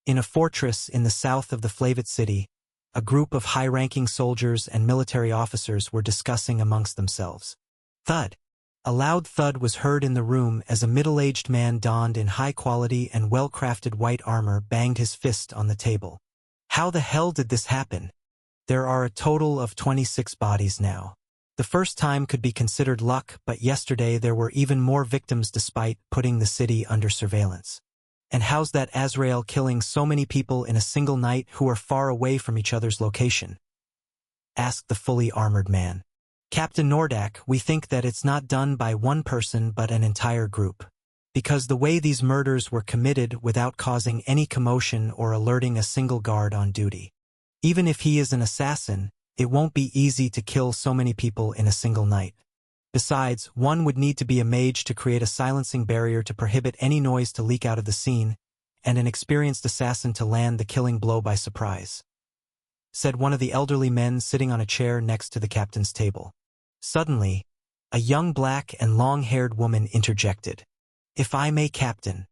In a fortress in the south of the Flavit city, a group of high-ranking soldiers and military officers were discussing amongst themselves. Thud! A loud thud was heard in the room as a middle-aged man donned in high-quality and well-crafted white armor banged his fist on the table. How the hell did this happen? There are a total of 26 bodies now. The first time could be considered luck, but yesterday there were even more victims despite putting the city under surveillance. And how's that Azrael killing so many people in a single night who are far away from each other's location? Asked the fully armored man. Captain Nordak, we think that it's not done by one person but an entire group. Because the way these murders were committed without causing any commotion or alerting a single guard on duty. Even if he is an assassin, it won't be easy to kill so many people in a single night. Besides, one would need to be a mage to create a silencing barrier to prohibit any noise to leak out of the scene, and an experienced assassin to land the killing blow by surprise, said one of the elderly men sitting on a chair next to the captain's table. Suddenly, a young black and long-haired woman interjected. If I may, Captain,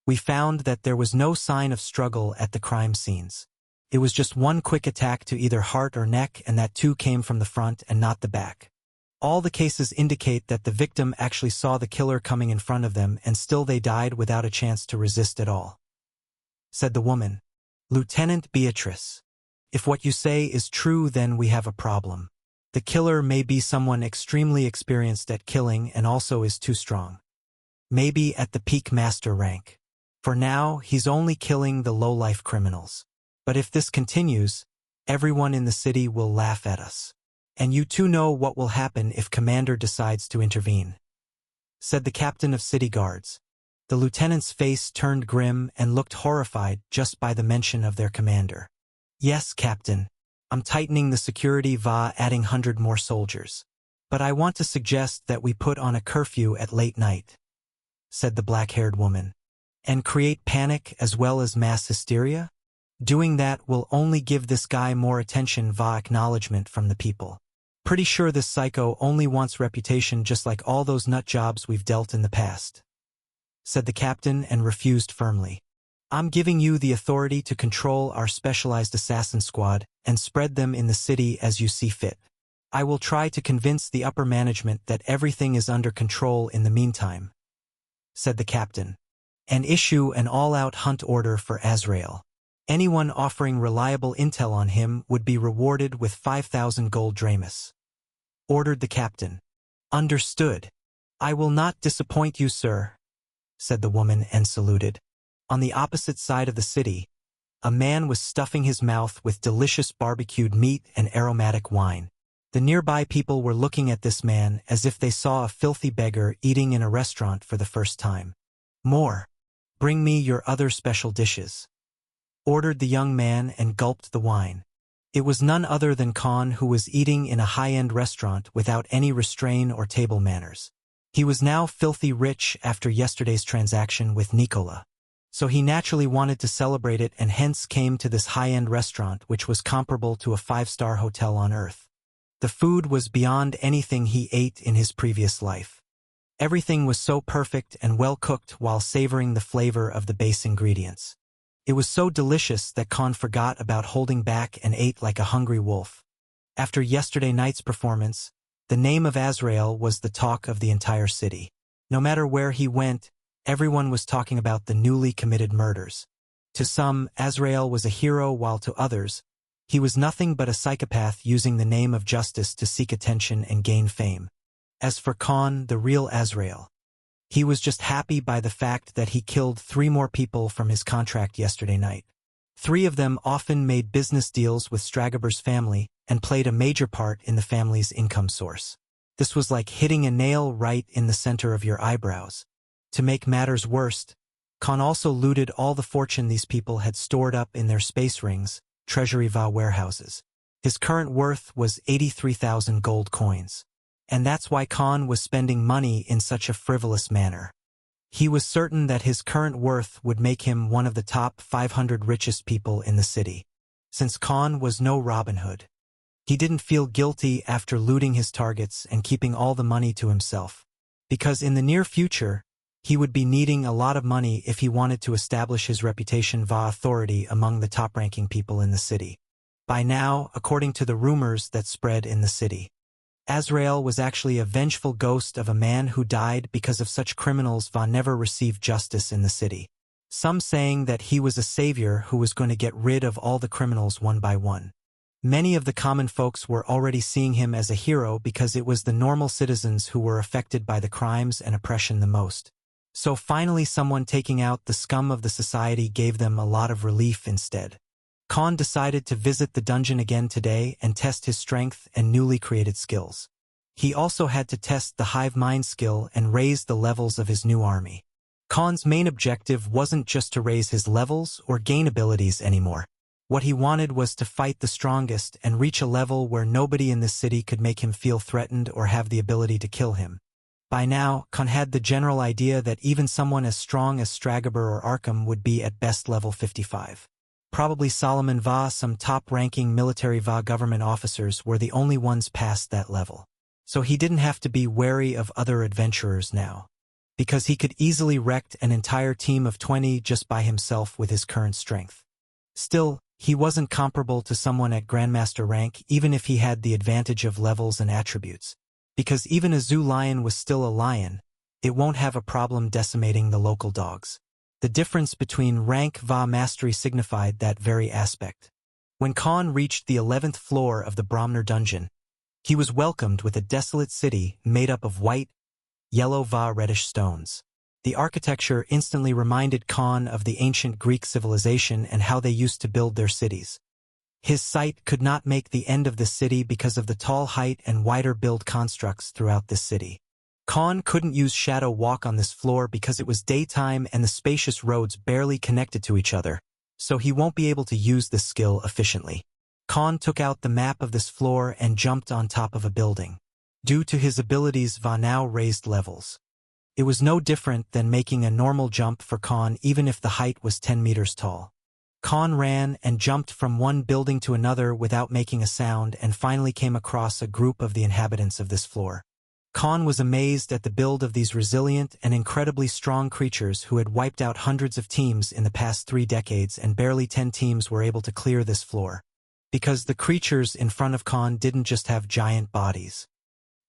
we found that there was no sign of struggle at the crime scenes. It was just one quick attack to either heart or neck, and that too came from the front and not the back. All the cases indicate that the victim actually saw the killer coming in front of them and still they died without a chance to resist at all, said the woman. Lieutenant Beatrice, if what you say is true, then we have a problem. The killer may be someone extremely experienced at killing and also is too strong. Maybe at the peak master rank. For now, he's only killing the low-life criminals. But if this continues, everyone in the city will laugh at us. And you too know what will happen if Commander decides to intervene, said the captain of city guards. The lieutenant's face turned grim and looked horrified just by the mention of their commander. Yes, Captain. I'm tightening the security via adding 100 more soldiers. But I want to suggest that we put on a curfew at late night, said the black-haired woman. And create panic as well as mass hysteria? Doing that will only give this guy more attention via acknowledgement from the people. Pretty sure this psycho only wants reputation just like all those nut jobs we've dealt in the past, said the captain and refused firmly. I'm giving you the authority to control our specialized assassin squad and spread them in the city as you see fit. I will try to convince the upper management that everything is under control in the meantime, said the captain, and issue an all-out hunt order for Azrael. Anyone offering reliable intel on him would be rewarded with 5,000 gold dramas. Ordered the captain. Understood. I will not disappoint you, sir, said the woman and saluted. On the opposite side of the city, a man was stuffing his mouth with delicious barbecued meat and aromatic wine. The nearby people were looking at this man as if they saw a filthy beggar eating in a restaurant for the first time. More. Bring me your other special dishes, ordered the young man and gulped the wine. It was none other than Khan, who was eating in a high-end restaurant without any restraint or table manners. He was now filthy rich after yesterday's transaction with Nicola. So he naturally wanted to celebrate it and hence came to this high-end restaurant which was comparable to a 5-star hotel on Earth. The food was beyond anything he ate in his previous life. Everything was so perfect and well-cooked while savoring the flavor of the base ingredients. It was so delicious that Khan forgot about holding back and ate like a hungry wolf. After yesterday night's performance, the name of Azrael was the talk of the entire city. No matter where he went, everyone was talking about the newly committed murders. To some, Azrael was a hero, while to others, he was nothing but a psychopath using the name of justice to seek attention and gain fame. As for Khan, the real Azrael, he was just happy by the fact that he killed 3 more people from his contract yesterday night. 3 of them often made business deals with Stragaber's family and played a major part in the family's income source. This was like hitting a nail right in the center of your eyebrows. To make matters worse, Khan also looted all the fortune these people had stored up in their space rings, treasury va warehouses. His current worth was 83,000 gold coins. And that's why Khan was spending money in such a frivolous manner. He was certain that his current worth would make him one of the top 500 richest people in the city. Since Khan was no Robin Hood, he didn't feel guilty after looting his targets and keeping all the money to himself. Because in the near future, He would be needing a lot of money if he wanted to establish his reputation va authority among the top-ranking people in the city. By now, according to the rumors that spread in the city, Azrael was actually a vengeful ghost of a man who died because of such criminals va never received justice in the city. Some saying that he was a savior who was going to get rid of all the criminals one by one. Many of the common folks were already seeing him as a hero because it was the normal citizens who were affected by the crimes and oppression the most. So finally someone taking out the scum of the society gave them a lot of relief instead. Khan decided to visit the dungeon again today and test his strength and newly created skills. He also had to test the hive mind skill and raise the levels of his new army. Khan's main objective wasn't just to raise his levels or gain abilities anymore. What he wanted was to fight the strongest and reach a level where nobody in this city could make him feel threatened or have the ability to kill him. By now, Khan had the general idea that even someone as strong as Stragaber or Arkham would be at best level 55. Probably Solomon Va, some top-ranking military Va government officers were the only ones past that level. So he didn't have to be wary of other adventurers now, because he could easily wreck an entire team of 20 just by himself with his current strength. Still, he wasn't comparable to someone at Grandmaster rank even if he had the advantage of levels and attributes. Because even a zoo lion was still a lion, it won't have a problem decimating the local dogs. The difference between rank va mastery signified that very aspect. When Khan reached the 11th floor of the Bromner dungeon, he was welcomed with a desolate city made up of white, yellow va reddish stones. The architecture instantly reminded Khan of the ancient Greek civilization and how they used to build their cities. His sight could not make the end of the city because of the tall height and wider build constructs throughout this city. Khan couldn't use Shadow Walk on this floor because it was daytime and the spacious roads barely connected to each other, so he won't be able to use this skill efficiently. Khan took out the map of this floor and jumped on top of a building. Due to his abilities Va now raised levels. It was no different than making a normal jump for Khan even if the height was 10 meters tall. Khan ran and jumped from one building to another without making a sound and finally came across a group of the inhabitants of this floor. Khan was amazed at the build of these resilient and incredibly strong creatures who had wiped out hundreds of teams in the past 3 decades and barely 10 teams were able to clear this floor. Because the creatures in front of Khan didn't just have giant bodies.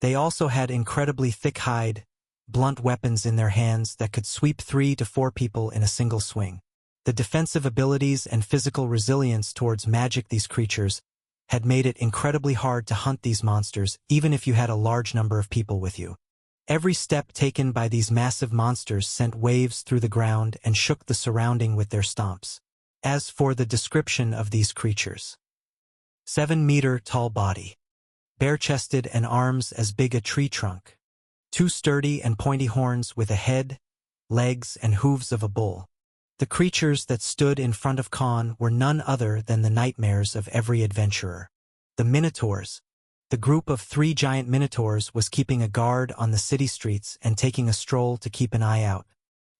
They also had incredibly thick hide, blunt weapons in their hands that could sweep 3 to 4 people in a single swing. The defensive abilities and physical resilience towards magic these creatures had made it incredibly hard to hunt these monsters even if you had a large number of people with you. Every step taken by these massive monsters sent waves through the ground and shook the surrounding with their stomps. As for the description of these creatures, 7-meter tall body, bare-chested and arms as big a tree trunk, 2 sturdy and pointy horns with a head, legs and hooves of a bull. The creatures that stood in front of Khan were none other than the nightmares of every adventurer. The Minotaurs. The group of 3 giant Minotaurs was keeping a guard on the city streets and taking a stroll to keep an eye out.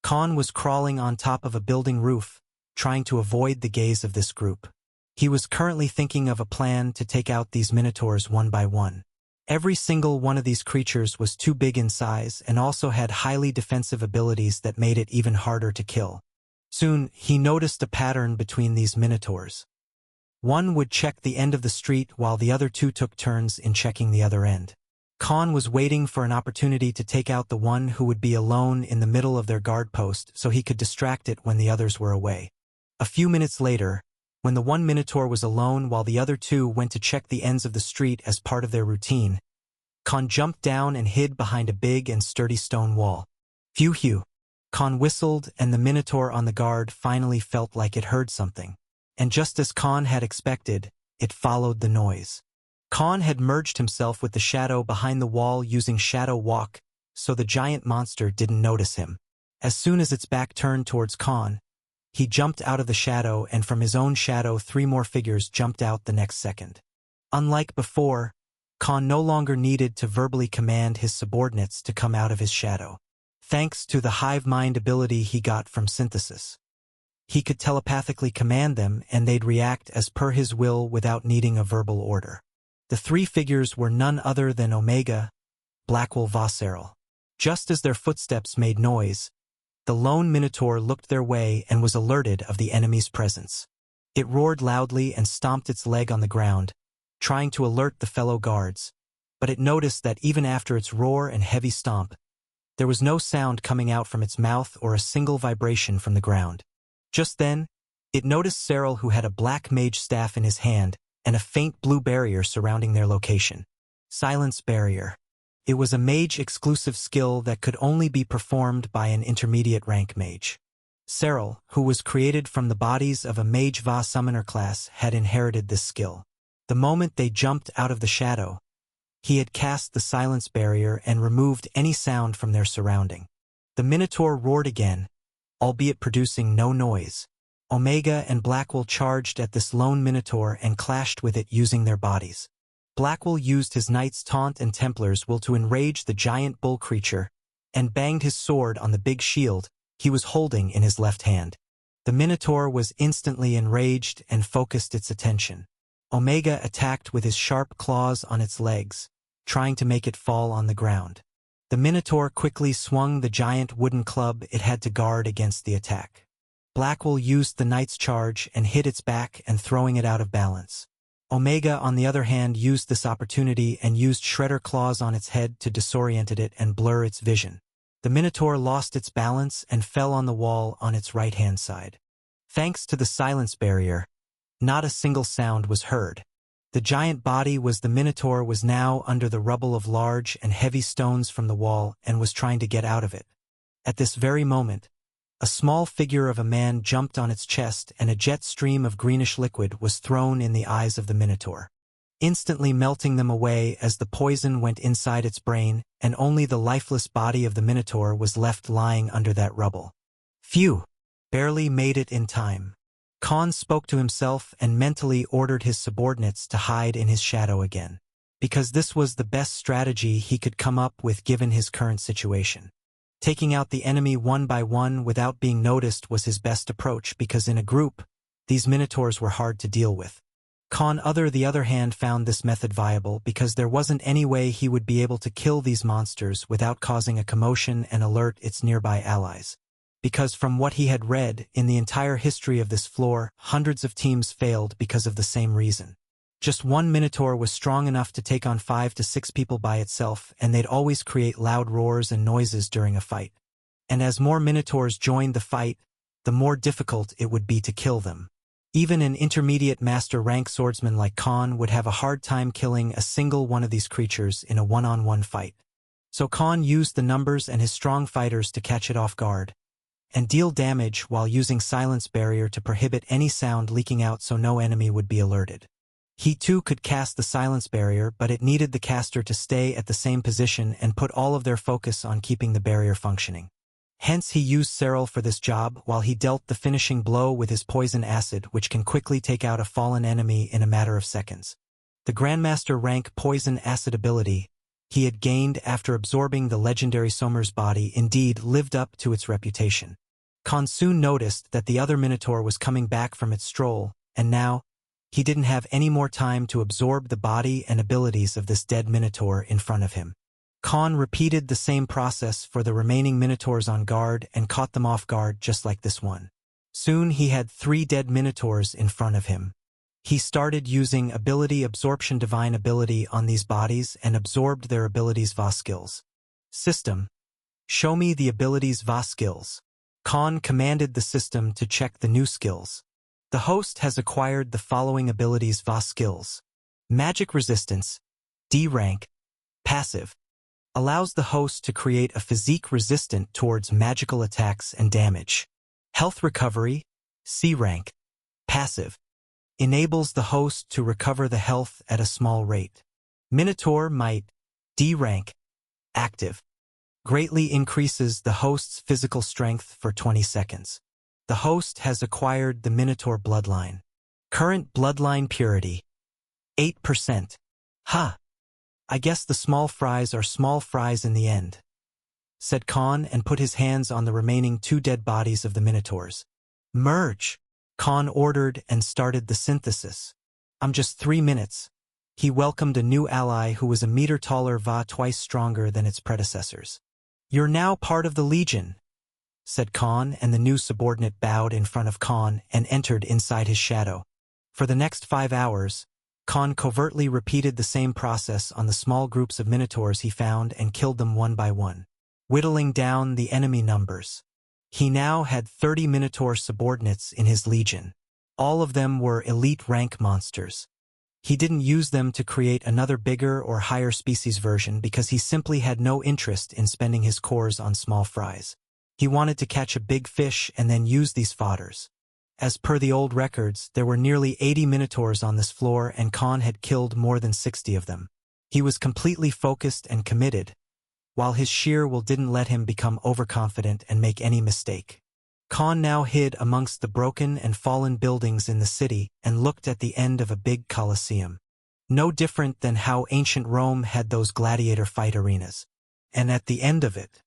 Khan was crawling on top of a building roof, trying to avoid the gaze of this group. He was currently thinking of a plan to take out these Minotaurs one by one. Every single one of these creatures was too big in size and also had highly defensive abilities that made it even harder to kill. Soon, he noticed a pattern between these Minotaurs. One would check the end of the street while the other 2 took turns in checking the other end. Khan was waiting for an opportunity to take out the one who would be alone in the middle of their guard post so he could distract it when the others were away. A few minutes later, when the one Minotaur was alone while the other 2 went to check the ends of the street as part of their routine, Khan jumped down and hid behind a big and sturdy stone wall. Phew! Khan whistled and the Minotaur on the guard finally felt like it heard something. And just as Khan had expected, it followed the noise. Khan had merged himself with the shadow behind the wall using Shadow Walk, so the giant monster didn't notice him. As soon as its back turned towards Khan, he jumped out of the shadow and from his own shadow 3 more figures jumped out the next second. Unlike before, Khan no longer needed to verbally command his subordinates to come out of his shadow. Thanks to the hive mind ability he got from synthesis, he could telepathically command them and they'd react as per his will without needing a verbal order. The 3 figures were none other than Omega, Blackwell Vasseril. Just as their footsteps made noise, The lone minotaur looked their way and was alerted of the enemy's presence. It roared loudly and stomped its leg on the ground, trying to alert the fellow guards, but it noticed that even after its roar and heavy stomp, there was no sound coming out from its mouth or a single vibration from the ground. Just then, it noticed Cyril, who had a black mage staff in his hand and a faint blue barrier surrounding their location. Silence barrier. It was a mage-exclusive skill that could only be performed by an intermediate rank mage. Cyril, who was created from the bodies of a mage Va summoner class, had inherited this skill. The moment they jumped out of the shadow, he had cast the silence barrier and removed any sound from their surrounding. The Minotaur roared again, albeit producing no noise. Omega and Blackwell charged at this lone Minotaur and clashed with it using their bodies. Blackwell used his Knight's Taunt and Templar's Will to enrage the giant bull creature, and banged his sword on the big shield he was holding in his left hand. The Minotaur was instantly enraged and focused its attention. Omega attacked with his sharp claws on its legs, trying to make it fall on the ground. The Minotaur quickly swung the giant wooden club it had to guard against the attack. Blackwell used the Knight's Charge and hit its back and throwing it out of balance. Omega, on the other hand, used this opportunity and used Shredder claws on its head to disorient it and blur its vision. The Minotaur lost its balance and fell on the wall on its right-hand side. Thanks to the silence barrier, not a single sound was heard. The giant body was the Minotaur was now under the rubble of large and heavy stones from the wall and was trying to get out of it. At this very moment, a small figure of a man jumped on its chest and a jet stream of greenish liquid was thrown in the eyes of the Minotaur, instantly melting them away as the poison went inside its brain, and only the lifeless body of the Minotaur was left lying under that rubble. Phew! Barely made it in time. Khan spoke to himself and mentally ordered his subordinates to hide in his shadow again, because this was the best strategy he could come up with given his current situation. Taking out the enemy one by one without being noticed was his best approach because in a group, these Minotaurs were hard to deal with. Khan, the other hand, found this method viable because there wasn't any way he would be able to kill these monsters without causing a commotion and alert its nearby allies. Because from what he had read, in the entire history of this floor, hundreds of teams failed because of the same reason. Just one Minotaur was strong enough to take on 5 to 6 people by itself, and they'd always create loud roars and noises during a fight. And as more Minotaurs joined the fight, the more difficult it would be to kill them. Even an intermediate master rank swordsman like Khan would have a hard time killing a single one of these creatures in a one-on-one fight. So Khan used the numbers and his strong fighters to catch it off guard, and deal damage while using silence barrier to prohibit any sound leaking out so no enemy would be alerted. He too could cast the silence barrier, but it needed the caster to stay at the same position and put all of their focus on keeping the barrier functioning. Hence he used Cyril for this job while he dealt the finishing blow with his poison acid, which can quickly take out a fallen enemy in a matter of seconds. The Grandmaster rank poison acid ability he had gained after absorbing the legendary Sommer's body indeed lived up to its reputation. Khan soon noticed that the other Minotaur was coming back from its stroll, and now, he didn't have any more time to absorb the body and abilities of this dead Minotaur in front of him. Khan repeated the same process for the remaining Minotaurs on guard and caught them off guard just like this one. Soon he had 3 dead Minotaurs in front of him. He started using ability absorption divine ability on these bodies and absorbed their abilities Va skills. System. Show me the abilities Va skills. Khan commanded the system to check the new skills. The host has acquired the following abilities Va skills. Magic Resistance, D rank, passive. Allows the host to create a physique resistant towards magical attacks and damage. Health Recovery, C rank, passive. Enables the host to recover the health at a small rate. Minotaur Might, D rank, active. Greatly increases the host's physical strength for 20 seconds. The host has acquired the Minotaur bloodline. Current bloodline purity, 8%. Ha! I guess the small fries are small fries in the end, said Khan and put his hands on the remaining 2 dead bodies of the Minotaurs. Merge! Khan ordered and started the synthesis. I'm just 3 minutes. He welcomed a new ally who was a meter taller Va twice stronger than its predecessors. You're now part of the Legion. said Khan, and the new subordinate bowed in front of Khan and entered inside his shadow. For the next 5 hours, Khan covertly repeated the same process on the small groups of minotaurs he found and killed them one by one, whittling down the enemy numbers. He now had 30 minotaur subordinates in his legion. All of them were elite rank monsters. He didn't use them to create another bigger or higher species version because he simply had no interest in spending his cores on small fries. He wanted to catch a big fish and then use these fodders. As per the old records, there were nearly 80 minotaurs on this floor and Khan had killed more than 60 of them. He was completely focused and committed, while his sheer will didn't let him become overconfident and make any mistake. Khan now hid amongst the broken and fallen buildings in the city and looked at the end of a big coliseum. No different than how ancient Rome had those gladiator fight arenas. And at the end of it,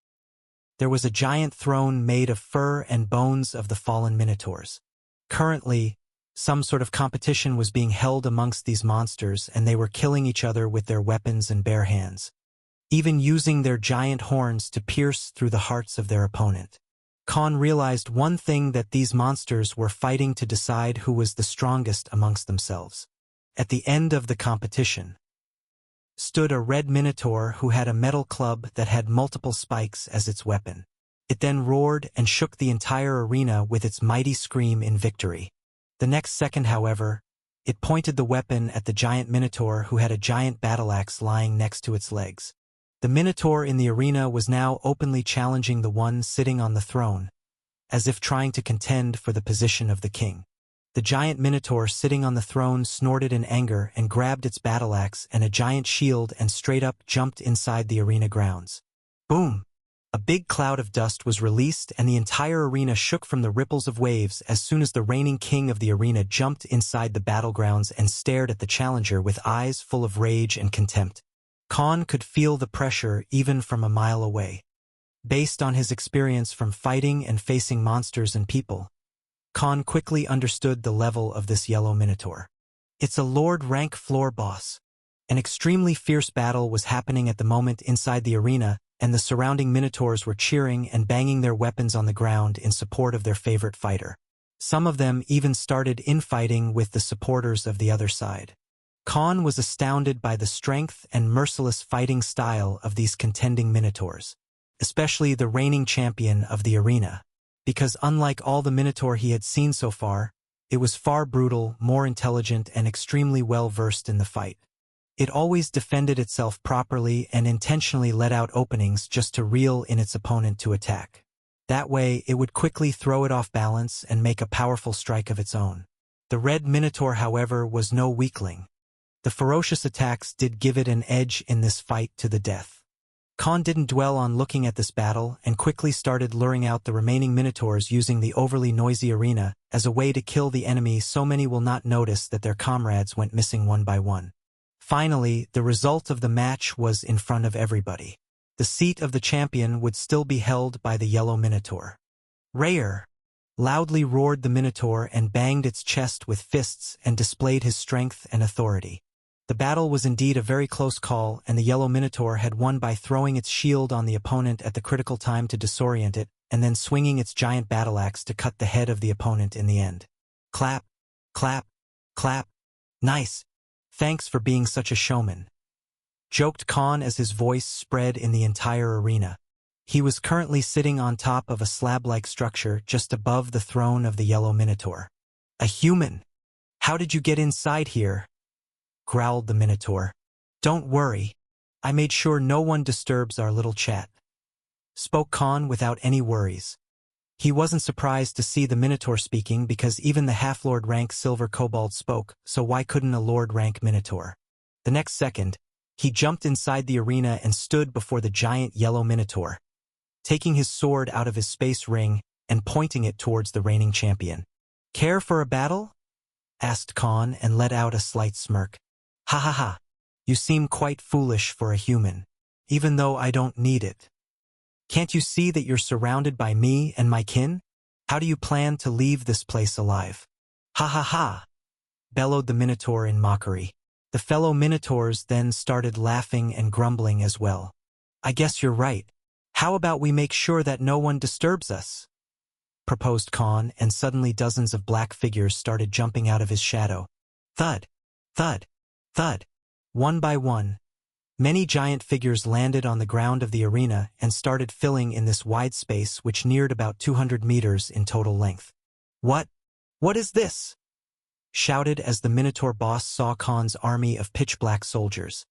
there was a giant throne made of fur and bones of the fallen minotaurs. Currently, some sort of competition was being held amongst these monsters and they were killing each other with their weapons and bare hands, even using their giant horns to pierce through the hearts of their opponent. Khan realized one thing, that these monsters were fighting to decide who was the strongest amongst themselves. At the end of the competition stood a red minotaur who had a metal club that had multiple spikes as its weapon. It then roared and shook the entire arena with its mighty scream in victory. The next second, however, it pointed the weapon at the giant minotaur who had a giant battle-axe lying next to its legs. The minotaur in the arena was now openly challenging the one sitting on the throne, as if trying to contend for the position of the king. The giant minotaur sitting on the throne snorted in anger and grabbed its battle-axe and a giant shield and straight up jumped inside the arena grounds. Boom! A big cloud of dust was released and the entire arena shook from the ripples of waves as soon as the reigning king of the arena jumped inside the battlegrounds and stared at the challenger with eyes full of rage and contempt. Khan could feel the pressure even from a mile away. Based on his experience from fighting and facing monsters and people, Khan quickly understood the level of this yellow minotaur. It's a Lord rank floor boss. An extremely fierce battle was happening at the moment inside the arena, and the surrounding minotaurs were cheering and banging their weapons on the ground in support of their favorite fighter. Some of them even started infighting with the supporters of the other side. Khan was astounded by the strength and merciless fighting style of these contending minotaurs, especially the reigning champion of the arena, because unlike all the minotaur he had seen so far, it was far brutal, more intelligent, and extremely well versed in the fight. It always defended itself properly and intentionally let out openings just to reel in its opponent to attack. That way, it would quickly throw it off balance and make a powerful strike of its own. The red minotaur, however, was no weakling. The ferocious attacks did give it an edge in this fight to the death. Khan didn't dwell on looking at this battle and quickly started luring out the remaining minotaurs using the overly noisy arena as a way to kill the enemy so many will not notice that their comrades went missing one by one. Finally, the result of the match was in front of everybody. The seat of the champion would still be held by the yellow minotaur. "Rare!" loudly roared the minotaur and banged its chest with fists and displayed his strength and authority. The battle was indeed a very close call, and the yellow minotaur had won by throwing its shield on the opponent at the critical time to disorient it, and then swinging its giant battle-axe to cut the head of the opponent in the end. Clap, clap, clap. Nice. Thanks for being such a showman, joked Khan as his voice spread in the entire arena. He was currently sitting on top of a slab-like structure just above the throne of the yellow minotaur. "A human? How did you get inside here?" growled the minotaur. "Don't worry. I made sure no one disturbs our little chat," spoke Khan without any worries. He wasn't surprised to see the minotaur speaking because even the half-lord rank silver kobold spoke, so why couldn't a lord rank minotaur? The next second, he jumped inside the arena and stood before the giant yellow minotaur, taking his sword out of his space ring and pointing it towards the reigning champion. "Care for a battle?" asked Khan and let out a slight smirk. "Ha ha ha. You seem quite foolish for a human, even though I don't need it. Can't you see that you're surrounded by me and my kin? How do you plan to leave this place alive?" "Ha ha ha," bellowed the minotaur in mockery. The fellow minotaurs then started laughing and grumbling as well. "I guess you're right. How about we make sure that no one disturbs us? Proposed Khan, and suddenly dozens of black figures started jumping out of his shadow. Thud, thud, thud. One by one, many giant figures landed on the ground of the arena and started filling in this wide space which neared about 200 meters in total length. What is this? Shouted as the Minotaur boss saw Khan's army of pitch-black soldiers,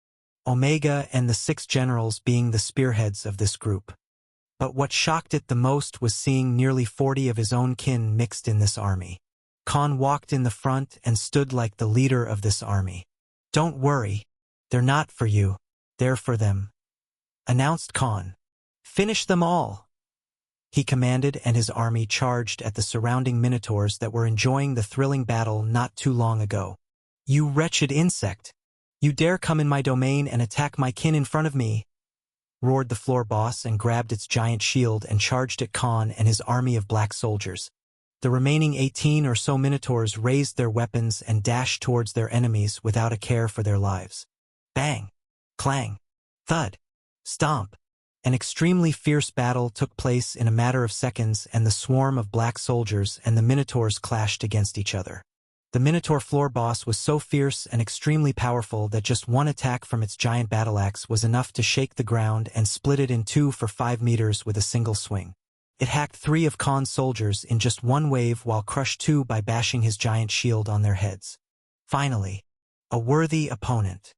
Omega and the 6 generals being the spearheads of this group. But what shocked it the most was seeing nearly 40 of his own kin mixed in this army. Khan walked in the front and stood like the leader of this army. "Don't worry, they're not for you, they're for them," announced Khan. "Finish them all," he commanded, and his army charged at the surrounding Minotaurs that were enjoying the thrilling battle not too long ago. "You wretched insect! You dare come in my domain and attack my kin in front of me!" roared the floor boss and grabbed its giant shield and charged at Khan and his army of black soldiers. The remaining 18 or so Minotaurs raised their weapons and dashed towards their enemies without a care for their lives. Bang! Clang! Thud! Stomp! An extremely fierce battle took place in a matter of seconds, and the swarm of black soldiers and the Minotaurs clashed against each other. The Minotaur floor boss was so fierce and extremely powerful that just one attack from its giant battle-axe was enough to shake the ground and split it in two for 5 meters with a single swing. It hacked 3 of Khan's soldiers in just one wave while crushed 2 by bashing his giant shield on their heads. Finally, a worthy opponent.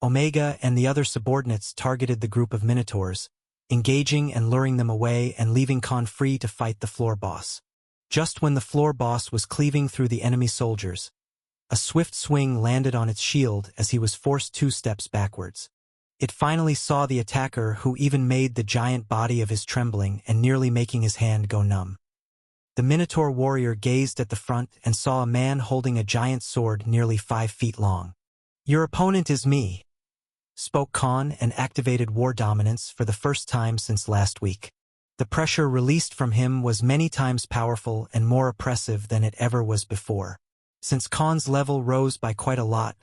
Omega and the other subordinates targeted the group of Minotaurs, engaging and luring them away and leaving Khan free to fight the floor boss. Just when the floor boss was cleaving through the enemy soldiers, a swift swing landed on its shield as he was forced 2 steps backwards. It finally saw the attacker, who even made the giant body of his trembling and nearly making his hand go numb. The Minotaur warrior gazed at the front and saw a man holding a giant sword nearly 5 feet long. "Your opponent is me," spoke Khan, and activated war dominance for the first time since last week. The pressure released from him was many times powerful and more oppressive than it ever was before. Since Khan's level rose by quite a lot,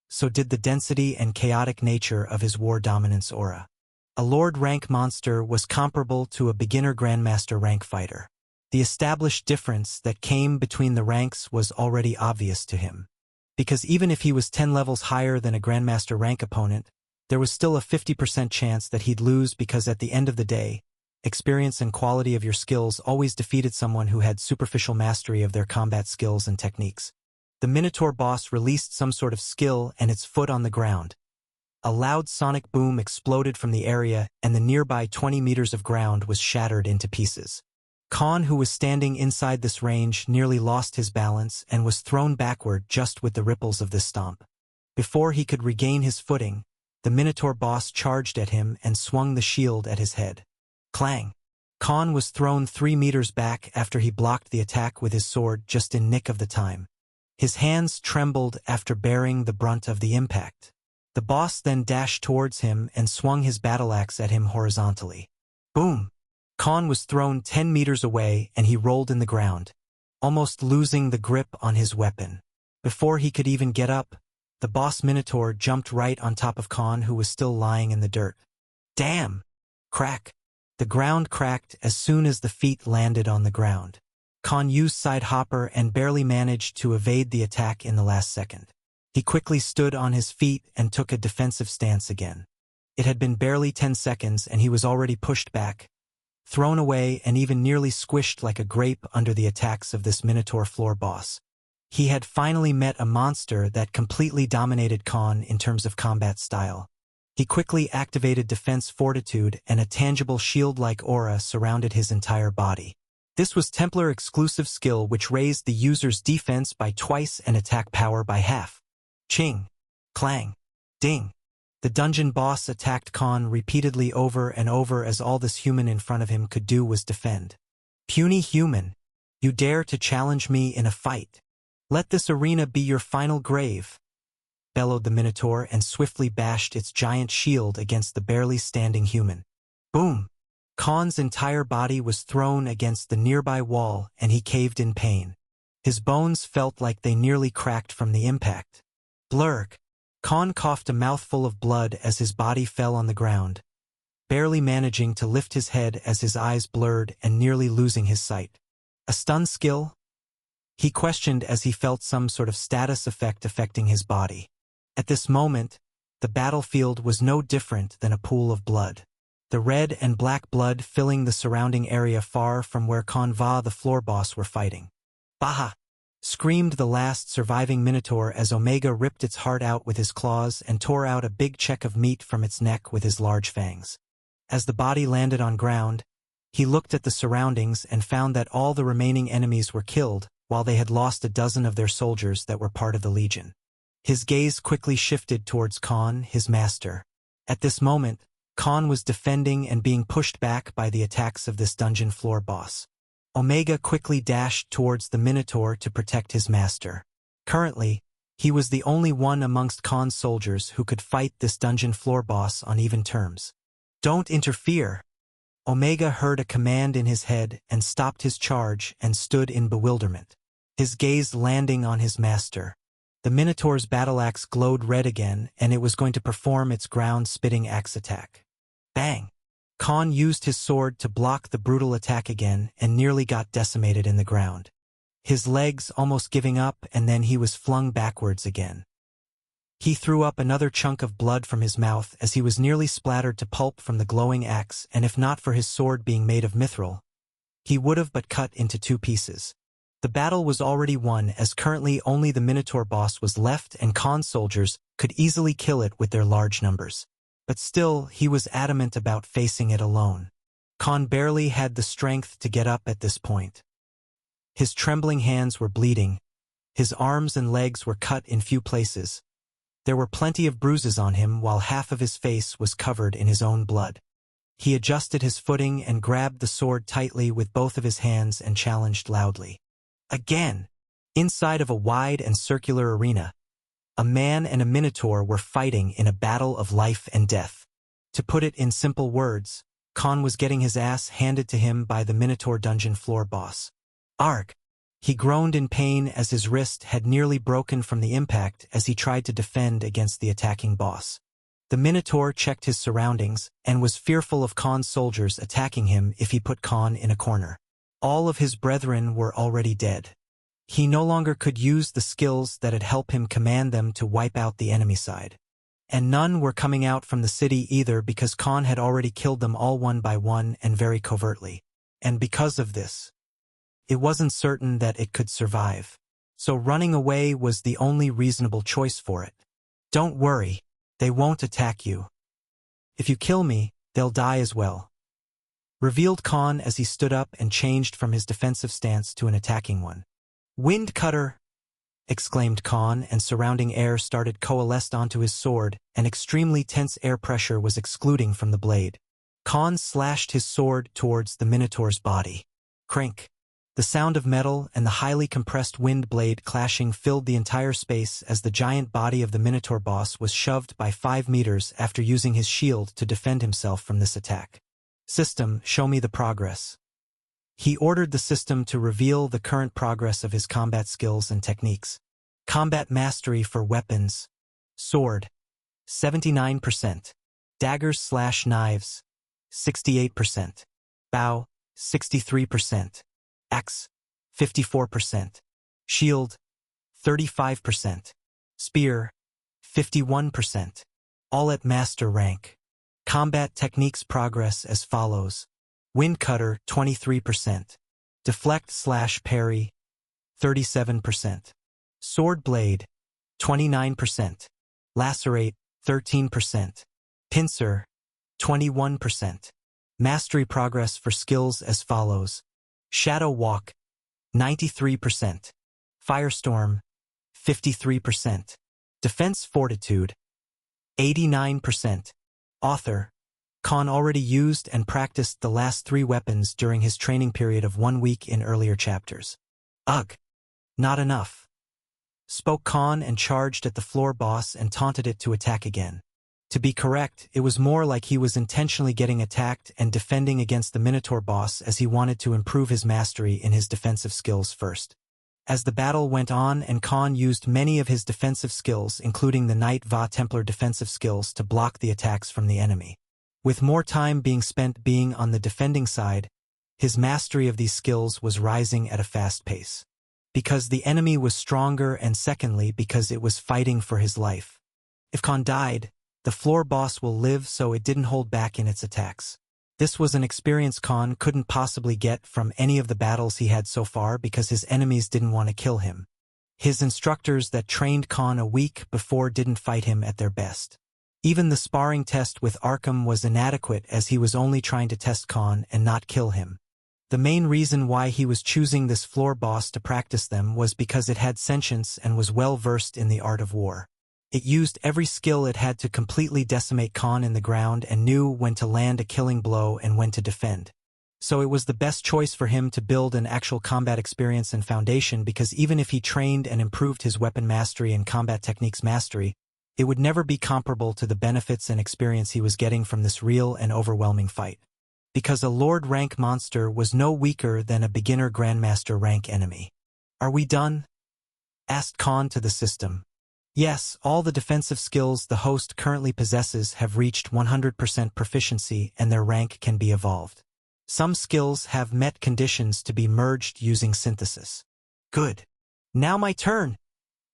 so did the density and chaotic nature of his war dominance aura. A Lord rank monster was comparable to a beginner Grandmaster rank fighter. The established difference that came between the ranks was already obvious to him. Because even if he was 10 levels higher than a Grandmaster rank opponent, there was still a 50% chance that he'd lose, because at the end of the day, experience and quality of your skills always defeated someone who had superficial mastery of their combat skills and techniques. The Minotaur boss released some sort of skill and its foot on the ground. A loud sonic boom exploded from the area, and the nearby 20 meters of ground was shattered into pieces. Khan, who was standing inside this range, nearly lost his balance and was thrown backward just with the ripples of this stomp. Before he could regain his footing, the Minotaur boss charged at him and swung the shield at his head. Clang! Khan was thrown 3 meters back after he blocked the attack with his sword just in nick of the time. His hands trembled after bearing the brunt of the impact. The boss then dashed towards him and swung his battle-axe at him horizontally. Boom! Khan was thrown 10 meters away and he rolled in the ground, almost losing the grip on his weapon. Before he could even get up, the boss Minotaur jumped right on top of Khan, who was still lying in the dirt. Damn! Crack! The ground cracked as soon as the feet landed on the ground. Khan used side hopper and barely managed to evade the attack in the last second. He quickly stood on his feet and took a defensive stance again. It had been barely 10 seconds and he was already pushed back, thrown away, and even nearly squished like a grape under the attacks of this Minotaur floor boss. He had finally met a monster that completely dominated Khan in terms of combat style. He quickly activated defense fortitude, and a tangible shield-like aura surrounded his entire body. This was Templar exclusive skill which raised the user's defense by twice and attack power by half. Ching! Clang! Ding! The dungeon boss attacked Khan repeatedly over and over as all this human in front of him could do was defend. Puny human! You dare to challenge me in a fight? Let this arena be your final grave! Bellowed the Minotaur and swiftly bashed its giant shield against the barely standing human. Boom! Khan's entire body was thrown against the nearby wall and he caved in pain. His bones felt like they nearly cracked from the impact. Blurg! Khan coughed a mouthful of blood as his body fell on the ground, barely managing to lift his head as his eyes blurred and nearly losing his sight. A stun skill? He questioned as he felt some sort of status effect affecting his body. At this moment, the battlefield was no different than a pool of blood. The red and black blood filling the surrounding area far from where Kanva the floor boss were fighting. Baha! Screamed the last surviving Minotaur as Omega ripped its heart out with his claws and tore out a big check of meat from its neck with his large fangs. As the body landed on ground, he looked at the surroundings and found that all the remaining enemies were killed, while they had lost a dozen of their soldiers that were part of the Legion. His gaze quickly shifted towards Khan, his master. At this moment, Khan was defending and being pushed back by the attacks of this dungeon floor boss. Omega quickly dashed towards the Minotaur to protect his master. Currently, he was the only one amongst Khan's soldiers who could fight this dungeon floor boss on even terms. "Don't interfere!" Omega heard a command in his head and stopped his charge and stood in bewilderment, his gaze landing on his master. The Minotaur's battle axe glowed red again, and it was going to perform its ground-spitting axe attack. Bang! Khan used his sword to block the brutal attack again and nearly got decimated in the ground. His legs almost giving up, and then he was flung backwards again. He threw up another chunk of blood from his mouth as he was nearly splattered to pulp from the glowing axe, and if not for his sword being made of mithril, he would have but cut into two pieces. The battle was already won, as currently only the Minotaur boss was left and Khan's soldiers could easily kill it with their large numbers. But still, he was adamant about facing it alone. Khan barely had the strength to get up at this point. His trembling hands were bleeding. His arms and legs were cut in few places. There were plenty of bruises on him, while half of his face was covered in his own blood. He adjusted his footing and grabbed the sword tightly with both of his hands and challenged loudly. Again! Inside of a wide and circular arena, a man and a Minotaur were fighting in a battle of life and death. To put it in simple words, Khan was getting his ass handed to him by the Minotaur dungeon floor boss. Arg! He groaned in pain as his wrist had nearly broken from the impact as he tried to defend against the attacking boss. The Minotaur checked his surroundings and was fearful of Khan's soldiers attacking him if he put Khan in a corner. All of his brethren were already dead. He no longer could use the skills that had helped him command them to wipe out the enemy side. And none were coming out from the city either, because Khan had already killed them all one by one and very covertly. And because of this, it wasn't certain that it could survive. So running away was the only reasonable choice for it. "Don't worry, they won't attack you. If you kill me, they'll die as well," revealed Khan as he stood up and changed from his defensive stance to an attacking one. "Wind cutter!" exclaimed Khan, and surrounding air started coalesced onto his sword, and extremely tense air pressure was excluding from the blade. Khan slashed his sword towards the Minotaur's body. Crink! The sound of metal and the highly compressed wind blade clashing filled the entire space as the giant body of the Minotaur boss was shoved by 5 meters after using his shield to defend himself from this attack. "System, show me the progress." He ordered the system to reveal the current progress of his combat skills and techniques. Combat mastery for weapons. Sword, 79%. Daggers/knives, 68%. Bow, 63%. Axe, 54%. Shield, 35%. Spear, 51%. All at master rank. Combat techniques progress as follows. Wind cutter, 23%. Deflect/parry, 37%. Sword blade, 29%. Lacerate, 13%. Pincer, 21%. Mastery progress for skills as follows. Shadow walk, 93%. Firestorm, 53%. Defense fortitude, 89%. Author. Khan already used and practiced the last 3 weapons during his training period of 1 week in earlier chapters. Ugh! Not enough. Spoke Khan and charged at the floor boss and taunted it to attack again. To be correct, it was more like he was intentionally getting attacked and defending against the Minotaur boss, as he wanted to improve his mastery in his defensive skills first. As the battle went on and Khan used many of his defensive skills, including the Knight Va Templar defensive skills, to block the attacks from the enemy. With more time being spent being on the defending side, his mastery of these skills was rising at a fast pace. Because the enemy was stronger, and secondly because it was fighting for his life. If Khan died, the floor boss will live, so it didn't hold back in its attacks. This was an experience Khan couldn't possibly get from any of the battles he had so far because his enemies didn't want to kill him. His instructors that trained Khan a week before didn't fight him at their best. Even the sparring test with Arkham was inadequate as he was only trying to test Khan and not kill him. The main reason why he was choosing this floor boss to practice them was because it had sentience and was well versed in the art of war. It used every skill it had to completely decimate Khan in the ground and knew when to land a killing blow and when to defend. So it was the best choice for him to build an actual combat experience and foundation, because even if he trained and improved his weapon mastery and combat techniques mastery, it would never be comparable to the benefits and experience he was getting from this real and overwhelming fight. Because a Lord rank monster was no weaker than a beginner Grandmaster rank enemy. "Are we done?" asked Khan to the system. "Yes, all the defensive skills the host currently possesses have reached 100% proficiency and their rank can be evolved. Some skills have met conditions to be merged using synthesis." "Good. Now my turn,"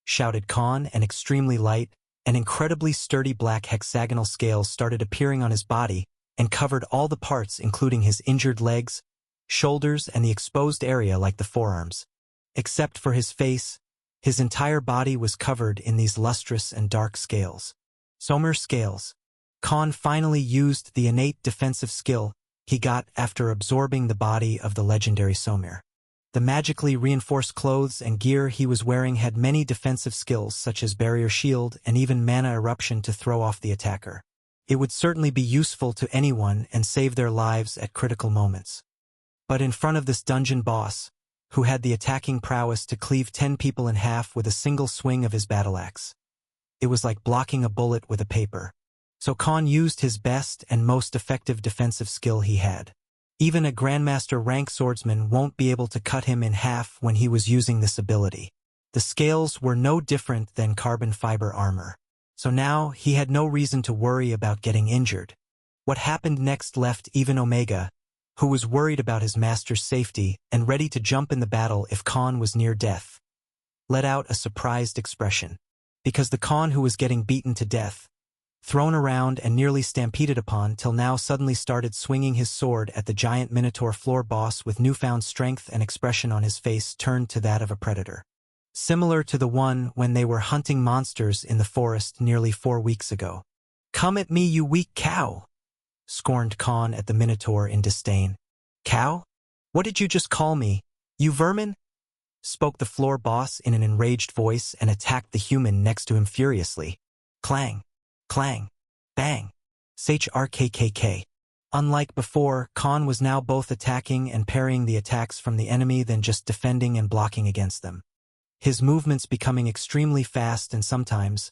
shouted Khan, and extremely light, an incredibly sturdy black hexagonal scale started appearing on his body and covered all the parts, including his injured legs, shoulders, and the exposed area like the forearms. Except for his face, his entire body was covered in these lustrous and dark scales. Somer scales. Khan finally used the innate defensive skill he got after absorbing the body of the legendary Somer. The magically reinforced clothes and gear he was wearing had many defensive skills such as barrier shield and even mana eruption to throw off the attacker. It would certainly be useful to anyone and save their lives at critical moments. But in front of this dungeon boss, who had the attacking prowess to cleave 10 people in half with a single swing of his battle axe, it was like blocking a bullet with a paper. So Khan used his best and most effective defensive skill he had. Even a Grandmaster rank swordsman won't be able to cut him in half when he was using this ability. The scales were no different than carbon fiber armor. So now he had no reason to worry about getting injured. What happened next left even Omega, who was worried about his master's safety and ready to jump in the battle if Khan was near death, let out a surprised expression. Because the Khan who was getting beaten to death, thrown around and nearly stampeded upon till now suddenly started swinging his sword at the giant Minotaur floor boss with newfound strength, and expression on his face turned to that of a predator. Similar to the one when they were hunting monsters in the forest nearly 4 weeks ago. "Come at me, you weak cow!" scorned Khan at the Minotaur in disdain. "Cow? What did you just call me, you vermin?" spoke the floor boss in an enraged voice and attacked the human next to him furiously. Clang, clang, bang, shrkkk. Unlike before, Khan was now both attacking and parrying the attacks from the enemy than just defending and blocking against them. His movements becoming extremely fast, and sometimes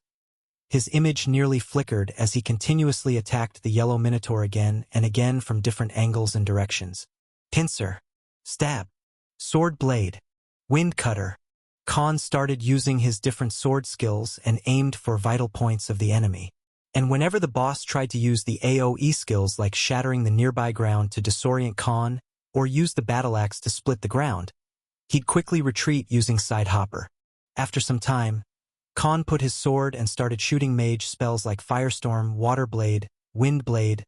his image nearly flickered as he continuously attacked the yellow Minotaur again and again from different angles and directions. Pincer, stab, sword blade, wind cutter. Khan started using his different sword skills and aimed for vital points of the enemy. And whenever the boss tried to use the AoE skills like shattering the nearby ground to disorient Khan or use the battle axe to split the ground, he'd quickly retreat using side hopper. After some time, Khan put his sword and started shooting mage spells like Firestorm, Water Blade, Wind Blade,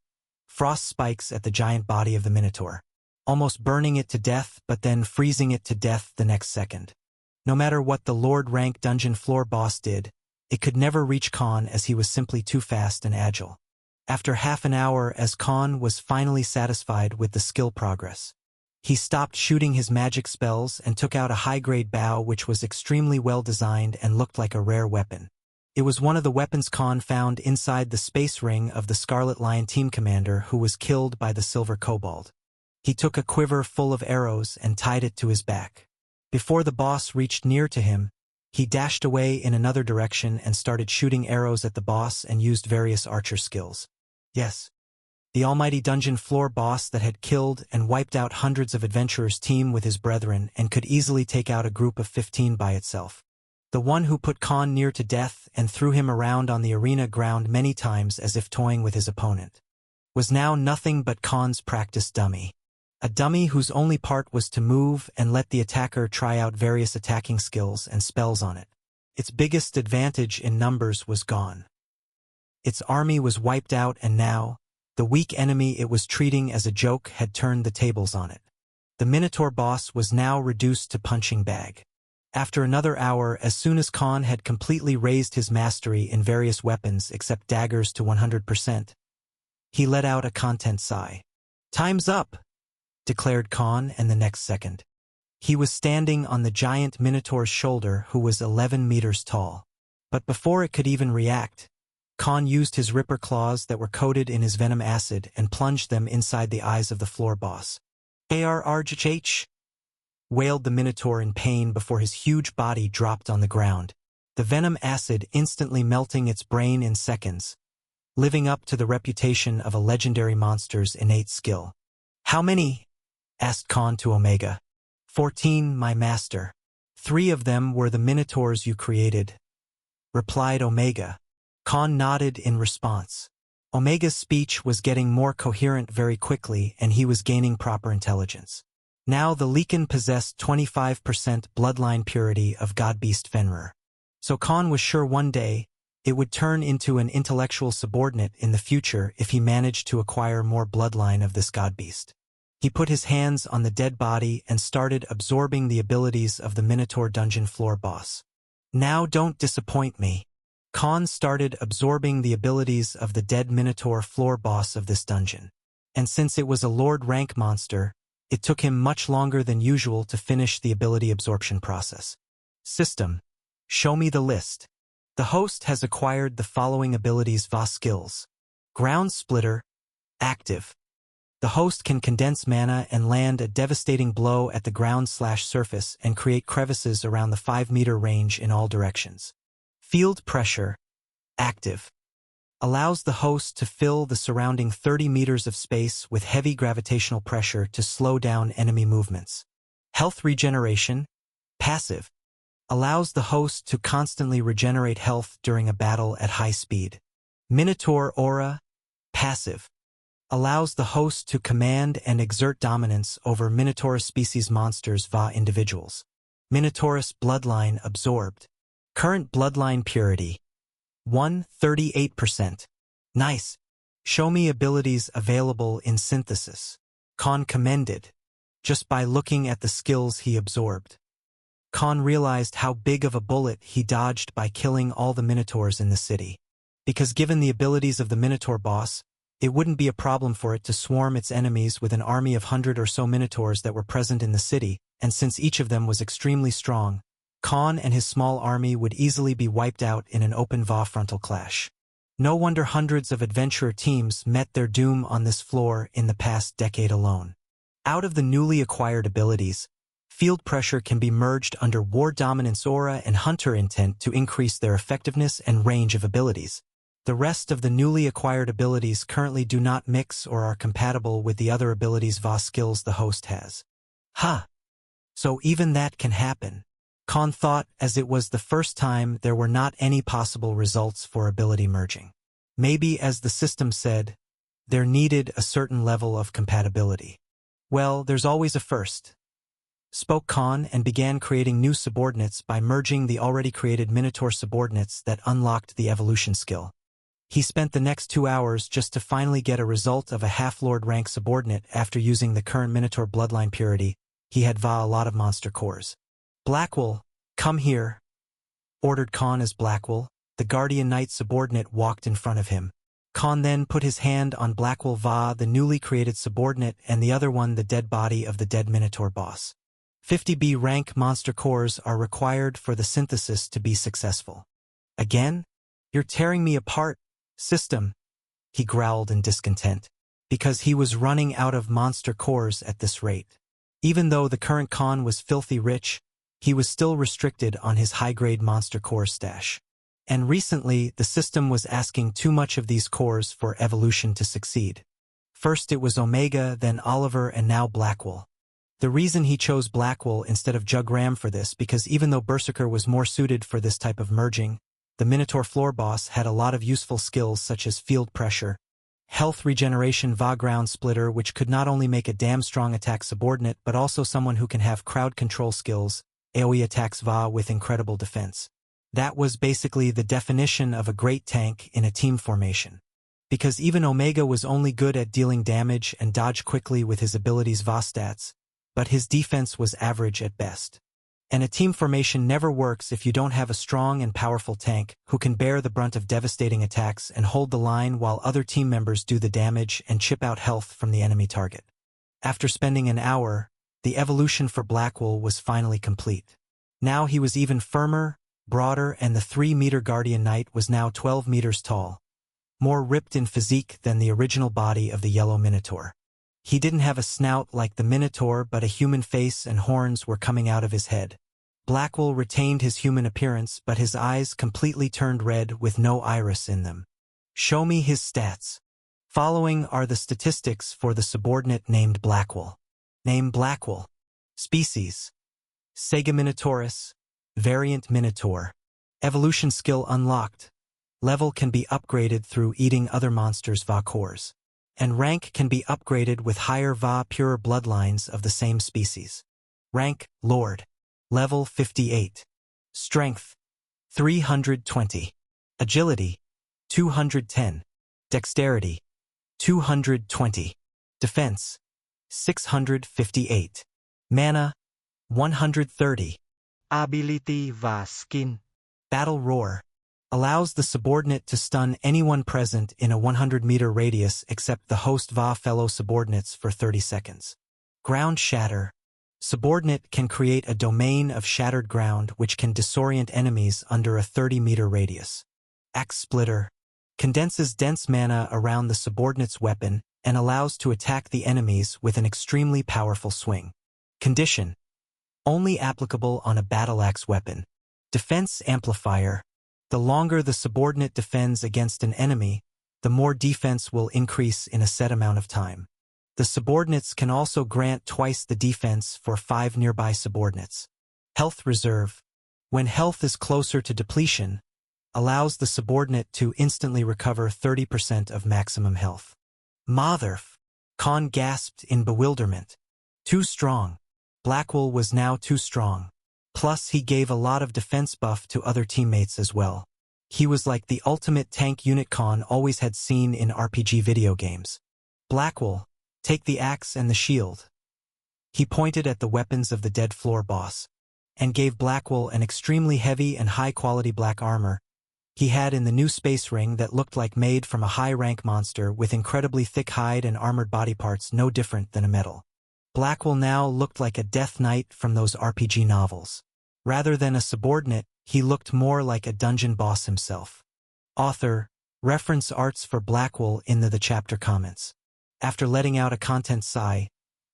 Frost Spikes at the giant body of the Minotaur, almost burning it to death but then freezing it to death the next second. No matter what the Lord rank dungeon floor boss did, it could never reach Khan as he was simply too fast and agile. After half an hour, as Khan was finally satisfied with the skill progress, he stopped shooting his magic spells and took out a high-grade bow which was extremely well designed and looked like a rare weapon. It was one of the weapons Khan found inside the space ring of the Scarlet Lion team commander who was killed by the Silver Kobold. He took a quiver full of arrows and tied it to his back. Before the boss reached near to him, he dashed away in another direction and started shooting arrows at the boss and used various archer skills. Yes, the almighty dungeon floor boss that had killed and wiped out hundreds of adventurers' team with his brethren and could easily take out a group of 15 by itself. The one who put Khan near to death and threw him around on the arena ground many times as if toying with his opponent. was now nothing but Khan's practice dummy. A dummy whose only part was to move and let the attacker try out various attacking skills and spells on it. Its biggest advantage in numbers was gone. Its army was wiped out, and now, the weak enemy it was treating as a joke had turned the tables on it. The Minotaur boss was now reduced to punching bag. After another hour, as soon as Khan had completely raised his mastery in various weapons except daggers to 100%, he let out a content sigh. "Time's up," declared Khan, and the next second, he was standing on the giant Minotaur's shoulder, who was 11 meters tall. But before it could even react, Khan used his ripper claws that were coated in his venom acid and plunged them inside the eyes of the floor boss. "Argh!" wailed the Minotaur in pain before his huge body dropped on the ground, the venom acid instantly melting its brain in seconds, living up to the reputation of a legendary monster's innate skill. "How many?" asked Khan to Omega. 14, my master. 3 of them were the Minotaurs you created," replied Omega. Khan nodded in response. Omega's speech was getting more coherent very quickly, and he was gaining proper intelligence. Now the Leakin possessed 25% bloodline purity of Godbeast Fenrir. So Khan was sure one day it would turn into an intellectual subordinate in the future if he managed to acquire more bloodline of this Godbeast. He put his hands on the dead body and started absorbing the abilities of the Minotaur dungeon floor boss. "Now don't disappoint me." Khan started absorbing the abilities of the dead Minotaur floor boss of this dungeon. And since it was a Lord rank monster, it took him much longer than usual to finish the ability absorption process. "System, show me the list." The host has acquired the following abilities via skills. Ground Splitter, active. The host can condense mana and land a devastating blow at the ground/surface and create crevices around the 5-meter range in all directions. Field Pressure, active. Allows the host to fill the surrounding 30 meters of space with heavy gravitational pressure to slow down enemy movements. Health Regeneration, passive. Allows the host to constantly regenerate health during a battle at high speed. Minotaur Aura, passive. Allows the host to command and exert dominance over Minotaurus species monsters via individuals. Minotaurus Bloodline absorbed. Current bloodline purity, 138%. Nice. Show me abilities available in synthesis. Khan commended, just by looking at the skills he absorbed. Khan realized how big of a bullet he dodged by killing all the Minotaurs in the city. Because given the abilities of the Minotaur boss, it wouldn't be a problem for it to swarm its enemies with an army of 100 or so Minotaurs that were present in the city, and since each of them was extremely strong, Khan and his small army would easily be wiped out in an open VA frontal clash. No wonder hundreds of adventurer teams met their doom on this floor in the past decade alone. Out of the newly acquired abilities, Field Pressure can be merged under War Dominance Aura and Hunter Intent to increase their effectiveness and range of abilities. The rest of the newly acquired abilities currently do not mix or are compatible with the other abilities VA skills the host has. So even that can happen, Khan thought, as it was the first time there were not any possible results for ability merging. Maybe, as the system said, there needed a certain level of compatibility. Well, there's always a first, spoke Khan, and began creating new subordinates by merging the already created Minotaur subordinates that unlocked the evolution skill. He spent the next 2 hours just to finally get a result of a half-lord rank subordinate after using the current Minotaur bloodline purity. He had a lot of monster cores. "Blackwell, come here," ordered Khan as Blackwell, the Guardian Knight subordinate, walked in front of him. Khan then put his hand on Blackwell the newly created subordinate, and the other one the dead body of the dead Minotaur boss. 50B rank monster cores are required for the synthesis to be successful. "Again? You're tearing me apart, system," he growled in discontent, because he was running out of monster cores at this rate. Even though the current Khan was filthy rich, he was still restricted on his high-grade monster core stash. And recently, the system was asking too much of these cores for evolution to succeed. First it was Omega, then Oliver, and now Blackwell. The reason he chose Blackwell instead of Jugram for this, because even though Berserker was more suited for this type of merging, the Minotaur floor boss had a lot of useful skills such as Field Pressure, Health Regeneration Va Ground Splitter, which could not only make a damn strong attack subordinate but also someone who can have crowd control skills, AoE attacks Va with incredible defense. That was basically the definition of a great tank in a team formation. Because even Omega was only good at dealing damage and dodge quickly with his abilities Va stats, but his defense was average at best. And a team formation never works if you don't have a strong and powerful tank who can bear the brunt of devastating attacks and hold the line while other team members do the damage and chip out health from the enemy target. After spending an hour, the evolution for Blackwell was finally complete. Now he was even firmer, broader, and the 3-meter Guardian Knight was now 12 meters tall, more ripped in physique than the original body of the Yellow Minotaur. He didn't have a snout like the Minotaur, but a human face and horns were coming out of his head. Blackwell retained his human appearance, but his eyes completely turned red with no iris in them. Show me his stats. Following are the statistics for the subordinate named Blackwell. Name Blackwell. Species: Sega Minotaurus. Variant Minotaur. Evolution skill unlocked. Level can be upgraded through eating other monsters' Va cores. And rank can be upgraded with higher Va pure bloodlines of the same species. Rank: Lord. Level 58. Strength: 320. Agility: 210. Dexterity: 220. Defense: 658. Mana: 130. Ability Va Skin. Battle Roar. Allows the subordinate to stun anyone present in a 100-meter radius except the host Va fellow subordinates for 30 seconds. Ground Shatter. Subordinate can create a domain of shattered ground which can disorient enemies under a 30-meter radius. Axe Splitter. Condenses dense mana around the subordinate's weapon and allows to attack the enemies with an extremely powerful swing. Condition: only applicable on a battle axe weapon. Defense Amplifier. The longer the subordinate defends against an enemy, the more defense will increase in a set amount of time. The subordinates can also grant twice the defense for 5 nearby subordinates. Health Reserve. When health is closer to depletion, allows the subordinate to instantly recover 30% of maximum health. Motherf. Khan gasped in bewilderment. Too strong. Blackwell was now too strong. Plus he gave a lot of defense buff to other teammates as well. He was like the ultimate tank unit Khan always had seen in RPG video games. Blackwell, take the axe and the shield. He pointed at the weapons of the dead floor boss, and gave Blackwell an extremely heavy and high-quality black armor he had in the new space ring that looked like made from a high-rank monster with incredibly thick hide and armored body parts no different than a metal. Blackwell now looked like a Death Knight from those RPG novels. Rather than a subordinate, he looked more like a dungeon boss himself. Author, reference arts for Blackwell in the chapter comments. After letting out a content sigh,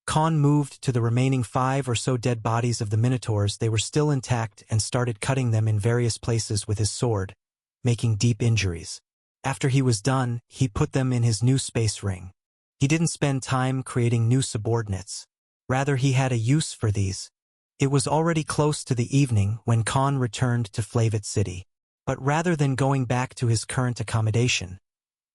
Khan moved to the remaining 5 or so dead bodies of the Minotaurs. They were still intact and started cutting them in various places with his sword, making deep injuries. After he was done, he put them in his new space ring. He didn't spend time creating new subordinates. Rather, he had a use for these. It was already close to the evening when Khan returned to Flavit City. But rather than going back to his current accommodation,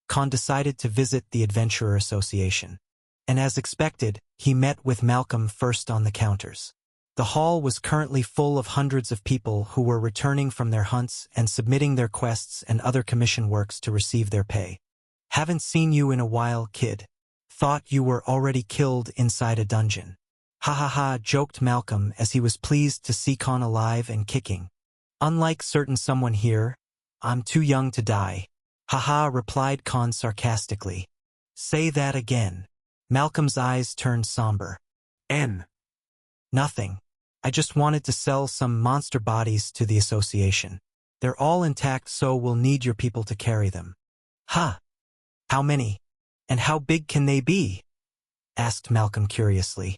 Khan decided to visit the Adventurer Association. And as expected, he met with Malcolm first on the counters. The hall was currently full of hundreds of people who were returning from their hunts and submitting their quests and other commission works to receive their pay. Haven't seen you in a while, kid. Thought you were already killed inside a dungeon. Ha ha ha, joked Malcolm as he was pleased to see Khan alive and kicking. Unlike certain someone here, I'm too young to die. Ha ha, replied Khan sarcastically. Say that again. Malcolm's eyes turned somber. Nothing. I just wanted to sell some monster bodies to the association. They're all intact, so we'll need your people to carry them. Huh. How many? And how big can they be? Asked Malcolm curiously.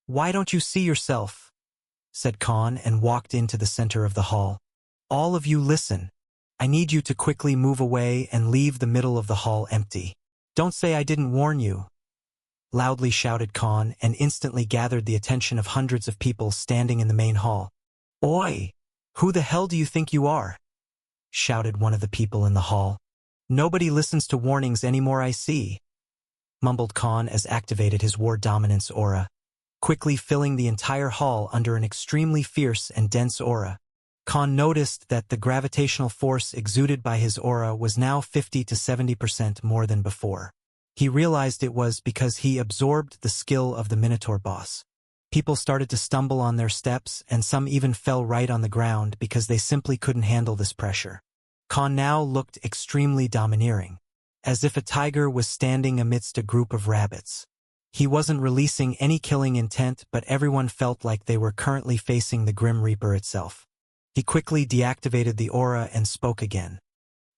Why don't you see yourself? Said Khan and walked into the center of the hall. All of you listen. I need you to quickly move away and leave the middle of the hall empty. Don't say I didn't warn you. Loudly shouted Khan and instantly gathered the attention of hundreds of people standing in the main hall. Oi! Who the hell do you think you are? Shouted one of the people in the hall. Nobody listens to warnings anymore, I see. mumbled Khan as activated his war dominance aura, quickly filling the entire hall under an extremely fierce and dense aura. Khan noticed that the gravitational force exuded by his aura was now 50 to 70% more than before. He realized it was because he absorbed the skill of the Minotaur boss. People started to stumble on their steps, and some even fell right on the ground because they simply couldn't handle this pressure. Khan now looked extremely domineering, as if a tiger was standing amidst a group of rabbits. He wasn't releasing any killing intent, but everyone felt like they were currently facing the Grim Reaper itself. He quickly deactivated the aura and spoke again.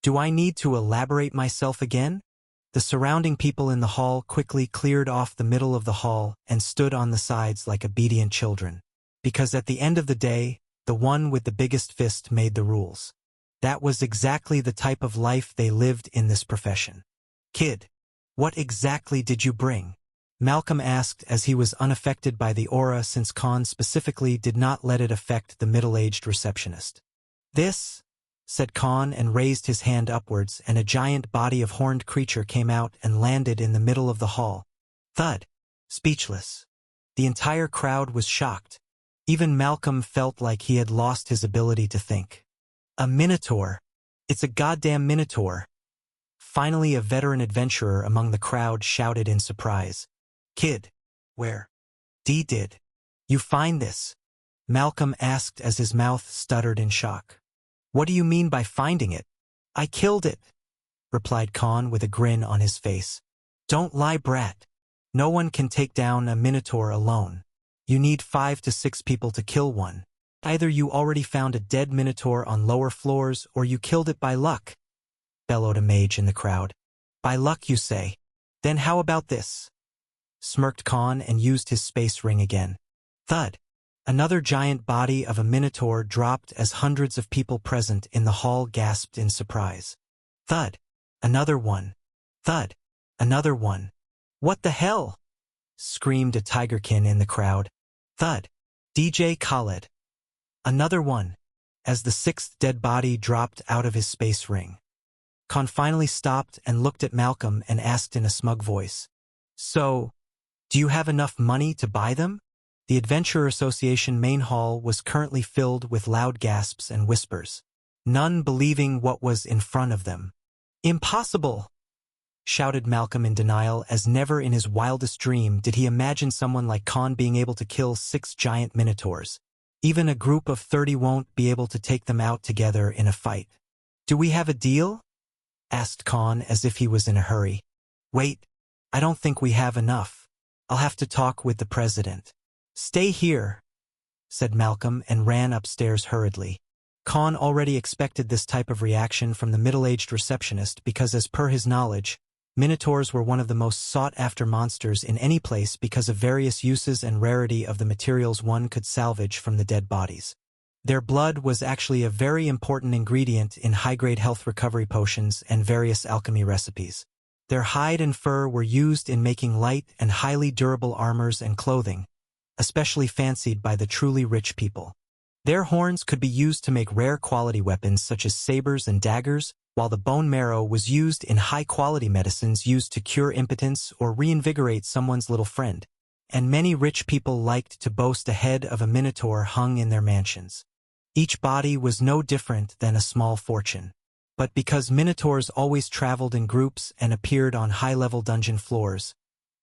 "Do I need to elaborate myself again?" The surrounding people in the hall quickly cleared off the middle of the hall and stood on the sides like obedient children. Because at the end of the day, the one with the biggest fist made the rules. That was exactly the type of life they lived in this profession. "Kid, what exactly did you bring?" Malcolm asked as he was unaffected by the aura since Khan specifically did not let it affect the middle-aged receptionist. "This," said Khan and raised his hand upwards, and a giant body of horned creature came out and landed in the middle of the hall. Thud. Speechless. The entire crowd was shocked. Even Malcolm felt like he had lost his ability to think. "A Minotaur. It's a goddamn Minotaur." Finally, a veteran adventurer among the crowd shouted in surprise. "Kid, where did you find this?" Malcolm asked as his mouth stuttered in shock. "What do you mean by finding it?" "I killed it," replied Khan with a grin on his face. "Don't lie, brat. No one can take down a Minotaur alone. You need 5 to 6 people to kill one. Either you already found a dead Minotaur on lower floors or you killed it by luck," bellowed a mage in the crowd. "By luck, you say? Then how about this?" Smirked Khan and used his space ring again. Thud. Another giant body of a Minotaur dropped as hundreds of people present in the hall gasped in surprise. Thud. Another one. Thud. Another one. "What the hell?" screamed a tigerkin in the crowd. Thud. DJ Khaled. Another one. As the 6th dead body dropped out of his space ring. Khan finally stopped and looked at Malcolm and asked in a smug voice. "So, do you have enough money to buy them?" The Adventurer Association main hall was currently filled with loud gasps and whispers, none believing what was in front of them. "Impossible!" shouted Malcolm in denial, as never in his wildest dream did he imagine someone like Khan being able to kill 6 giant Minotaurs. Even a group of 30 won't be able to take them out together in a fight. "Do we have a deal?" asked Khan as if he was in a hurry. "Wait, I don't think we have enough. I'll have to talk with the president." "Stay here," said Malcolm and ran upstairs hurriedly. Khan already expected this type of reaction from the middle-aged receptionist because, as per his knowledge, Minotaurs were one of the most sought-after monsters in any place because of various uses and rarity of the materials one could salvage from the dead bodies. Their blood was actually a very important ingredient in high-grade health recovery potions and various alchemy recipes. Their hide and fur were used in making light and highly durable armors and clothing, especially fancied by the truly rich people. Their horns could be used to make rare quality weapons such as sabers and daggers, while the bone marrow was used in high-quality medicines used to cure impotence or reinvigorate someone's little friend. And many rich people liked to boast a head of a Minotaur hung in their mansions. Each body was no different than a small fortune. But because Minotaurs always traveled in groups and appeared on high-level dungeon floors,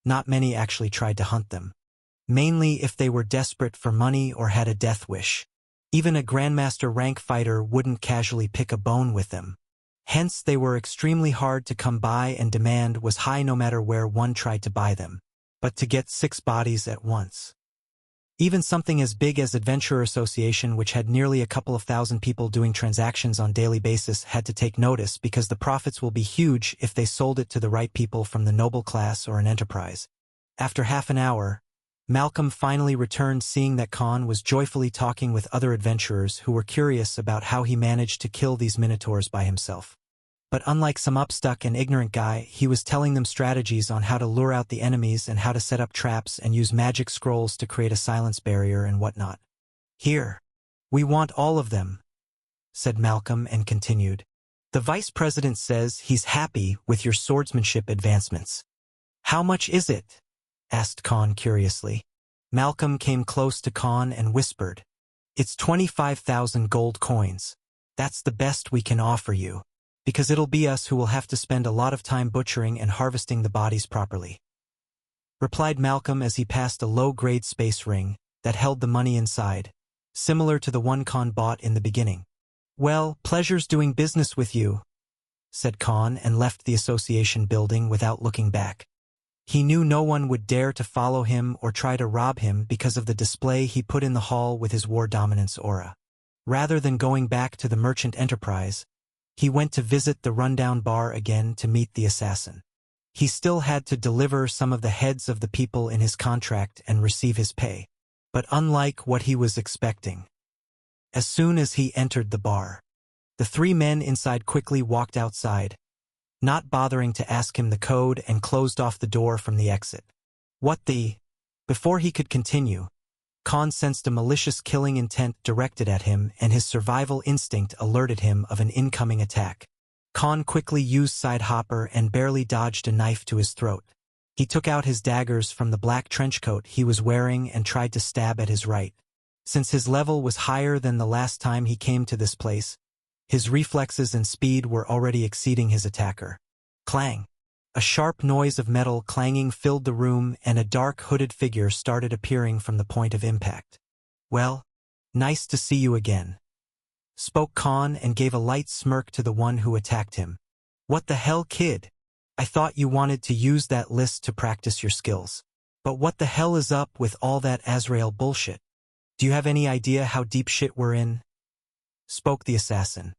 not many actually tried to hunt them. Mainly if they were desperate for money or had a death wish. Even a Grandmaster rank fighter wouldn't casually pick a bone with them. Hence they were extremely hard to come by, and demand was high no matter where one tried to buy them. But to get 6 bodies at once. Even something as big as Adventurer Association, which had nearly a couple of thousand people doing transactions on daily basis, had to take notice because the profits will be huge if they sold it to the right people from the noble class or an enterprise. After half an hour, Malcolm finally returned, seeing that Khan was joyfully talking with other adventurers who were curious about how he managed to kill these Minotaurs by himself. But unlike some upstuck and ignorant guy, he was telling them strategies on how to lure out the enemies and how to set up traps and use magic scrolls to create a silence barrier and whatnot. "Here. We want all of them," said Malcolm and continued. "The vice president says he's happy with your swordsmanship advancements. How much is it? Asked Khan curiously. Malcolm came close to Khan and whispered, It's 25,000 gold coins. That's the best we can offer you, because it'll be us who will have to spend a lot of time butchering and harvesting the bodies properly. Replied Malcolm as he passed a low-grade space ring that held the money inside, similar to the one Khan bought in the beginning. Well, pleasure's doing business with you, said Khan and left the association building without looking back. He knew no one would dare to follow him or try to rob him because of the display he put in the hall with his war dominance aura. Rather than going back to the merchant enterprise, he went to visit the rundown bar again to meet the assassin. He still had to deliver some of the heads of the people in his contract and receive his pay. But unlike what he was expecting, as soon as he entered the bar, the three men inside quickly walked outside, not bothering to ask him the code, and closed off the door from the exit. What the? Before he could continue, Khan sensed a malicious killing intent directed at him, and his survival instinct alerted him of an incoming attack. Khan quickly used side hopper and barely dodged a knife to his throat. He took out his daggers from the black trenchcoat he was wearing and tried to stab at his right. Since his level was higher than the last time he came to this place, his reflexes and speed were already exceeding his attacker. Clang! A sharp noise of metal clanging filled the room, and a dark hooded figure started appearing from the point of impact. Well, nice to see you again, spoke Khan and gave a light smirk to the one who attacked him. What the hell, kid? I thought you wanted to use that list to practice your skills. But what the hell is up with all that Azrael bullshit? Do you have any idea how deep shit we're in? Spoke the assassin.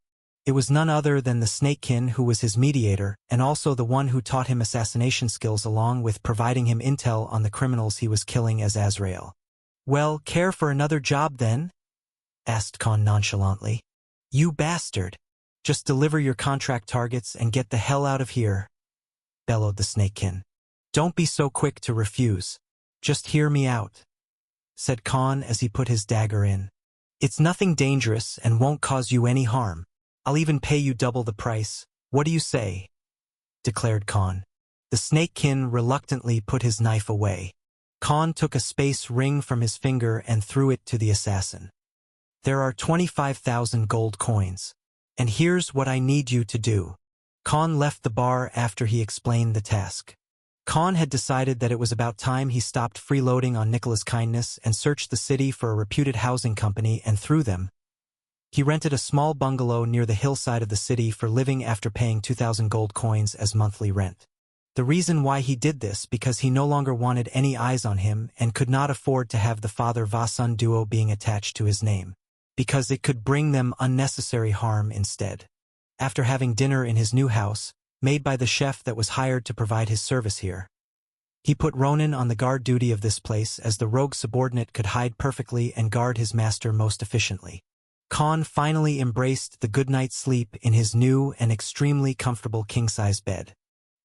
It was none other than the Snakekin, who was his mediator, and also the one who taught him assassination skills along with providing him intel on the criminals he was killing as Azrael. Well, care for another job then? Asked Khan nonchalantly. You bastard! Just deliver your contract targets and get the hell out of here, bellowed the Snakekin. Don't be so quick to refuse. Just hear me out, said Khan as he put his dagger in. It's nothing dangerous and won't cause you any harm. I'll even pay you double the price. What do you say? Declared Khan. The Snakekin reluctantly put his knife away. Khan took a space ring from his finger and threw it to the assassin. There are 25,000 gold coins. And here's what I need you to do. Khan left the bar after he explained the task. Khan had decided that it was about time he stopped freeloading on Nicola's kindness and searched the city for a reputed housing company, and through them, he rented a small bungalow near the hillside of the city for living after paying 2,000 gold coins as monthly rent. The reason why he did this because he no longer wanted any eyes on him and could not afford to have the father-son duo being attached to his name, because it could bring them unnecessary harm instead. After having dinner in his new house, made by the chef that was hired to provide his service here, he put Ronan on the guard duty of this place, as the rogue subordinate could hide perfectly and guard his master most efficiently. Khan finally embraced the good night's sleep in his new and extremely comfortable king-size bed.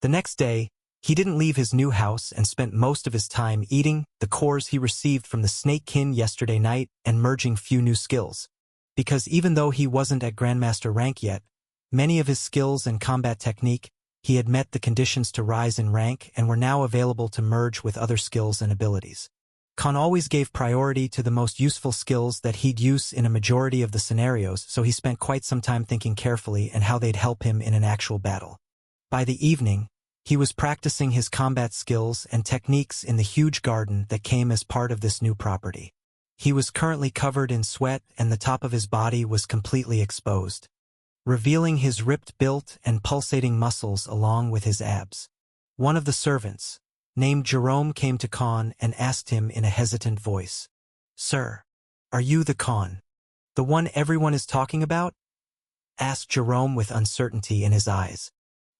The next day, he didn't leave his new house and spent most of his time eating the cores he received from the Snakekin yesterday night and merging few new skills. Because even though he wasn't at Grandmaster rank yet, many of his skills and combat technique, he had met the conditions to rise in rank and were now available to merge with other skills and abilities. Khan always gave priority to the most useful skills that he'd use in a majority of the scenarios, so he spent quite some time thinking carefully and how they'd help him in an actual battle. By the evening, he was practicing his combat skills and techniques in the huge garden that came as part of this new property. He was currently covered in sweat and the top of his body was completely exposed, revealing his ripped built and pulsating muscles along with his abs. One of the servants, named Jerome, came to Khan and asked him in a hesitant voice, "Sir, are you the Khan? The one everyone is talking about?" asked Jerome with uncertainty in his eyes.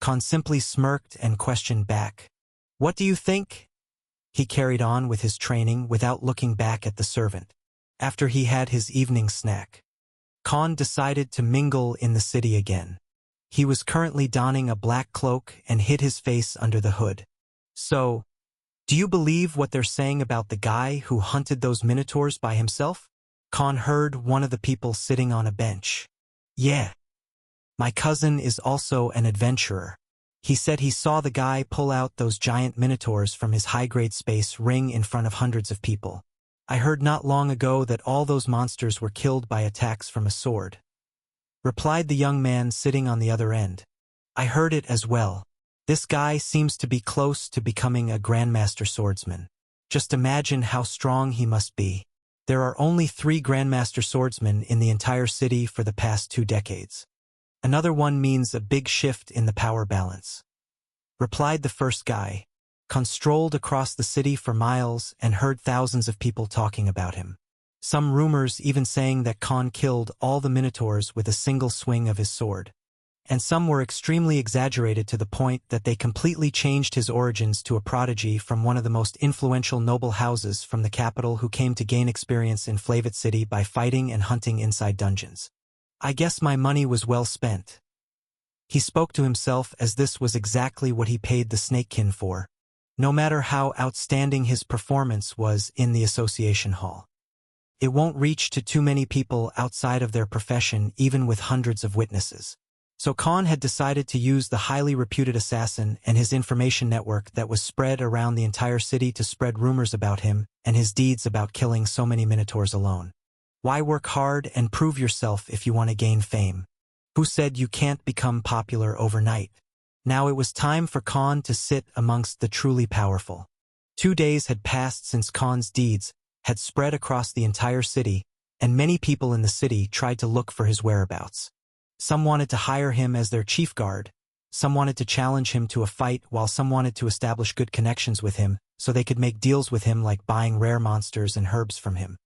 Khan simply smirked and questioned back, "What do you think?" He carried on with his training without looking back at the servant. After he had his evening snack, Khan decided to mingle in the city again. He was currently donning a black cloak and hid his face under the hood. "So, do you believe what they're saying about the guy who hunted those minotaurs by himself?" Khan heard one of the people sitting on a bench. "Yeah. My cousin is also an adventurer. He said he saw the guy pull out those giant minotaurs from his high-grade space ring in front of hundreds of people. I heard not long ago that all those monsters were killed by attacks from a sword, replied the young man sitting on the other end. I heard it as well. This guy seems to be close to becoming a grandmaster swordsman. Just imagine how strong he must be. There are only 3 grandmaster swordsmen in the entire city for the past 2 decades. Another one means a big shift in the power balance, replied the first guy. Khan strolled across the city for miles and heard thousands of people talking about him. Some rumors even saying that Khan killed all the minotaurs with a single swing of his sword. And some were extremely exaggerated to the point that they completely changed his origins to a prodigy from one of the most influential noble houses from the capital who came to gain experience in Flavit City by fighting and hunting inside dungeons. I guess my money was well spent. He spoke to himself as this was exactly what he paid the Snakekin for, no matter how outstanding his performance was in the association hall. It won't reach to too many people outside of their profession even with hundreds of witnesses. So Khan had decided to use the highly reputed assassin and his information network that was spread around the entire city to spread rumors about him and his deeds about killing so many minotaurs alone. Why work hard and prove yourself if you want to gain fame? Who said you can't become popular overnight? Now it was time for Khan to sit amongst the truly powerful. 2 days had passed since Khan's deeds had spread across the entire city, and many people in the city tried to look for his whereabouts. Some wanted to hire him as their chief guard, some wanted to challenge him to a fight, while some wanted to establish good connections with him so they could make deals with him like buying rare monsters and herbs from him.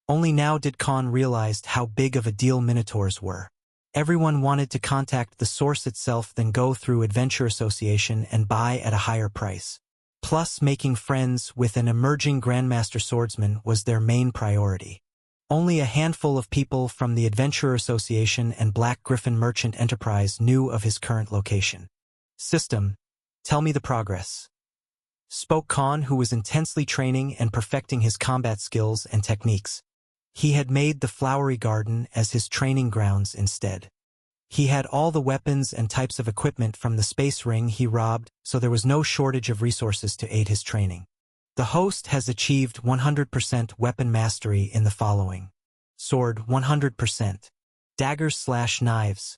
Only now did Khan realize how big of a deal minotaurs were. Everyone wanted to contact the source itself, then go through Adventure Association and buy at a higher price. Plus, making friends with an emerging Grandmaster Swordsman was their main priority. Only a handful of people from the Adventurer Association and Black Griffin Merchant Enterprise knew of his current location. System, tell me the progress, spoke Khan, who was intensely training and perfecting his combat skills and techniques. He had made the Flowery Garden as his training grounds instead. He had all the weapons and types of equipment from the space ring he robbed, so there was no shortage of resources to aid his training. The host has achieved 100% weapon mastery in the following: sword 100%, daggers/knives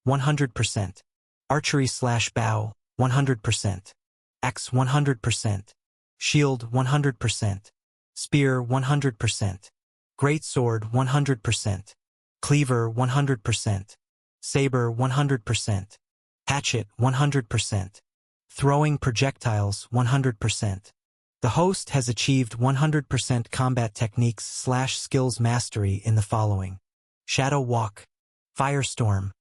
100%, archery/bow 100%, axe 100%, shield 100%, spear 100%, great sword 100%, cleaver 100%, saber 100%, hatchet 100%, throwing projectiles 100%. The host has achieved 100% combat techniques/skills mastery in the following: shadow walk, firestorm,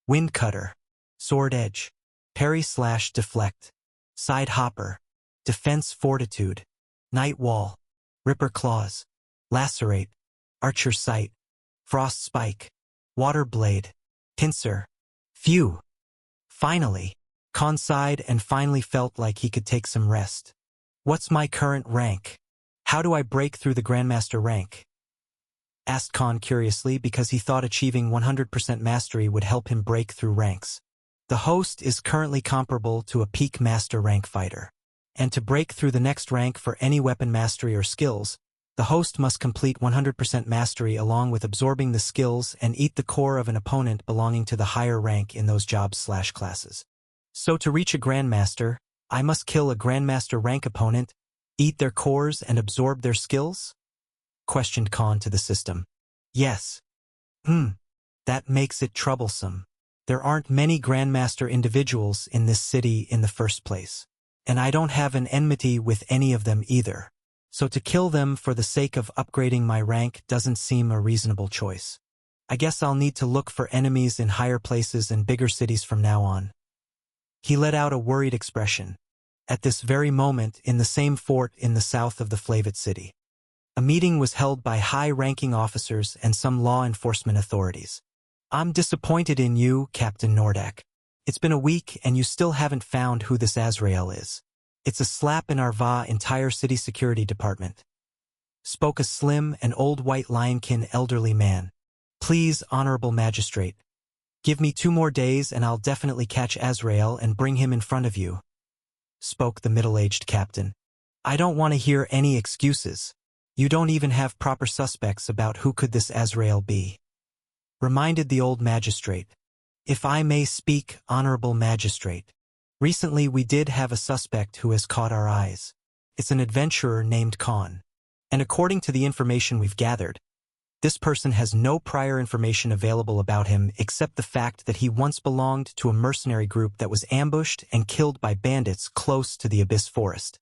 wind cutter, sword edge, parry/deflect, side hopper, defense fortitude, night wall, ripper claws, lacerate, archer sight, frost spike, water blade, pincer. Phew! Finally, Khan sighed and finally felt like he could take some rest. What's my current rank? How do I break through the Grandmaster rank? Asked Khan curiously, because he thought achieving 100% mastery would help him break through ranks. The host is currently comparable to a peak master rank fighter. And to break through the next rank for any weapon mastery or skills, the host must complete 100% mastery along with absorbing the skills and eat the core of an opponent belonging to the higher rank in those jobs/classes. So to reach a Grandmaster, I must kill a Grandmaster rank opponent, eat their cores and absorb their skills? Questioned Khan to the system. Yes. That makes it troublesome. There aren't many Grandmaster individuals in this city in the first place. And I don't have an enmity with any of them either. So to kill them for the sake of upgrading my rank doesn't seem a reasonable choice. I guess I'll need to look for enemies in higher places and bigger cities from now on. He let out a worried expression. At this very moment, in the same fort in the south of the Flavit City, a meeting was held by high-ranking officers and some law enforcement authorities. I'm disappointed in you, Captain Nordak. It's been a week and you still haven't found who this Azrael is. It's a slap in our entire city security department, spoke a slim and old white lionkin elderly man. Please, honorable magistrate, Give me 2 more days and I'll definitely catch Azrael and bring him in front of you, spoke the middle-aged captain. I don't want to hear any excuses. You don't even have proper suspects about who could this Azrael be, reminded the old magistrate. If I may speak, honorable magistrate. Recently we did have a suspect who has caught our eyes. It's an adventurer named Khan. And according to the information we've gathered, this person has no prior information available about him except the fact that he once belonged to a mercenary group that was ambushed and killed by bandits close to the Abyss Forest.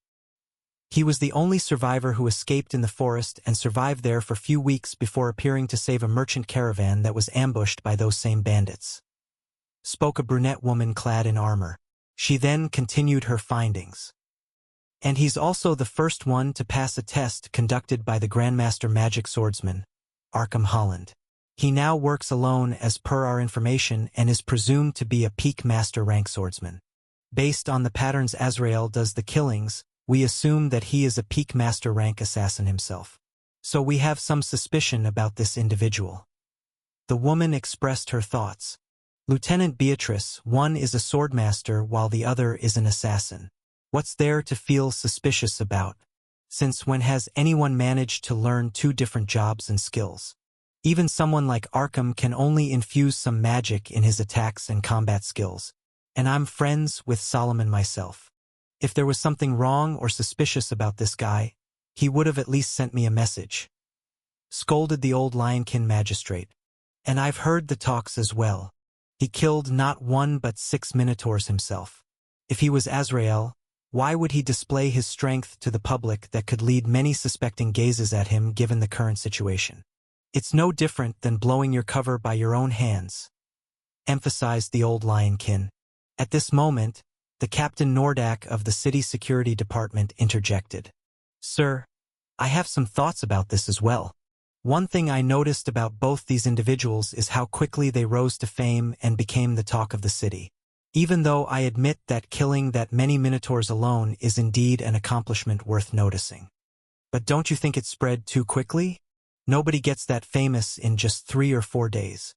He was the only survivor who escaped in the forest and survived there for few weeks before appearing to save a merchant caravan that was ambushed by those same bandits, spoke a brunette woman clad in armor. She then continued her findings. And he's also the first one to pass a test conducted by the Grandmaster Magic Swordsman, Arkham Holland. He now works alone as per our information and is presumed to be a peak master rank swordsman. Based on the patterns Azrael does the killings, we assume that he is a peak master rank assassin himself. So we have some suspicion about this individual. The woman expressed her thoughts. Lieutenant Beatrice, one is a swordmaster while the other is an assassin. What's there to feel suspicious about? Since when has anyone managed to learn 2 different jobs and skills? Even someone like Arkham can only infuse some magic in his attacks and combat skills. And I'm friends with Solomon myself. If there was something wrong or suspicious about this guy, he would have at least sent me a message, scolded the old Lionkin magistrate. And I've heard the talks as well. He killed not 1 but 6 minotaurs himself. If he was Azrael, why would he display his strength to the public that could lead many suspecting gazes at him given the current situation? It's no different than blowing your cover by your own hands, emphasized the old Lionkin. At this moment, the Captain Nordak of the City Security Department interjected. Sir, I have some thoughts about this as well. One thing I noticed about both these individuals is how quickly they rose to fame and became the talk of the city. Even though I admit that killing that many minotaurs alone is indeed an accomplishment worth noticing. But don't you think it spread too quickly? Nobody gets that famous in just 3 or 4 days.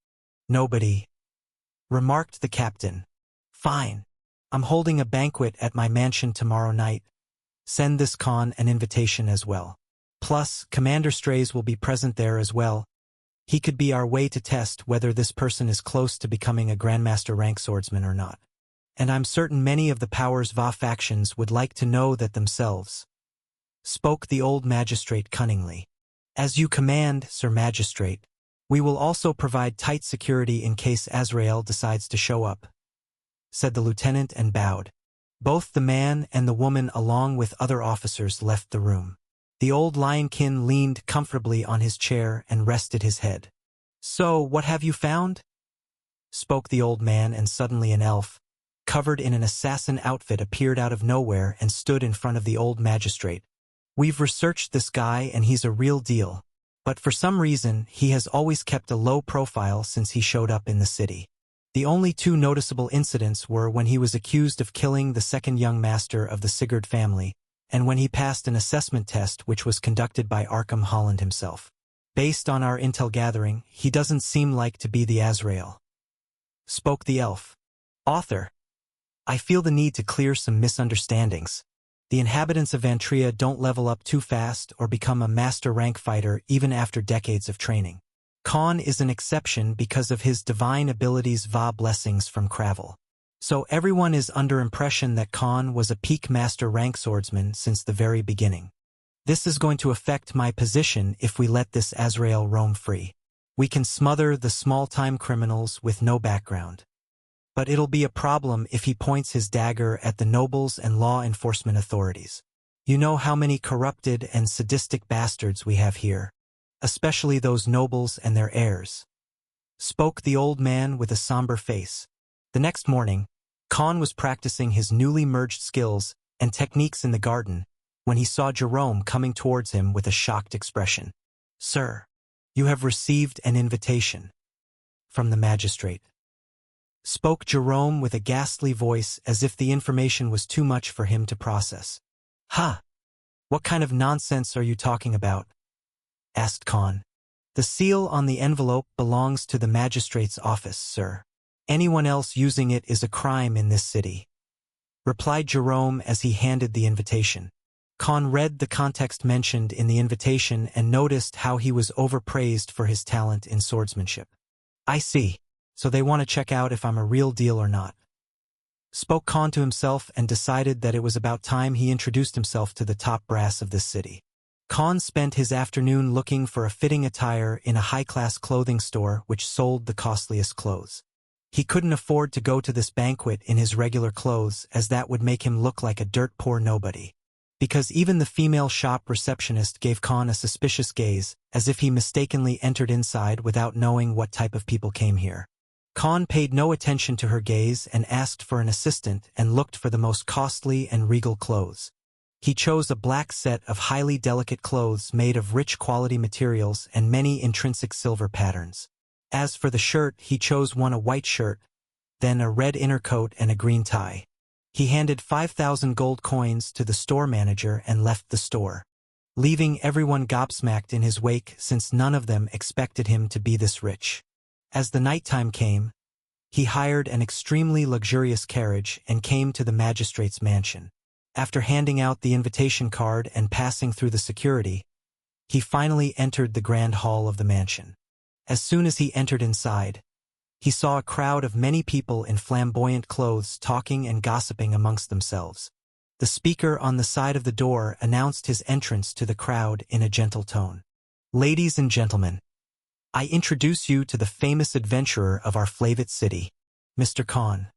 Nobody, remarked the captain. Fine. I'm holding a banquet at my mansion tomorrow night. Send this Khan an invitation as well. Plus, Commander Strays will be present there as well. He could be our way to test whether this person is close to becoming a Grandmaster rank swordsman or not. And I'm certain many of the Powers Va factions would like to know that themselves, spoke the old magistrate cunningly. As you command, Sir Magistrate. We will also provide tight security in case Azrael decides to show up, said the lieutenant and bowed. Both the man and the woman along with other officers left the room. The old Lionkin leaned comfortably on his chair and rested his head. So, what have you found? Spoke the old man, and suddenly an elf, covered in an assassin outfit, appeared out of nowhere and stood in front of the old magistrate. We've researched this guy and he's a real deal, but for some reason he has always kept a low profile since he showed up in the city. The only 2 noticeable incidents were when he was accused of killing the second young master of the Sigurd family, and when he passed an assessment test which was conducted by Arkham Holland himself. Based on our intel gathering, he doesn't seem like to be the Azrael, spoke the elf. Author, I feel the need to clear some misunderstandings. The inhabitants of Vantria don't level up too fast or become a master rank fighter even after decades of training. Khan is an exception because of his divine abilities Va blessings from Cravel. So everyone is under impression that Khan was a peak master rank swordsman since the very beginning. This is going to affect my position if we let this Azrael roam free. We can smother the small-time criminals with no background. But it'll be a problem if he points his dagger at the nobles and law enforcement authorities. You know how many corrupted and sadistic bastards we have here, especially those nobles and their heirs, spoke the old man with a somber face. The next morning, Khan was practicing his newly merged skills and techniques in the garden when he saw Jerome coming towards him with a shocked expression. Sir, you have received an invitation from the magistrate, spoke Jerome with a ghastly voice as if the information was too much for him to process. Ha! What kind of nonsense are you talking about? Asked Khan. The seal on the envelope belongs to the magistrate's office, sir. Anyone else using it is a crime in this city," replied Jerome as he handed the invitation. Khan read the context mentioned in the invitation and noticed how he was overpraised for his talent in swordsmanship. "I see. So they want to check out if I'm a real deal or not," spoke Khan to himself and decided that it was about time he introduced himself to the top brass of this city. Khan spent his afternoon looking for a fitting attire in a high-class clothing store which sold the costliest clothes. He couldn't afford to go to this banquet in his regular clothes, as that would make him look like a dirt-poor nobody. Because even the female shop receptionist gave Khan a suspicious gaze, as if he mistakenly entered inside without knowing what type of people came here. Khan paid no attention to her gaze and asked for an assistant and looked for the most costly and regal clothes. He chose a black set of highly delicate clothes made of rich quality materials and many intrinsic silver patterns. As for the shirt, he chose a white shirt, then a red inner coat and a green tie. He handed 5,000 gold coins to the store manager and left the store, leaving everyone gobsmacked in his wake since none of them expected him to be this rich. As the nighttime came, he hired an extremely luxurious carriage and came to the magistrate's mansion. After handing out the invitation card and passing through the security, he finally entered the grand hall of the mansion. As soon as he entered inside, he saw a crowd of many people in flamboyant clothes talking and gossiping amongst themselves. The speaker on the side of the door announced his entrance to the crowd in a gentle tone. "Ladies and gentlemen, I introduce you to the famous adventurer of our Flavit city, Mr. Khan,"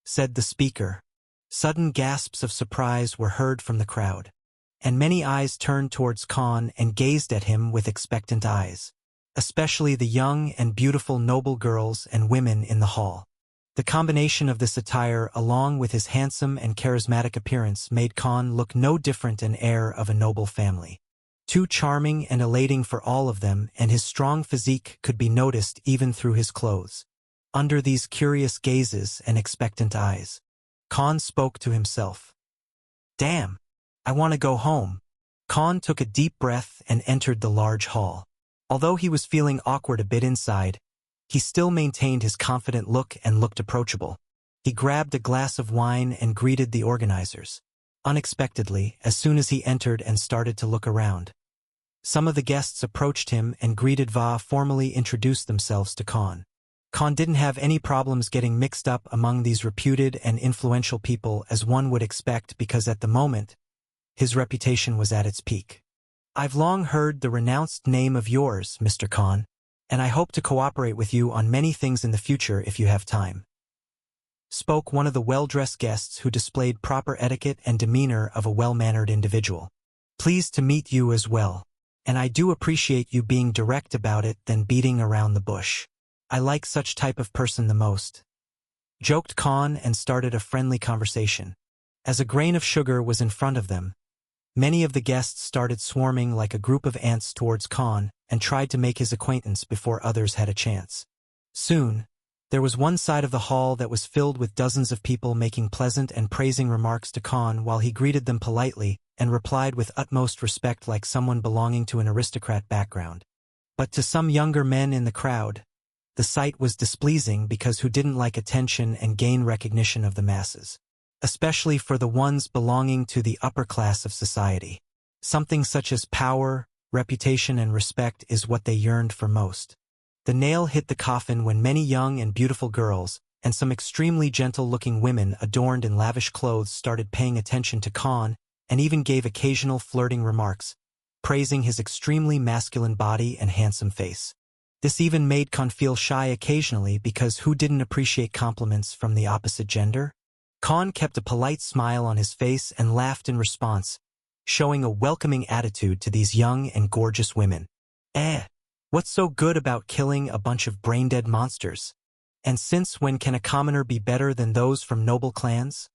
said the speaker. Sudden gasps of surprise were heard from the crowd, and many eyes turned towards Khan and gazed at him with expectant eyes, especially the young and beautiful noble girls and women in the hall. The combination of this attire along with his handsome and charismatic appearance made Khan look no different an heir of a noble family. Too charming and elating for all of them, and his strong physique could be noticed even through his clothes. Under these curious gazes and expectant eyes, Khan spoke to himself. "Damn, I want to go home." Khan took a deep breath and entered the large hall. Although he was feeling awkward a bit inside, he still maintained his confident look and looked approachable. He grabbed a glass of wine and greeted the organizers. Unexpectedly, as soon as he entered and started to look around, some of the guests approached him and formally introduced themselves to Khan. Khan didn't have any problems getting mixed up among these reputed and influential people, as one would expect, because at the moment, his reputation was at its peak. "I've long heard the renounced name of yours, Mr. Khan, and I hope to cooperate with you on many things in the future if you have time," spoke one of the well-dressed guests who displayed proper etiquette and demeanor of a well-mannered individual. "Pleased to meet you as well, and I do appreciate you being direct about it than beating around the bush. I like such type of person the most," joked Khan and started a friendly conversation. As a grain of sugar was in front of them, many of the guests started swarming like a group of ants towards Khan and tried to make his acquaintance before others had a chance. Soon, there was one side of the hall that was filled with dozens of people making pleasant and praising remarks to Khan while he greeted them politely and replied with utmost respect like someone belonging to an aristocrat background. But to some younger men in the crowd, the sight was displeasing because who didn't like attention and gain recognition of the masses, especially for the ones belonging to the upper class of society. Something such as power, reputation, and respect is what they yearned for most. The nail hit the coffin when many young and beautiful girls, and some extremely gentle-looking women adorned in lavish clothes started paying attention to Khan and even gave occasional flirting remarks, praising his extremely masculine body and handsome face. This even made Khan feel shy occasionally because who didn't appreciate compliments from the opposite gender? Khan kept a polite smile on his face and laughed in response, showing a welcoming attitude to these young and gorgeous women. What's so good about killing a bunch of brain-dead monsters? And since when can a commoner be better than those from noble clans?"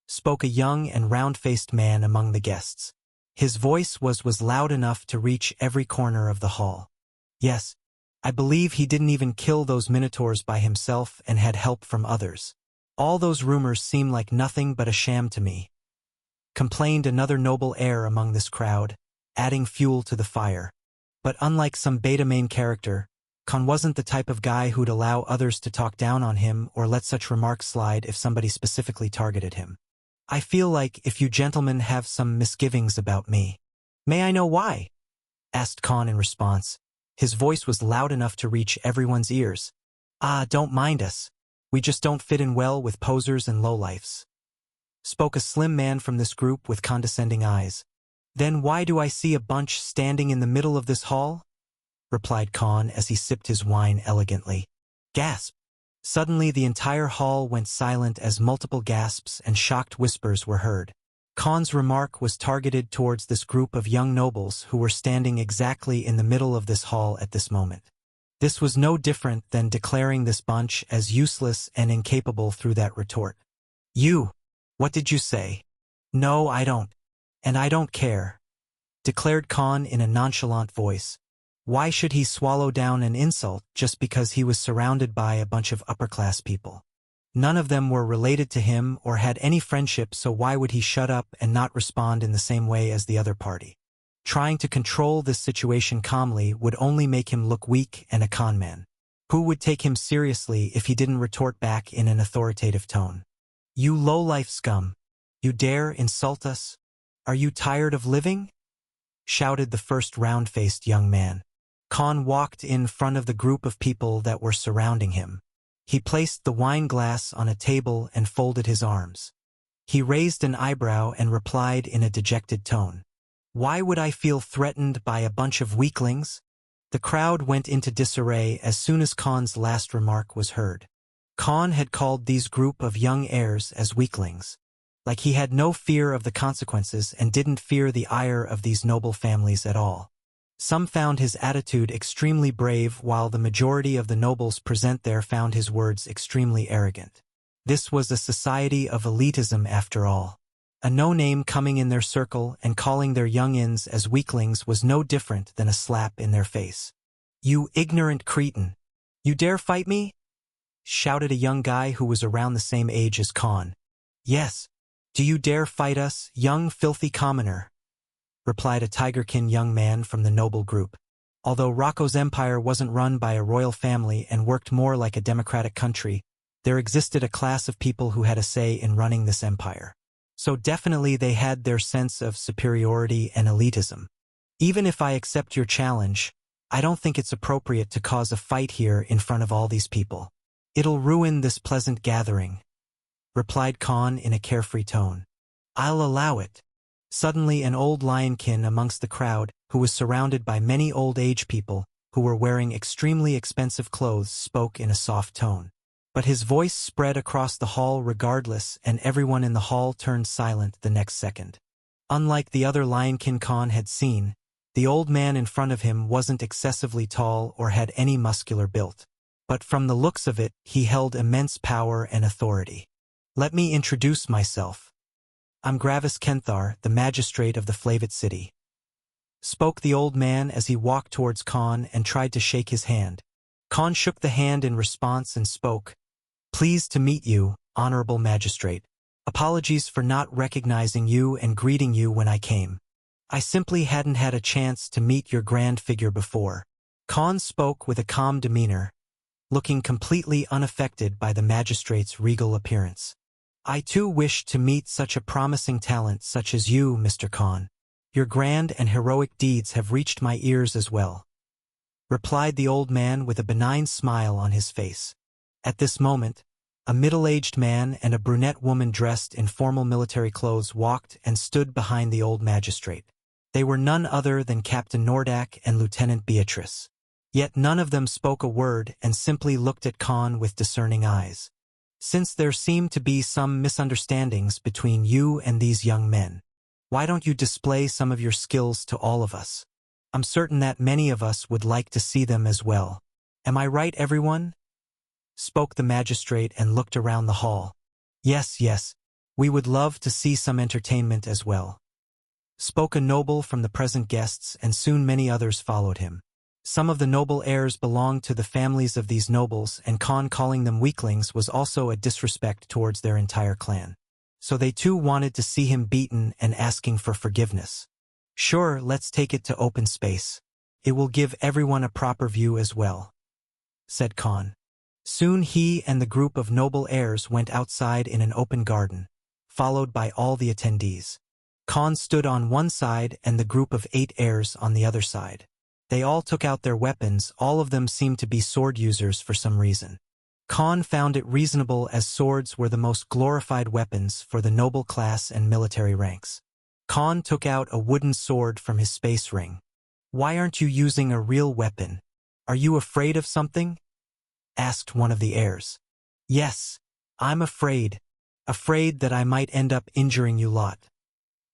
spoke a young and round-faced man among the guests. His voice was loud enough to reach every corner of the hall. "Yes, I believe he didn't even kill those minotaurs by himself and had help from others. All those rumors seem like nothing but a sham to me," complained another noble heir among this crowd, adding fuel to the fire. But unlike some beta main character, Khan wasn't the type of guy who'd allow others to talk down on him or let such remarks slide if somebody specifically targeted him. I feel like if you gentlemen have some misgivings about me. May I know why? Asked Khan in response. His voice was loud enough to reach everyone's ears. Don't mind us. We just don't fit in well with posers and lowlifes. Spoke a slim man from this group with condescending eyes. Then why do I see a bunch standing in the middle of this hall? Replied Khan as he sipped his wine elegantly. Gasp! Suddenly the entire hall went silent as multiple gasps and shocked whispers were heard. Khan's remark was targeted towards this group of young nobles who were standing exactly in the middle of this hall at this moment. This was no different than declaring this bunch as useless and incapable through that retort. You! What did you say? No, I don't. And I don't care. Declared Khan in a nonchalant voice. Why should he swallow down an insult just because he was surrounded by a bunch of upper-class people? None of them were related to him or had any friendship, so why would he shut up and not respond in the same way as the other party? Trying to control this situation calmly would only make him look weak and a con man. Who would take him seriously if he didn't retort back in an authoritative tone? You low-life scum! You dare insult us? Are you tired of living? Shouted the first round-faced young man. Khan walked in front of the group of people that were surrounding him. He placed the wine glass on a table and folded his arms. He raised an eyebrow and replied in a dejected tone. Why would I feel threatened by a bunch of weaklings? The crowd went into disarray as soon as Khan's last remark was heard. Khan had called these group of young heirs as weaklings. Like he had no fear of the consequences and didn't fear the ire of these noble families at all. Some found his attitude extremely brave, while the majority of the nobles present there found his words extremely arrogant. This was a society of elitism after all. A no-name coming in their circle and calling their young-ins as weaklings was no different than a slap in their face. You ignorant cretin! You dare fight me? Shouted a young guy who was around the same age as Khan. Yes. Do you dare fight us, young filthy commoner? Replied a tigerkin young man from the noble group. Although Rocco's empire wasn't run by a royal family and worked more like a democratic country, there existed a class of people who had a say in running this empire. So definitely they had their sense of superiority and elitism. Even if I accept your challenge, I don't think it's appropriate to cause a fight here in front of all these people. It'll ruin this pleasant gathering, replied Khan in a carefree tone. I'll allow it. Suddenly an old lionkin amongst the crowd, who was surrounded by many old-age people who were wearing extremely expensive clothes, spoke in a soft tone. But his voice spread across the hall regardless, and everyone in the hall turned silent the next second. Unlike the other lionkin Khan had seen, the old man in front of him wasn't excessively tall or had any muscular build. But from the looks of it, he held immense power and authority. Let me introduce myself. I'm Gravis Kenthar, the magistrate of the Flavit city. Spoke the old man as he walked towards Khan and tried to shake his hand. Khan shook the hand in response and spoke. Pleased to meet you, honorable magistrate. Apologies for not recognizing you and greeting you when I came. I simply hadn't had a chance to meet your grand figure before. Khan spoke with a calm demeanor, looking completely unaffected by the magistrate's regal appearance. I too wished to meet such a promising talent such as you, Mr. Khan. Your grand and heroic deeds have reached my ears as well, replied the old man with a benign smile on his face. At this moment, a middle-aged man and a brunette woman dressed in formal military clothes walked and stood behind the old magistrate. They were none other than Captain Nordak and Lieutenant Beatrice. Yet none of them spoke a word and simply looked at Khan with discerning eyes. Since there seem to be some misunderstandings between you and these young men, why don't you display some of your skills to all of us? I'm certain that many of us would like to see them as well. Am I right, everyone? Spoke the magistrate and looked around the hall. Yes, we would love to see some entertainment as well. Spoke a noble from the present guests, and soon many others followed him. Some of the noble heirs belonged to the families of these nobles, and Khan calling them weaklings was also a disrespect towards their entire clan. So they too wanted to see him beaten and asking for forgiveness. Sure, let's take it to open space. It will give everyone a proper view as well. said Khan. Soon he and the group of noble heirs went outside in an open garden, followed by all the attendees. Khan stood on one side and the group of 8 heirs on the other side. They all took out their weapons. All of them seemed to be sword users for some reason. Khan found it reasonable, as swords were the most glorified weapons for the noble class and military ranks. Khan took out a wooden sword from his space ring. "Why aren't you using a real weapon? Are you afraid of something?" asked one of the heirs. "Yes, I'm afraid. Afraid that I might end up injuring you lot,"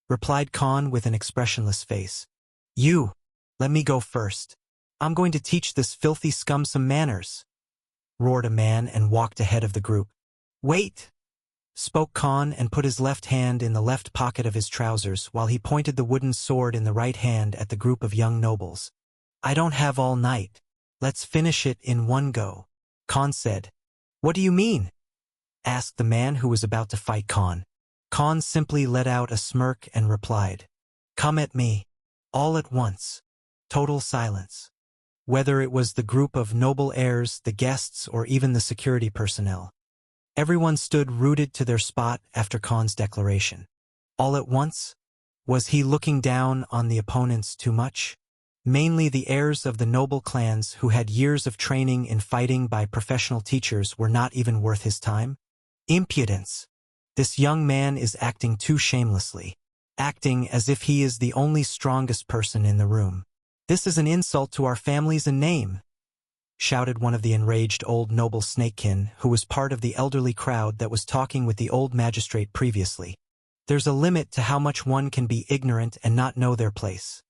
replied Khan with an expressionless face. "You, let me go first. I'm going to teach this filthy scum some manners," roared a man and walked ahead of the group. "Wait," spoke Khan and put his left hand in the left pocket of his trousers while he pointed the wooden sword in the right hand at the group of young nobles. "I don't have all night. Let's finish it in one go," Khan said. "What do you mean?" asked the man who was about to fight Khan. Khan simply let out a smirk and replied, "Come at me." All at once. Total silence. Whether it was the group of noble heirs, the guests, or even the security personnel. Everyone stood rooted to their spot after Khan's declaration. All at once? Was he looking down on the opponents too much? Mainly the heirs of the noble clans who had years of training in fighting by professional teachers were not even worth his time? Impudence! This young man is acting too shamelessly, acting as if he is the only strongest person in the room. "This is an insult to our families and name," shouted one of the enraged old noble snakekin, who was part of the elderly crowd that was talking with the old magistrate previously. "There's a limit to how much one can be ignorant and not know their place,"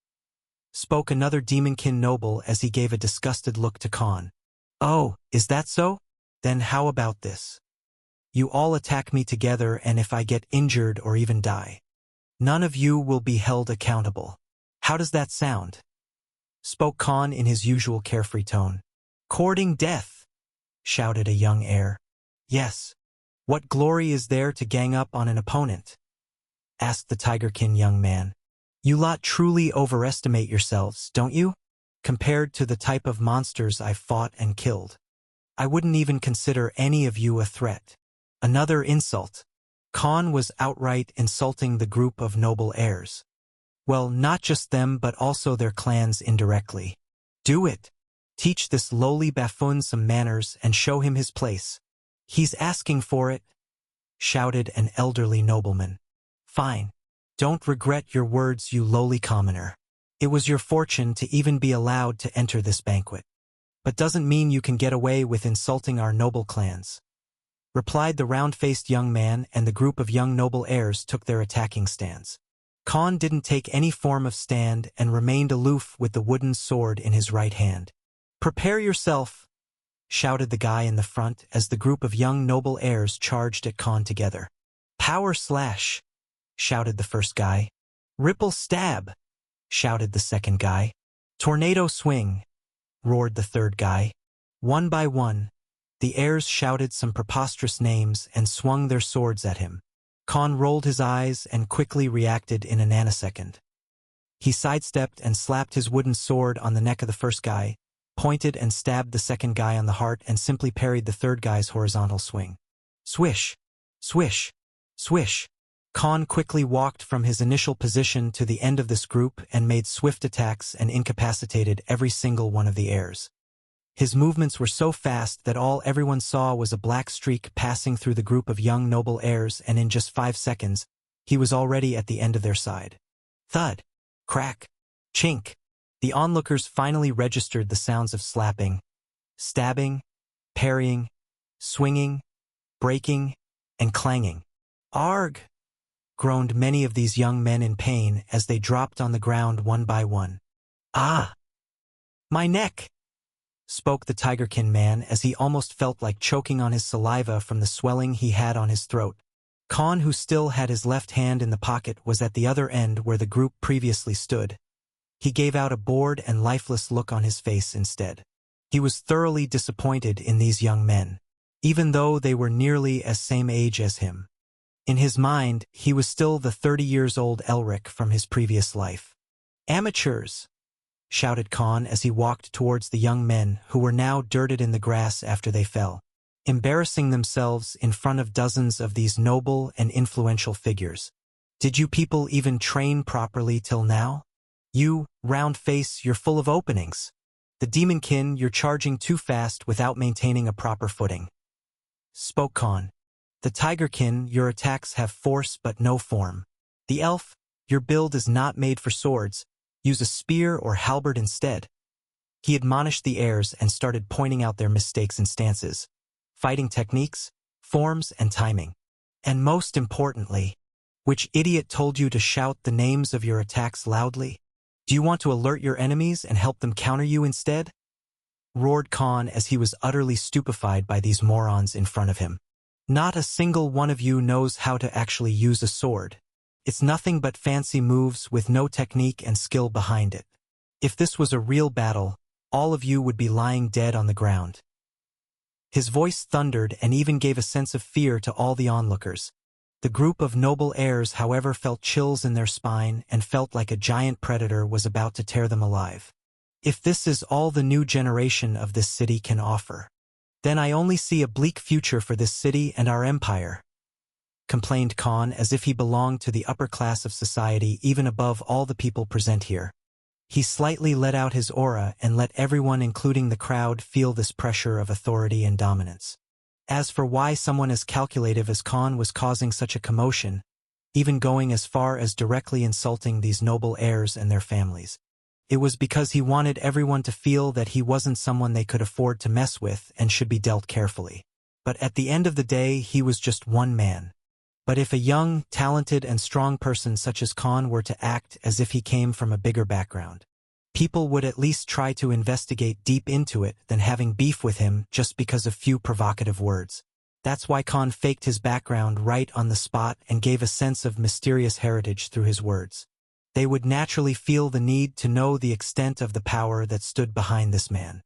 spoke another demonkin noble as he gave a disgusted look to Khan. "Oh, is that so? Then how about this? You all attack me together, and if I get injured or even die, none of you will be held accountable. How does that sound?" spoke Khan in his usual carefree tone. "Courting death," shouted a young heir. "Yes. What glory is there to gang up on an opponent?" asked the tigerkin young man. "You lot truly overestimate yourselves, don't you? Compared to the type of monsters I've fought and killed, I wouldn't even consider any of you a threat." Another insult. Khan was outright insulting the group of noble heirs. Well, not just them but also their clans indirectly. "Do it. Teach this lowly buffoon some manners and show him his place. He's asking for it," shouted an elderly nobleman. "Fine. Don't regret your words, you lowly commoner. It was your fortune to even be allowed to enter this banquet. But doesn't mean you can get away with insulting our noble clans," replied the round-faced young man, and the group of young noble heirs took their attacking stance. Khan didn't take any form of stand and remained aloof with the wooden sword in his right hand. "Prepare yourself," shouted the guy in the front as the group of young noble heirs charged at Khan together. "Power slash," shouted the first guy. "Ripple stab," shouted the second guy. "Tornado swing," roared the third guy. One by one, the heirs shouted some preposterous names and swung their swords at him. Khan rolled his eyes and quickly reacted in a nanosecond. He sidestepped and slapped his wooden sword on the neck of the first guy, pointed and stabbed the second guy on the heart, and simply parried the third guy's horizontal swing. Swish! Swish! Swish! Khan quickly walked from his initial position to the end of this group and made swift attacks and incapacitated every single one of the heirs. His movements were so fast that all everyone saw was a black streak passing through the group of young noble heirs, and in just 5 seconds, he was already at the end of their side. Thud! Crack! Chink! The onlookers finally registered the sounds of slapping, stabbing, parrying, swinging, breaking, and clanging. "Arg!" groaned many of these young men in pain as they dropped on the ground one by one. "Ah! My neck!" spoke the tigerkin man as he almost felt like choking on his saliva from the swelling he had on his throat. Khan, who still had his left hand in the pocket, was at the other end where the group previously stood. He gave out a bored and lifeless look on his face instead. He was thoroughly disappointed in these young men, even though they were nearly as same age as him. In his mind, he was still the 30 years old Elric from his previous life. "Amateurs!" shouted Khan as he walked towards the young men who were now dirted in the grass after they fell, embarrassing themselves in front of dozens of these noble and influential figures. Did you people even train properly till now? You, round face, you're full of openings. The demonkin, you're charging too fast without maintaining a proper footing. Spoke Khan. The tigerkin, your attacks have force but no form. The elf, your build is not made for swords. Use a spear or halberd instead. He admonished the heirs and started pointing out their mistakes and stances, fighting techniques, forms, and timing. And most importantly, which idiot told you to shout the names of your attacks loudly? Do you want to alert your enemies and help them counter you instead? Roared Khan as he was utterly stupefied by these morons in front of him. Not a single one of you knows how to actually use a sword. It's nothing but fancy moves with no technique and skill behind it. If this was a real battle, all of you would be lying dead on the ground. His voice thundered and even gave a sense of fear to all the onlookers. The group of noble heirs, however, felt chills in their spine and felt like a giant predator was about to tear them alive. If this is all the new generation of this city can offer, then I only see a bleak future for this city and our empire, complained Khan as if he belonged to the upper class of society even above all the people present here. He slightly let out his aura and let everyone including the crowd feel this pressure of authority and dominance. As for why someone as calculative as Khan was causing such a commotion, even going as far as directly insulting these noble heirs and their families, it was because he wanted everyone to feel that he wasn't someone they could afford to mess with and should be dealt carefully. But at the end of the day, he was just one man. But if a young, talented, and strong person such as Khan were to act as if he came from a bigger background, people would at least try to investigate deep into it than having beef with him just because of few provocative words. That's why Khan faked his background right on the spot and gave a sense of mysterious heritage through his words. They would naturally feel the need to know the extent of the power that stood behind this man.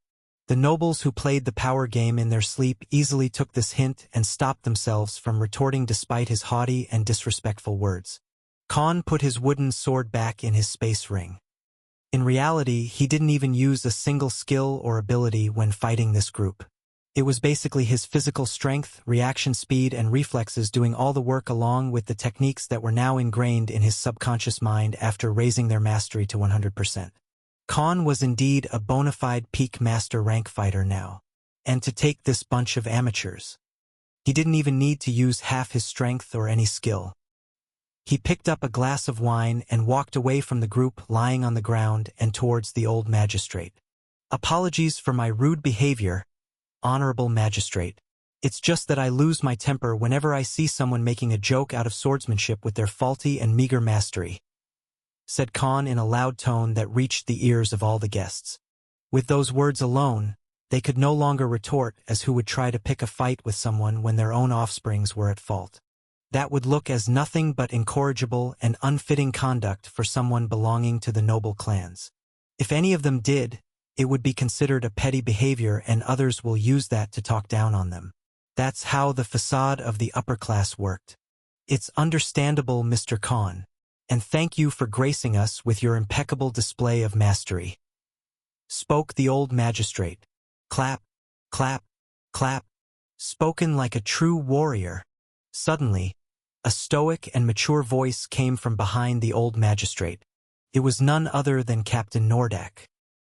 The nobles who played the power game in their sleep easily took this hint and stopped themselves from retorting despite his haughty and disrespectful words. Khan put his wooden sword back in his space ring. In reality, he didn't even use a single skill or ability when fighting this group. It was basically his physical strength, reaction speed, and reflexes doing all the work along with the techniques that were now ingrained in his subconscious mind after raising their mastery to 100%. Khan was indeed a bona fide peak master rank fighter now. And to take this bunch of amateurs, he didn't even need to use half his strength or any skill. He picked up a glass of wine and walked away from the group lying on the ground and towards the old magistrate. Apologies for my rude behavior, honorable magistrate. It's just that I lose my temper whenever I see someone making a joke out of swordsmanship with their faulty and meager mastery, said Khan in a loud tone that reached the ears of all the guests. With those words alone, they could no longer retort as who would try to pick a fight with someone when their own offsprings were at fault. That would look as nothing but incorrigible and unfitting conduct for someone belonging to the noble clans. If any of them did, it would be considered a petty behavior and others will use that to talk down on them. That's how the facade of the upper class worked. It's understandable, Mr. Khan, and thank you for gracing us with your impeccable display of mastery, spoke the old magistrate. Clap, clap, clap, spoken like a true warrior. Suddenly, a stoic and mature voice came from behind the old magistrate. It was none other than Captain Nordak.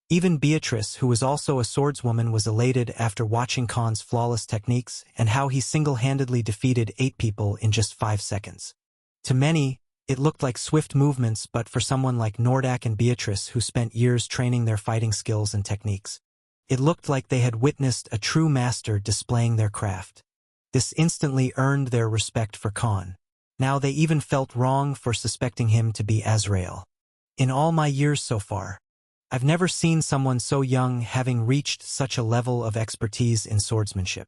Even Beatrice, who was also a swordswoman, was elated after watching Khan's flawless techniques and how he single-handedly defeated 8 people in just 5 seconds. To many, it looked like swift movements, but for someone like Nordak and Beatrice who spent years training their fighting skills and techniques, it looked like they had witnessed a true master displaying their craft. This instantly earned their respect for Khan. Now they even felt wrong for suspecting him to be Azrael. In all my years so far, I've never seen someone so young having reached such a level of expertise in swordsmanship.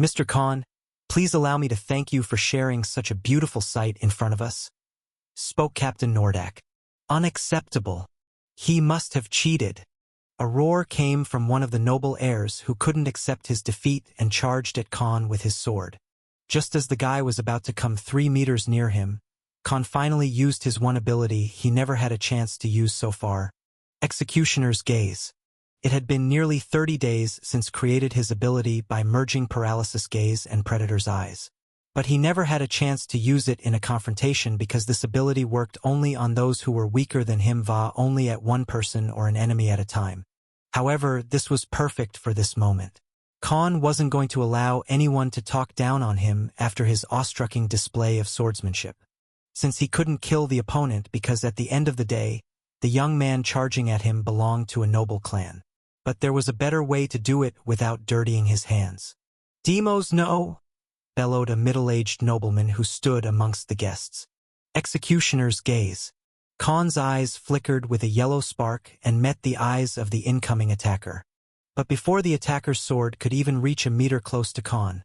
Mr. Khan, please allow me to thank you for sharing such a beautiful sight in front of us, spoke Captain Nordak. Unacceptable. He must have cheated. A roar came from one of the noble heirs who couldn't accept his defeat and charged at Khan with his sword. Just as the guy was about to come 3 meters near him, Khan finally used his one ability he never had a chance to use so far. Executioner's gaze. It had been nearly 30 days since created his ability by merging paralysis gaze and Predator's eyes. But he never had a chance to use it in a confrontation because this ability worked only on those who were weaker than him, only at one person or an enemy at a time. However, this was perfect for this moment. Khan wasn't going to allow anyone to talk down on him after his awe-striking display of swordsmanship. Since he couldn't kill the opponent because at the end of the day, the young man charging at him belonged to a noble clan. But there was a better way to do it without dirtying his hands. "Demos, no!" bellowed a middle-aged nobleman who stood amongst the guests. Executioner's gaze. Khan's eyes flickered with a yellow spark and met the eyes of the incoming attacker. But before the attacker's sword could even reach a meter close to Khan,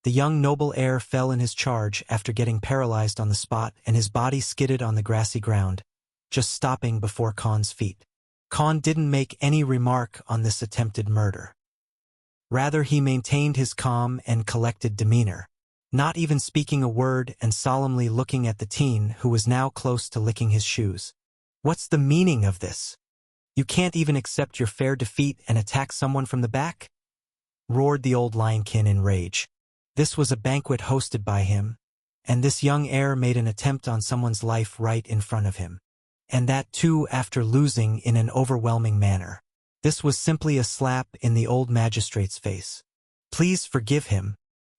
the young noble heir fell in his charge after getting paralyzed on the spot, and his body skidded on the grassy ground, just stopping before Khan's feet. Khan didn't make any remark on this attempted murder. Rather, he maintained his calm and collected demeanor, not even speaking a word and solemnly looking at the teen who was now close to licking his shoes. "What's the meaning of this? You can't even accept your fair defeat and attack someone from the back?" roared the old lionkin in rage. This was a banquet hosted by him, and this young heir made an attempt on someone's life right in front of him. And that too after losing in an overwhelming manner. This was simply a slap in the old magistrate's face. "Please forgive him.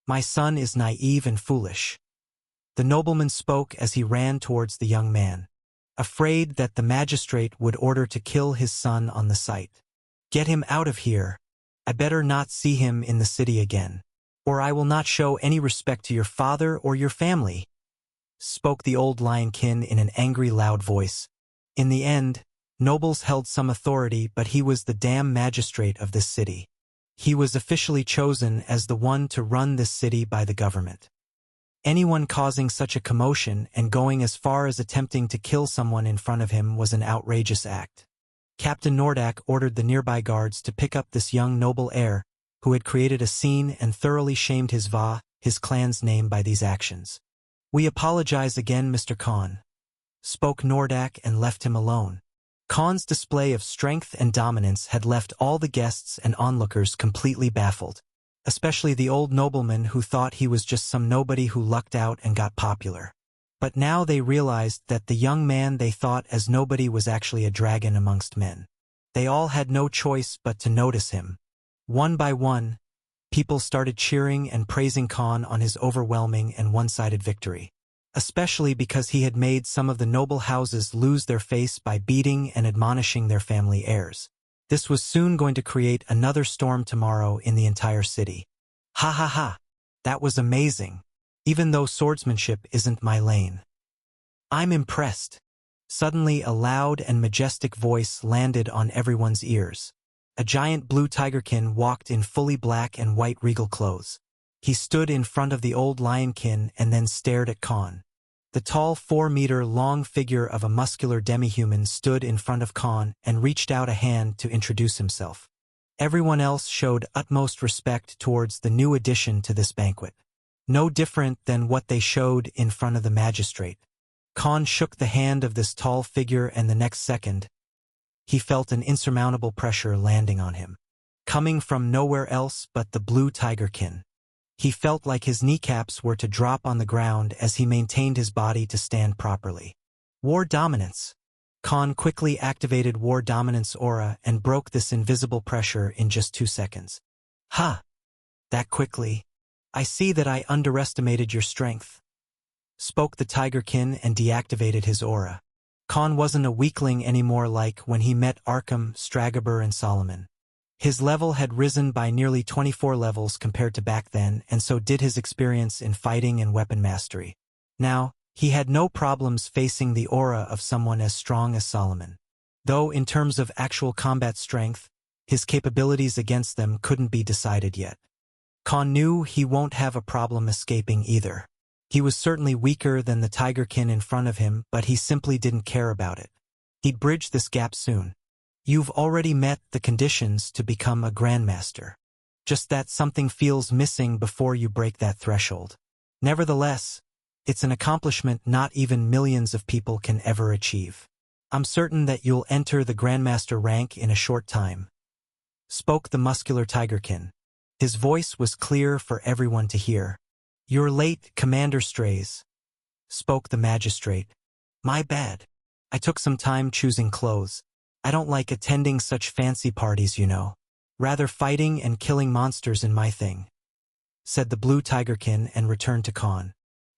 My son is naive and foolish." The nobleman spoke as he ran towards the young man, afraid that the magistrate would order to kill his son on the sight. "Get him out of here. I better not see him in the city again, or I will not show any respect to your father or your family," spoke the old lionkin in an angry, loud voice. In the end, nobles held some authority, but he was the damn magistrate of this city. He was officially chosen as the one to run this city by the government. Anyone causing such a commotion and going as far as attempting to kill someone in front of him was an outrageous act. Captain Nordak ordered the nearby guards to pick up this young noble heir, who had created a scene and thoroughly shamed his clan's name by these actions. "We apologize again, Mr. Khan," spoke Nordak and left him alone. Khan's display of strength and dominance had left all the guests and onlookers completely baffled, especially the old nobleman who thought he was just some nobody who lucked out and got popular. But now they realized that the young man they thought as nobody was actually a dragon amongst men. They all had no choice but to notice him. One by one, people started cheering and praising Khan on his overwhelming and one-sided victory, especially because he had made some of the noble houses lose their face by beating and admonishing their family heirs. This was soon going to create another storm tomorrow in the entire city. "Ha ha ha! That was amazing, even though swordsmanship isn't my lane. I'm impressed." Suddenly a loud and majestic voice landed on everyone's ears. A giant blue tigerkin walked in fully black and white regal clothes. He stood in front of the old lionkin and then stared at Khan. The tall 4-meter-long figure of a muscular demi-human stood in front of Khan and reached out a hand to introduce himself. Everyone else showed utmost respect towards the new addition to this banquet. No different than what they showed in front of the magistrate. Khan shook the hand of this tall figure, and the next second, he felt an insurmountable pressure landing on him, coming from nowhere else but the blue tigerkin. He felt like his kneecaps were to drop on the ground as he maintained his body to stand properly. War dominance. Khan quickly activated war dominance aura and broke this invisible pressure in just 2 seconds. "Ha! That quickly? I see that I underestimated your strength," spoke the tigerkin and deactivated his aura. Khan wasn't a weakling anymore like when he met Arkham, Stragobor, and Solomon. His level had risen by nearly 24 levels compared to back then, and so did his experience in fighting and weapon mastery. Now, he had no problems facing the aura of someone as strong as Solomon. Though in terms of actual combat strength, his capabilities against them couldn't be decided yet. Khan knew he won't have a problem escaping either. He was certainly weaker than the tigerkin in front of him, but he simply didn't care about it. He'd bridge this gap soon. You've already met the conditions to become a grandmaster. Just that something feels missing before you break that threshold. Nevertheless, it's an accomplishment not even millions of people can ever achieve. I'm certain that you'll enter the Grandmaster rank in a short time, spoke the muscular tigerkin. His voice was clear for everyone to hear. You're late, Commander Strays, spoke the magistrate. My bad. I took some time choosing clothes. I don't like attending such fancy parties, you know. Rather fighting and killing monsters in my thing, said the blue tigerkin and returned to Khan.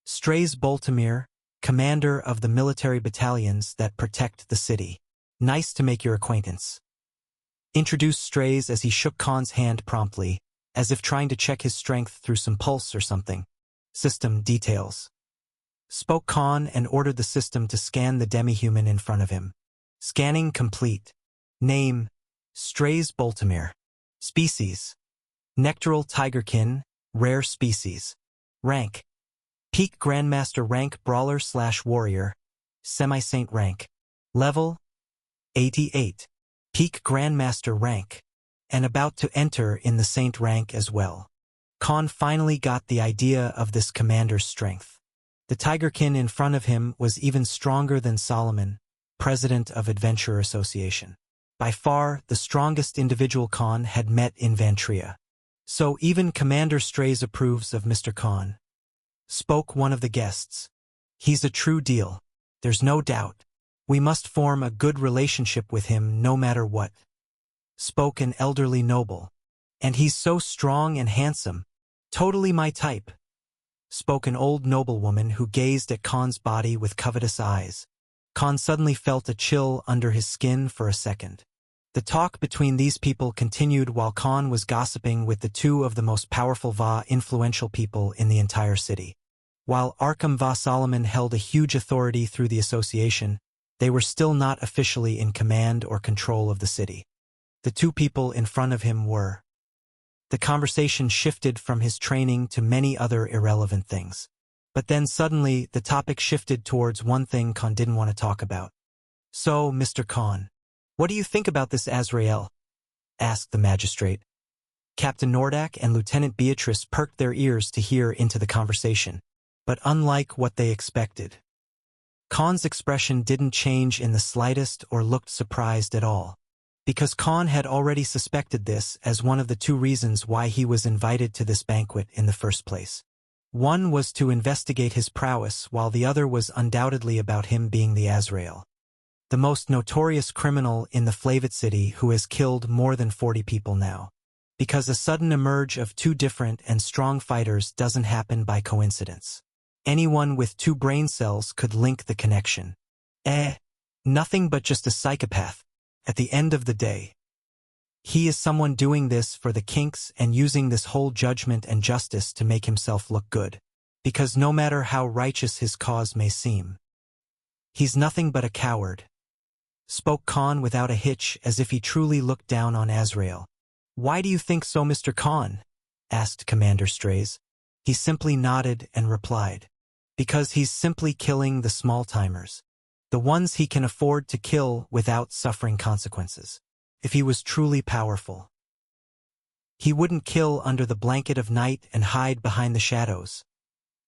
Strays Boltimir, commander of the military battalions that protect the city. Nice to make your acquaintance. Introduced Strays as he shook Khan's hand promptly, as if trying to check his strength through some pulse or something. System details, spoke Khan and ordered the system to scan the demi-human in front of him. Scanning complete. Name, Strays Boltimir. Species, Nectaral tigerkin, rare species. Rank, Peak Grandmaster rank Brawler/Warrior, Semi-Saint rank. Level, 88. Peak Grandmaster rank, and about to enter in the Saint rank as well. Khan finally got the idea of this commander's strength. The tigerkin in front of him was even stronger than Solomon, president of Adventurer Association. By far, the strongest individual Khan had met in Vantria. So even Commander Strays approves of Mr. Khan, spoke one of the guests. He's a true deal. There's no doubt. We must form a good relationship with him no matter what, spoke an elderly noble. And he's so strong and handsome. Totally my type, spoke an old noblewoman who gazed at Khan's body with covetous eyes. Khan suddenly felt a chill under his skin for a second. The talk between these people continued while Khan was gossiping with the two of the most powerful influential people in the entire city. While Arkham Solomon held a huge authority through the association, they were still not officially in command or control of the city. The two people in front of him were. The conversation shifted from his training to many other irrelevant things. But then suddenly the topic shifted towards one thing Khan didn't want to talk about. So, Mr. Khan, what do you think about this Azrael? Asked the magistrate. Captain Nordak and Lieutenant Beatrice perked their ears to hear into the conversation, but unlike what they expected. Khan's expression didn't change in the slightest or looked surprised at all, because Khan had already suspected this as one of the two reasons why he was invited to this banquet in the first place. One was to investigate his prowess, while the other was undoubtedly about him being the Azrael, the most notorious criminal in the Flavit City who has killed more than 40 people now. Because a sudden emerge of two different and strong fighters doesn't happen by coincidence. Anyone with two brain cells could link the connection. Nothing but just a psychopath, at the end of the day. He is someone doing this for the kinks and using this whole judgment and justice to make himself look good. Because no matter how righteous his cause may seem, he's nothing but a coward, spoke Khan without a hitch as if he truly looked down on Azrael. Why do you think so, Mr. Khan? Asked Commander Strays. He simply nodded and replied. Because he's simply killing the small-timers. The ones he can afford to kill without suffering consequences. If he was truly powerful, he wouldn't kill under the blanket of night and hide behind the shadows,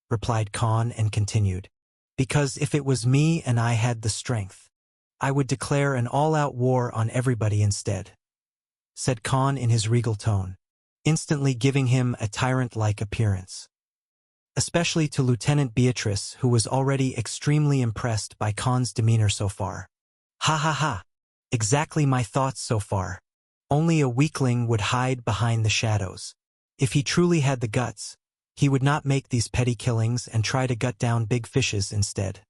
replied Khan and continued. Because if it was me and I had the strength, I would declare an all-out war on everybody instead, said Khan in his regal tone, instantly giving him a tyrant-like appearance. Especially to Lieutenant Beatrice, who was already extremely impressed by Khan's demeanor so far. Ha ha ha. Exactly my thoughts so far. Only a weakling would hide behind the shadows. If he truly had the guts, he would not make these petty killings and try to gut down big fishes instead,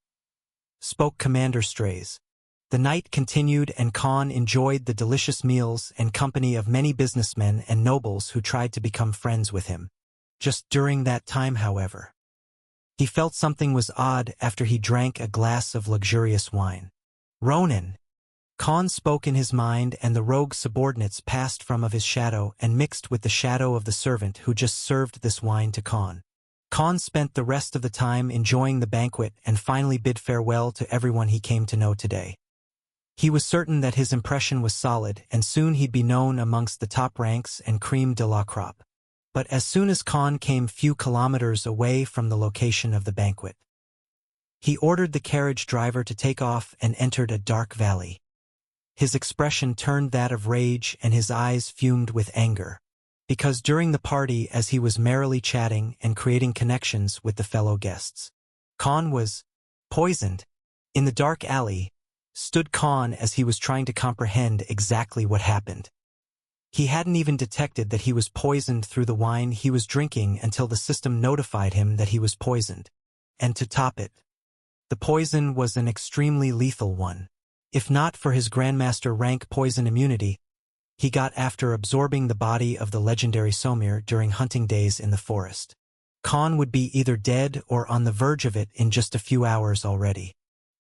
spoke Commander Strays. The night continued and Khan enjoyed the delicious meals and company of many businessmen and nobles who tried to become friends with him. Just during that time, however, he felt something was odd after he drank a glass of luxurious wine. Ronan, Khan spoke in his mind, and the rogue subordinates passed from of his shadow and mixed with the shadow of the servant who just served this wine to Khan. Khan spent the rest of the time enjoying the banquet and finally bid farewell to everyone he came to know today. He was certain that his impression was solid, and soon he'd be known amongst the top ranks and creme de la crop. But as soon as Khan came few kilometers away from the location of the banquet, He ordered the carriage driver to take off and entered a dark valley. His expression turned that of rage and his eyes fumed with anger. Because during the party, as he was merrily chatting and creating connections with the fellow guests, Khan was poisoned. In the dark alley stood Khan as he was trying to comprehend exactly what happened. He hadn't even detected that he was poisoned through the wine he was drinking until the system notified him that he was poisoned. And to top it, the poison was an extremely lethal one. If not for his Grandmaster rank poison immunity, he got after absorbing the body of the legendary Somir during hunting days in the forest. Khan would be either dead or on the verge of it in just a few hours already.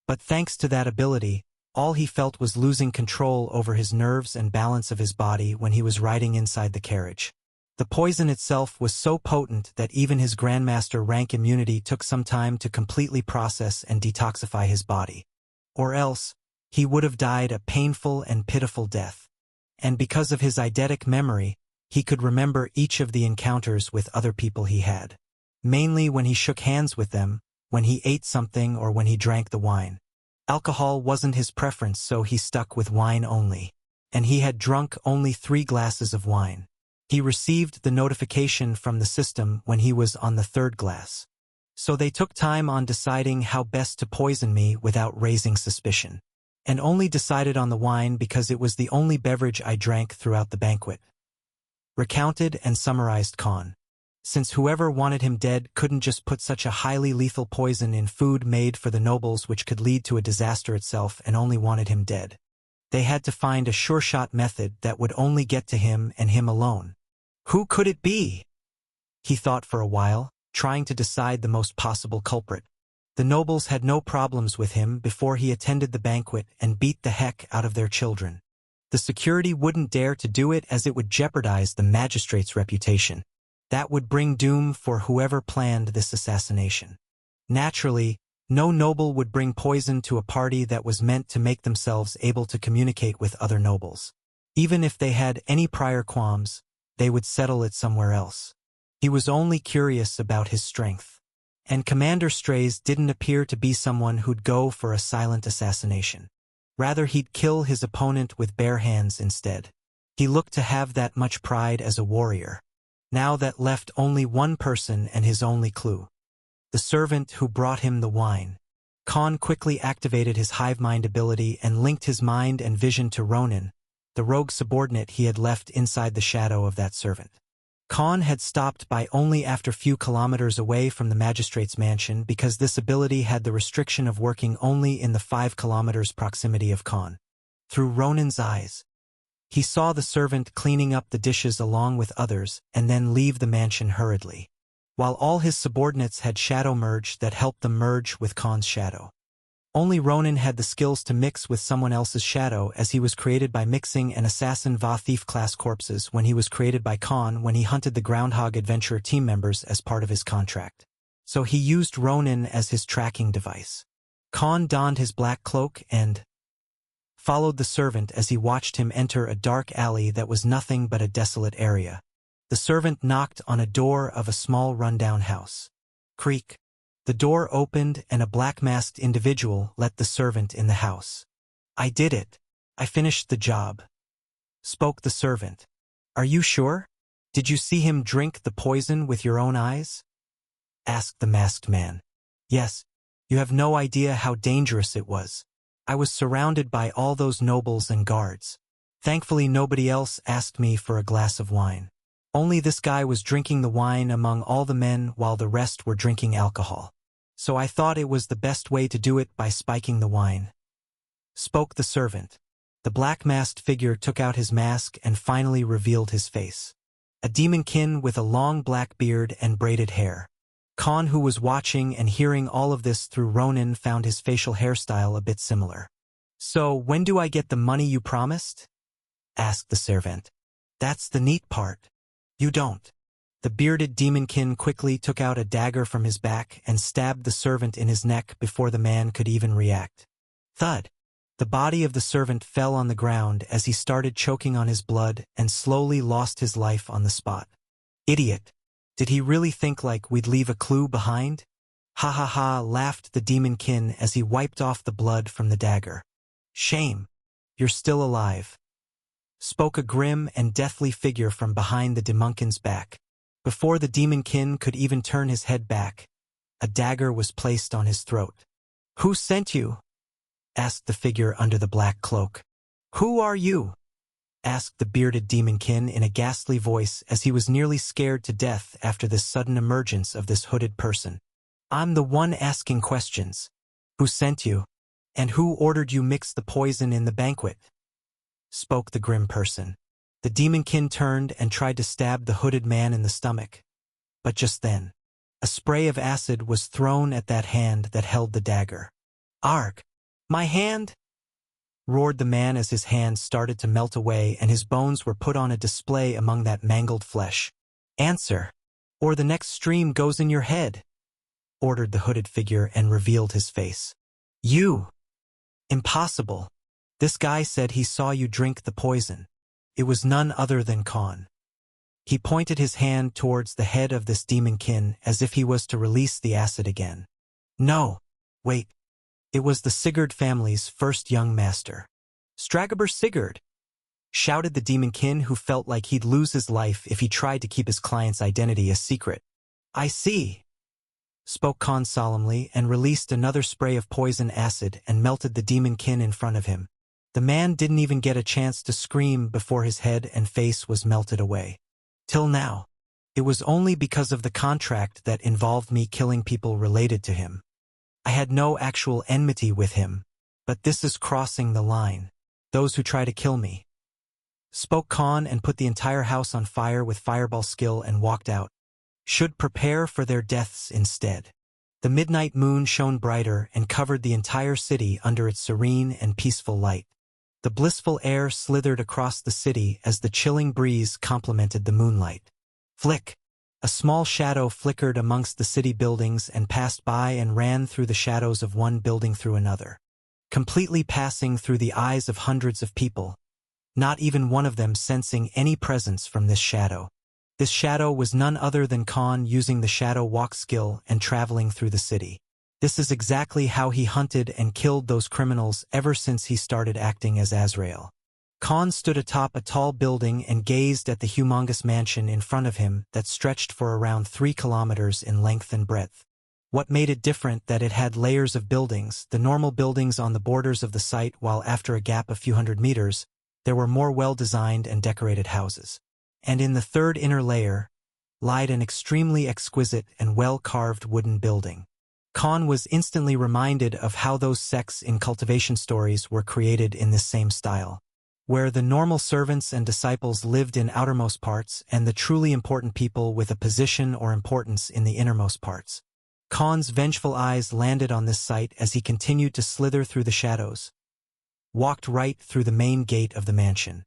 But thanks to that ability, all he felt was losing control over his nerves and balance of his body when he was riding inside the carriage. The poison itself was so potent that even his Grandmaster rank immunity took some time to completely process and detoxify his body. Or else, he would have died a painful and pitiful death. And because of his eidetic memory, he could remember each of the encounters with other people he had. Mainly when he shook hands with them, when he ate something or when he drank the wine. Alcohol wasn't his preference, so he stuck with wine only. And he had drunk only 3 glasses of wine. He received the notification from the system when he was on the 3rd glass. So they took time on deciding how best to poison me without raising suspicion. And only decided on the wine because it was the only beverage I drank throughout the banquet. Recounted and summarized Khan. Since whoever wanted him dead couldn't just put such a highly lethal poison in food made for the nobles, which could lead to a disaster itself, and only wanted him dead, they had to find a sure-shot method that would only get to him and him alone. Who could it be? He thought for a while, trying to decide the most possible culprit. The nobles had no problems with him before he attended the banquet and beat the heck out of their children. The security wouldn't dare to do it as it would jeopardize the magistrate's reputation. That would bring doom for whoever planned this assassination. Naturally, no noble would bring poison to a party that was meant to make themselves able to communicate with other nobles. Even if they had any prior qualms, they would settle it somewhere else. He was only curious about his strength. And Commander Strays didn't appear to be someone who'd go for a silent assassination. Rather, he'd kill his opponent with bare hands instead. He looked to have that much pride as a warrior. Now that left only one person and his only clue. The servant who brought him the wine. Khan quickly activated his hive mind ability and linked his mind and vision to Ronin, the rogue subordinate he had left inside the shadow of that servant. Khan had stopped by only after few kilometers away from the magistrate's mansion because this ability had the restriction of working only in the 5 kilometers proximity of Khan. Through Ronin's eyes, he saw the servant cleaning up the dishes along with others and then leave the mansion hurriedly, while all his subordinates had shadow merge that helped them merge with Khan's shadow. Only Ronin had the skills to mix with someone else's shadow, as he was created by mixing an assassin va thief class corpses when he was created by Khan when he hunted the Groundhog Adventurer team members as part of his contract. So he used Ronin as his tracking device. Khan donned his black cloak and followed the servant as he watched him enter a dark alley that was nothing but a desolate area. The servant knocked on a door of a small rundown house. Creak. The door opened and a black-masked individual let the servant in the house. "I did it. I finished the job," spoke the servant. "Are you sure? Did you see him drink the poison with your own eyes?" asked the masked man. "Yes. You have no idea how dangerous it was. I was surrounded by all those nobles and guards. Thankfully nobody else asked me for a glass of wine. Only this guy was drinking the wine among all the men while the rest were drinking alcohol. So I thought it was the best way to do it by spiking the wine," spoke the servant. The black-masked figure took out his mask and finally revealed his face. A demonkin with a long black beard and braided hair. Khan, who was watching and hearing all of this through Ronin, found his facial hairstyle a bit similar. "So, when do I get the money you promised?" asked the servant. "That's the neat part. You don't." The bearded demonkin quickly took out a dagger from his back and stabbed the servant in his neck before the man could even react. Thud! The body of the servant fell on the ground as he started choking on his blood and slowly lost his life on the spot. Idiot! Did he really think like we'd leave a clue behind? Ha ha ha, laughed the demonkin as he wiped off the blood from the dagger. Shame. You're still alive, spoke a grim and deathly figure from behind the demonkin's back. Before the demonkin could even turn his head back, a dagger was placed on his throat. Who sent you? Asked the figure under the black cloak. Who are you? Asked the bearded demonkin in a ghastly voice as he was nearly scared to death after this sudden emergence of this hooded person. I'm the one asking questions. Who sent you? And who ordered you mix the poison in the banquet? Spoke the grim person. The demonkin turned and tried to stab the hooded man in the stomach. But just then, a spray of acid was thrown at that hand that held the dagger. Arg! My hand? Roared the man as his hand started to melt away and his bones were put on a display among that mangled flesh. Answer, or the next stream goes in your head, ordered the hooded figure and revealed his face. You! Impossible. This guy said he saw you drink the poison. It was none other than Khan. He pointed his hand towards the head of this demonkin as if he was to release the acid again. No, wait. It was the Sigurd family's first young master. Stragobor Sigurd! Shouted the demonkin who felt like he'd lose his life if he tried to keep his client's identity a secret. I see, spoke Khan solemnly and released another spray of poison acid and melted the demonkin in front of him. The man didn't even get a chance to scream before his head and face was melted away. Till now, it was only because of the contract that involved me killing people related to him. I had no actual enmity with him, but this is crossing the line. Those who try to kill me. Spoke Khan and put the entire house on fire with fireball skill and walked out. Should prepare for their deaths instead. The midnight moon shone brighter and covered the entire city under its serene and peaceful light. The blissful air slithered across the city as the chilling breeze complemented the moonlight. Flick! A small shadow flickered amongst the city buildings and passed by and ran through the shadows of one building through another, completely passing through the eyes of hundreds of people, not even one of them sensing any presence from this shadow. This shadow was none other than Khan using the shadow walk skill and traveling through the city. This is exactly how he hunted and killed those criminals ever since he started acting as Azrael. Khan stood atop a tall building and gazed at the humongous mansion in front of him that stretched for around 3 kilometers in length and breadth. What made it different that it had layers of buildings, the normal buildings on the borders of the site, while after a gap of few hundred meters, there were more well-designed and decorated houses. And in the third inner layer, lied an extremely exquisite and well-carved wooden building. Khan was instantly reminded of how those sects in cultivation stories were created in this same style, where the normal servants and disciples lived in outermost parts and the truly important people with a position or importance in the innermost parts. Khan's vengeful eyes landed on this site as he continued to slither through the shadows, walked right through the main gate of the mansion.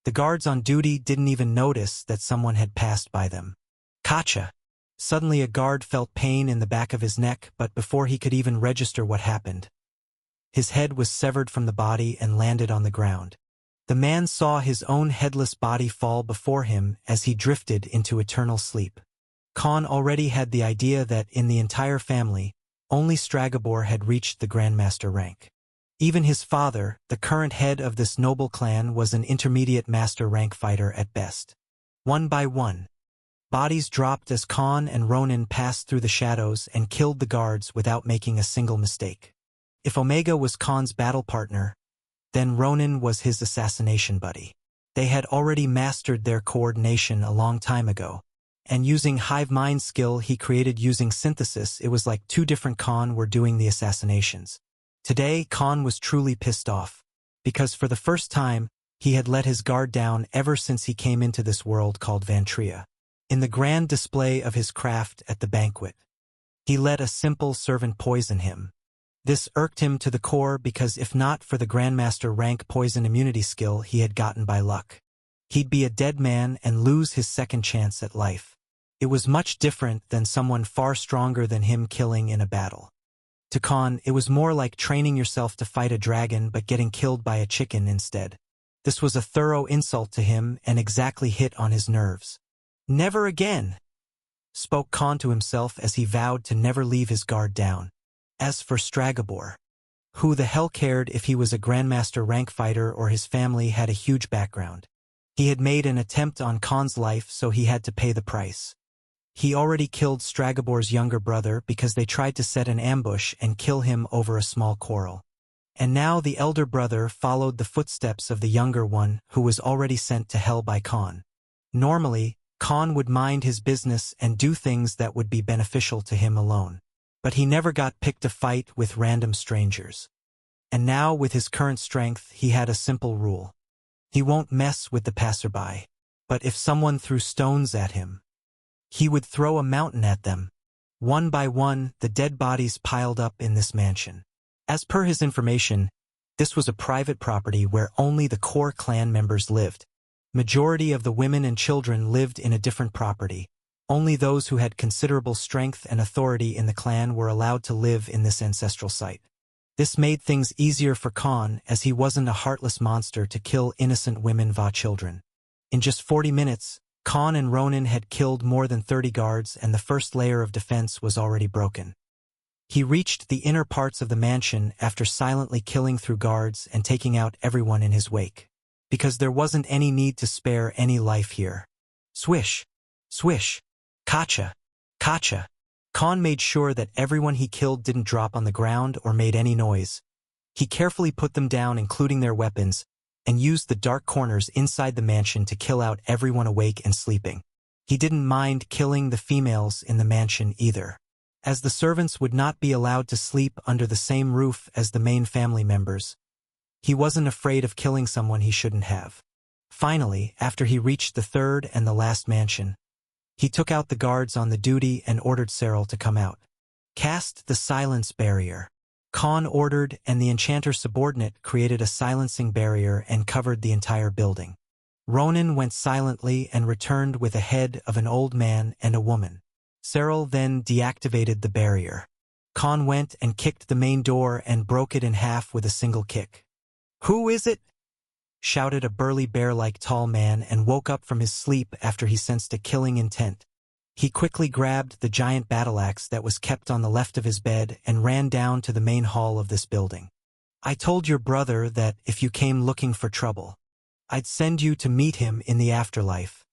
The guards on duty didn't even notice that someone had passed by them. Kacha! Suddenly a guard felt pain in the back of his neck, but before he could even register what happened, his head was severed from the body and landed on the ground. The man saw his own headless body fall before him as he drifted into eternal sleep. Khan already had the idea that in the entire family, only Stragobor had reached the Grandmaster rank. Even his father, the current head of this noble clan, was an intermediate master rank fighter at best. One by one, bodies dropped as Khan and Ronin passed through the shadows and killed the guards without making a single mistake. If Omega was Khan's battle partner, then Ronin was his assassination buddy. They had already mastered their coordination a long time ago, and using hive mind skill he created using synthesis, it was like 2 different Khan were doing the assassinations. Today, Khan was truly pissed off, because for the first time, he had let his guard down ever since he came into this world called Vantria. In the grand display of his craft at the banquet, he let a simple servant poison him. This irked him to the core because if not for the Grandmaster rank poison immunity skill he had gotten by luck, he'd be a dead man and lose his second chance at life. It was much different than someone far stronger than him killing in a battle. To Khan, it was more like training yourself to fight a dragon but getting killed by a chicken instead. This was a thorough insult to him and exactly hit on his nerves. Never again! spoke Khan to himself as he vowed to never leave his guard down. As for Stragobor, who the hell cared if he was a Grandmaster rank fighter or his family had a huge background? He had made an attempt on Khan's life, so he had to pay the price. He already killed Stragobor's younger brother because they tried to set an ambush and kill him over a small quarrel. And now the elder brother followed the footsteps of the younger one, who was already sent to hell by Khan. Normally, Khan would mind his business and do things that would be beneficial to him alone. But he never got picked a fight with random strangers. And now, with his current strength, he had a simple rule. He won't mess with the passerby. But if someone threw stones at him, he would throw a mountain at them. One by one, the dead bodies piled up in this mansion. As per his information, this was a private property where only the core clan members lived. Majority of the women and children lived in a different property. Only those who had considerable strength and authority in the clan were allowed to live in this ancestral site. This made things easier for Khan, as he wasn't a heartless monster to kill innocent women and children. In just 40 minutes, Khan and Ronin had killed more than 30 guards, and the first layer of defense was already broken. He reached the inner parts of the mansion after silently killing through guards and taking out everyone in his wake. Because there wasn't any need to spare any life here. Swish! Swish! Kacha! Kacha! Khan made sure that everyone he killed didn't drop on the ground or made any noise. He carefully put them down, including their weapons, and used the dark corners inside the mansion to kill out everyone awake and sleeping. He didn't mind killing the females in the mansion either, as the servants would not be allowed to sleep under the same roof as the main family members. He wasn't afraid of killing someone he shouldn't have. Finally, after he reached the third and the last mansion, he took out the guards on the duty and ordered Cyril to come out. Cast the silence barrier. Khan ordered, and the enchanter subordinate created a silencing barrier and covered the entire building. Ronin went silently and returned with a head of an old man and a woman. Cyril then deactivated the barrier. Khan went and kicked the main door and broke it in half with a single kick. "Who is it?" shouted a burly bear-like tall man, and woke up from his sleep after he sensed a killing intent. He quickly grabbed the giant battle-axe that was kept on the left of his bed and ran down to the main hall of this building. "I told your brother that if you came looking for trouble, I'd send you to meet him in the afterlife,"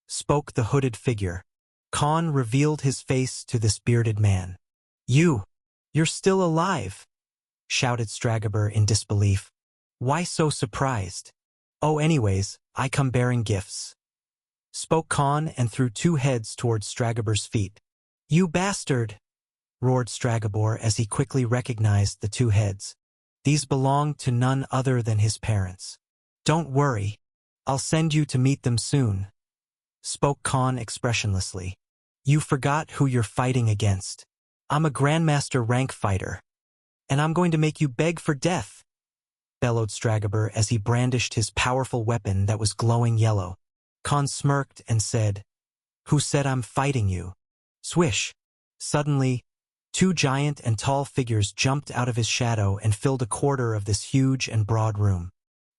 spoke the hooded figure. Khan revealed his face to this bearded man. You're still alive," shouted Stragobor in disbelief. "Why so surprised?" "Oh, anyways, I come bearing gifts," spoke Khan and threw 2 heads towards Stragobor's feet. "You bastard!" roared Stragobor as he quickly recognized the 2 heads. These belonged to none other than his parents. "Don't worry, I'll send you to meet them soon," spoke Khan expressionlessly. "You forgot who you're fighting against. I'm a Grandmaster rank fighter, and I'm going to make you beg for death," bellowed Stragobor as he brandished his powerful weapon that was glowing yellow. Khan smirked and said, "Who said I'm fighting you?" Swish! Suddenly, 2 giant and tall figures jumped out of his shadow and filled a quarter of this huge and broad room.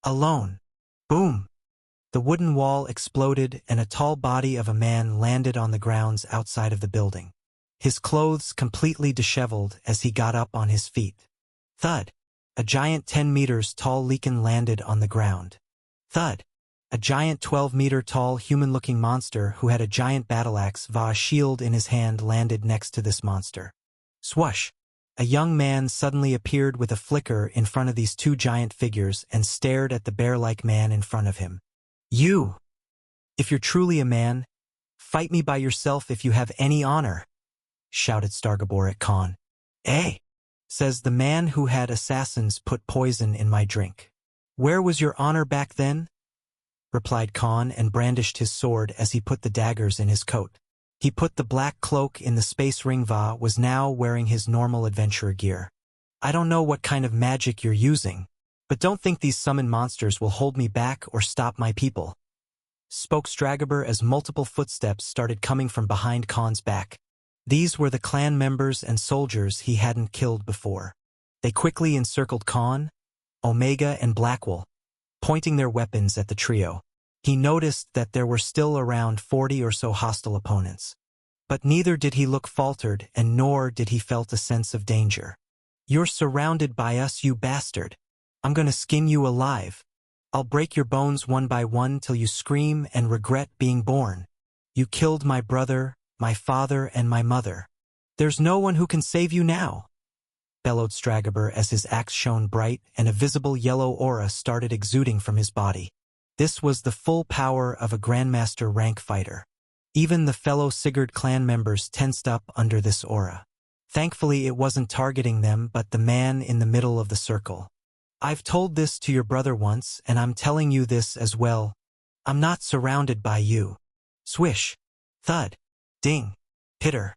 Alone. Boom! The wooden wall exploded and a tall body of a man landed on the grounds outside of the building. His clothes completely disheveled as he got up on his feet. Thud! A giant 10 meters tall lichen landed on the ground. Thud! A giant 12-meter-tall human-looking monster who had a giant battle-axe via shield in his hand landed next to this monster. Swoosh! A young man suddenly appeared with a flicker in front of these 2 giant figures and stared at the bear-like man in front of him. "You! If you're truly a man, fight me by yourself if you have any honor," shouted Stragobor at Khan. "Eh?" says the man who had assassins put poison in my drink. "Where was your honor back then?" replied Khan and brandished his sword as he put the daggers in his coat. He put the black cloak in the space ring was now wearing his normal adventurer gear. "I don't know what kind of magic you're using, but don't think these summoned monsters will hold me back or stop my people," spoke Stragobor as multiple footsteps started coming from behind Khan's back. These were the clan members and soldiers he hadn't killed before. They quickly encircled Khan, Omega, and Blackwell, pointing their weapons at the trio. He noticed that there were still around 40 or so hostile opponents. But neither did he look faltered, and nor did he felt a sense of danger. "You're surrounded by us, you bastard. I'm gonna skin you alive. I'll break your bones one by one till you scream and regret being born. You killed my brother, my father, and my mother. There's no one who can save you now," bellowed Stragobor as his axe shone bright and a visible yellow aura started exuding from his body. This was the full power of a Grandmaster rank fighter. Even the fellow Sigurd clan members tensed up under this aura. Thankfully it wasn't targeting them but the man in the middle of the circle. "I've told this to your brother once, and I'm telling you this as well. I'm not surrounded by you." Swish, thud, ding, pitter.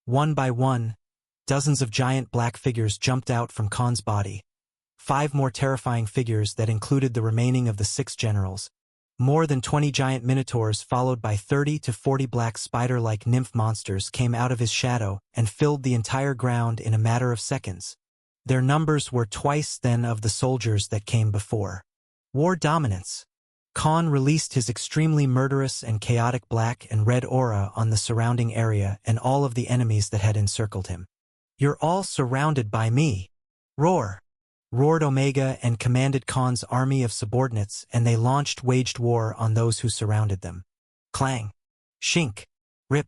One by one, dozens of giant black figures jumped out from Khan's body. 5 more terrifying figures that included the remaining of the 6 generals. More than 20 giant minotaurs followed by 30 to 40 black spider-like nymph monsters came out of his shadow and filled the entire ground in a matter of seconds. Their numbers were twice then of the soldiers that came before. War dominance. Khan released his extremely murderous and chaotic black and red aura on the surrounding area and all of the enemies that had encircled him. "You're all surrounded by me. Roar!" roared Omega and commanded Khan's army of subordinates, and they waged war on those who surrounded them. Clang, shink, rip.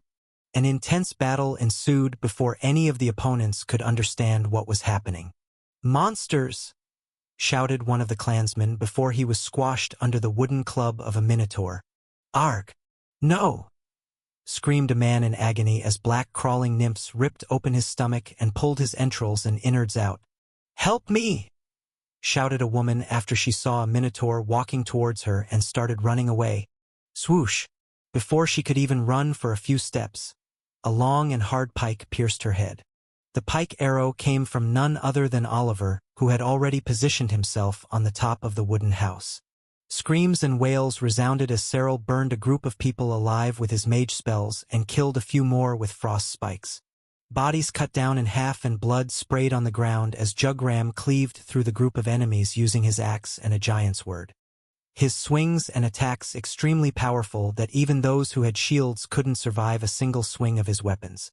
An intense battle ensued before any of the opponents could understand what was happening. "Monsters!" shouted one of the clansmen before he was squashed under the wooden club of a minotaur. "Arg! No!" screamed a man in agony as black crawling nymphs ripped open his stomach and pulled his entrails and innards out. "Help me!" shouted a woman after she saw a minotaur walking towards her and started running away. Swoosh! Before she could even run for a few steps, a long and hard pike pierced her head. The pike arrow came from none other than Oliver, who had already positioned himself on the top of the wooden house. Screams and wails resounded as Cyril burned a group of people alive with his mage spells and killed a few more with frost spikes. Bodies cut down in half and blood sprayed on the ground as Jugram cleaved through the group of enemies using his axe and a giant's word. His swings and attacks extremely powerful that even those who had shields couldn't survive a single swing of his weapons.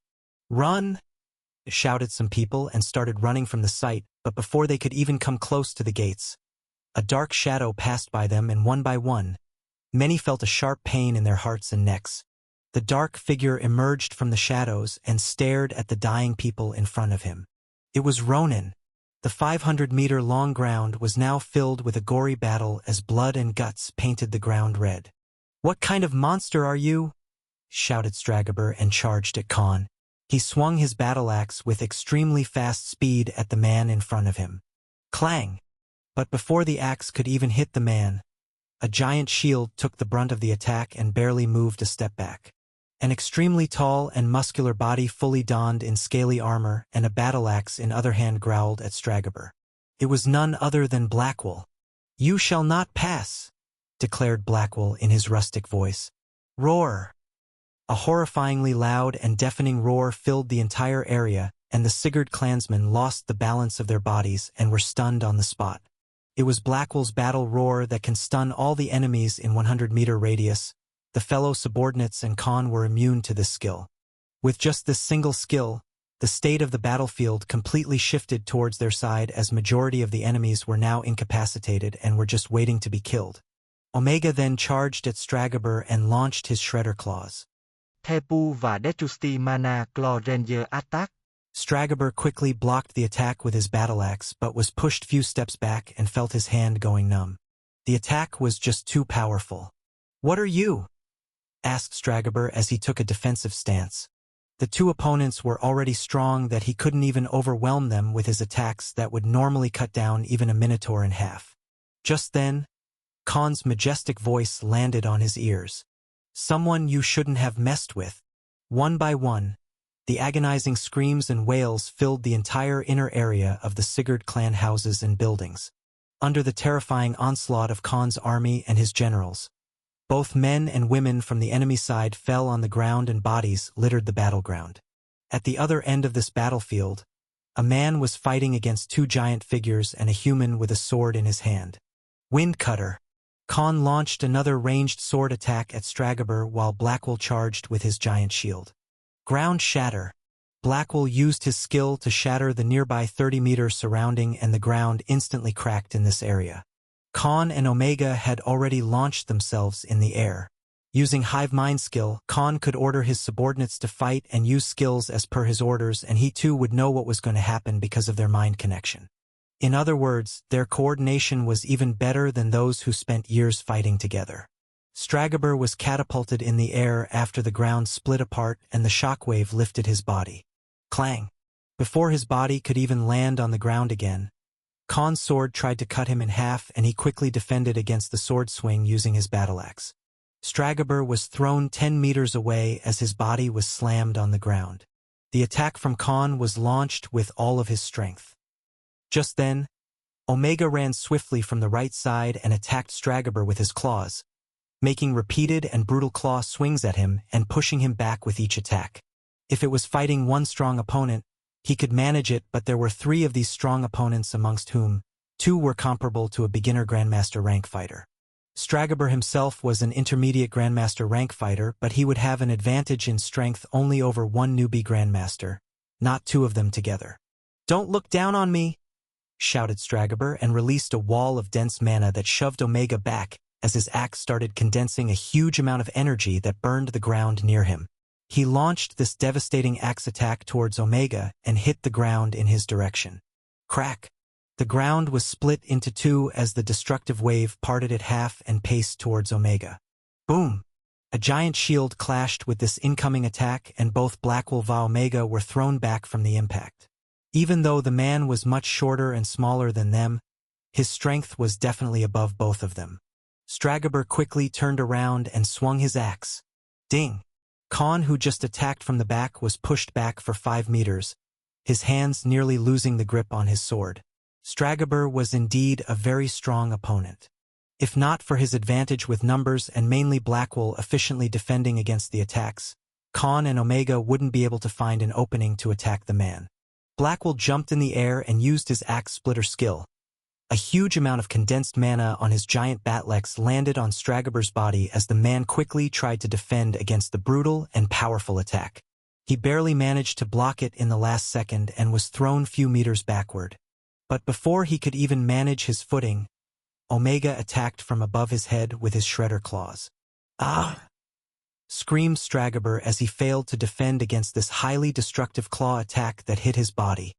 "Run!" shouted some people and started running from the site, but before they could even come close to the gates, a dark shadow passed by them, and one by one, many felt a sharp pain in their hearts and necks. The dark figure emerged from the shadows and stared at the dying people in front of him. It was Ronan. The 500-meter-long ground was now filled with a gory battle as blood and guts painted the ground red. "What kind of monster are you?" shouted Stragobor and charged at Khan. He swung his battle-axe with extremely fast speed at the man in front of him. Clang! But before the axe could even hit the man, a giant shield took the brunt of the attack and barely moved a step back. An extremely tall and muscular body fully donned in scaly armor and a battle-axe in other hand growled at Stragobor. It was none other than Blackwell. "You shall not pass," declared Blackwell in his rustic voice. Roar! A horrifyingly loud and deafening roar filled the entire area, and the Sigurd clansmen lost the balance of their bodies and were stunned on the spot. It was Blackwell's battle roar that can stun all the enemies in 100-meter radius. The fellow subordinates and Khan were immune to this skill. With just this single skill, the state of the battlefield completely shifted towards their side as majority of the enemies were now incapacitated and were just waiting to be killed. Omega then charged at Stragobor and launched his Shredder Claws. Tepu và Detrusty Mana Claw Ranger Attack. Stragobor quickly blocked the attack with his battle-axe but was pushed few steps back and felt his hand going numb. The attack was just too powerful. "What are you?" asked Stragobor as he took a defensive stance. The two opponents were already strong that he couldn't even overwhelm them with his attacks that would normally cut down even a minotaur in half. Just then, Khan's majestic voice landed on his ears. "Someone you shouldn't have messed with." One by one, the agonizing screams and wails filled the entire inner area of the Sigurd clan houses and buildings. Under the terrifying onslaught of Khan's army and his generals, both men and women from the enemy side fell on the ground and bodies littered the battleground. At the other end of this battlefield, a man was fighting against 2 giant figures and a human with a sword in his hand. Windcutter. Khan launched another ranged sword attack at Stragobor while Blackwell charged with his giant shield. Ground shatter. Blackwell used his skill to shatter the nearby 30-meter surrounding, and the ground instantly cracked in this area. Khan and Omega had already launched themselves in the air. Using hive mind skill, Khan could order his subordinates to fight and use skills as per his orders, and he too would know what was going to happen because of their mind connection. In other words, their coordination was even better than those who spent years fighting together. Stragobor was catapulted in the air after the ground split apart and the shockwave lifted his body. Clang! Before his body could even land on the ground again, Khan's sword tried to cut him in half, and he quickly defended against the sword swing using his battle axe. Stragobor was thrown 10 meters away as his body was slammed on the ground. The attack from Khan was launched with all of his strength. Just then, Omega ran swiftly from the right side and attacked Stragobor with his claws, making repeated and brutal claw swings at him and pushing him back with each attack. If it was fighting one strong opponent, he could manage it, but there were 3 of these strong opponents, amongst whom 2 were comparable to a beginner Grandmaster rank fighter. Stragobor himself was an intermediate Grandmaster rank fighter, but he would have an advantage in strength only over one newbie Grandmaster, not 2 of them together. "Don't look down on me!" shouted Stragobor, and released a wall of dense mana that shoved Omega back as his axe started condensing a huge amount of energy that burned the ground near him. He launched this devastating axe attack towards Omega and hit the ground in his direction. Crack! The ground was split into 2 as the destructive wave parted it half and paced towards Omega. Boom! A giant shield clashed with this incoming attack, and both Blackwell and Omega were thrown back from the impact. Even though the man was much shorter and smaller than them, his strength was definitely above both of them. Stragobor quickly turned around and swung his axe. Ding! Khan, who just attacked from the back, was pushed back for 5 meters, his hands nearly losing the grip on his sword. Stragobor was indeed a very strong opponent. If not for his advantage with numbers and mainly Blackwell efficiently defending against the attacks, Khan and Omega wouldn't be able to find an opening to attack the man. Blackwell jumped in the air and used his axe splitter skill. A huge amount of condensed mana on his giant batlex landed on Stragobor's body as the man quickly tried to defend against the brutal and powerful attack. He barely managed to block it in the last second and was thrown few meters backward. But before he could even manage his footing, Omega attacked from above his head with his shredder claws. "Ah!" screamed Stragobor as he failed to defend against this highly destructive claw attack that hit his body.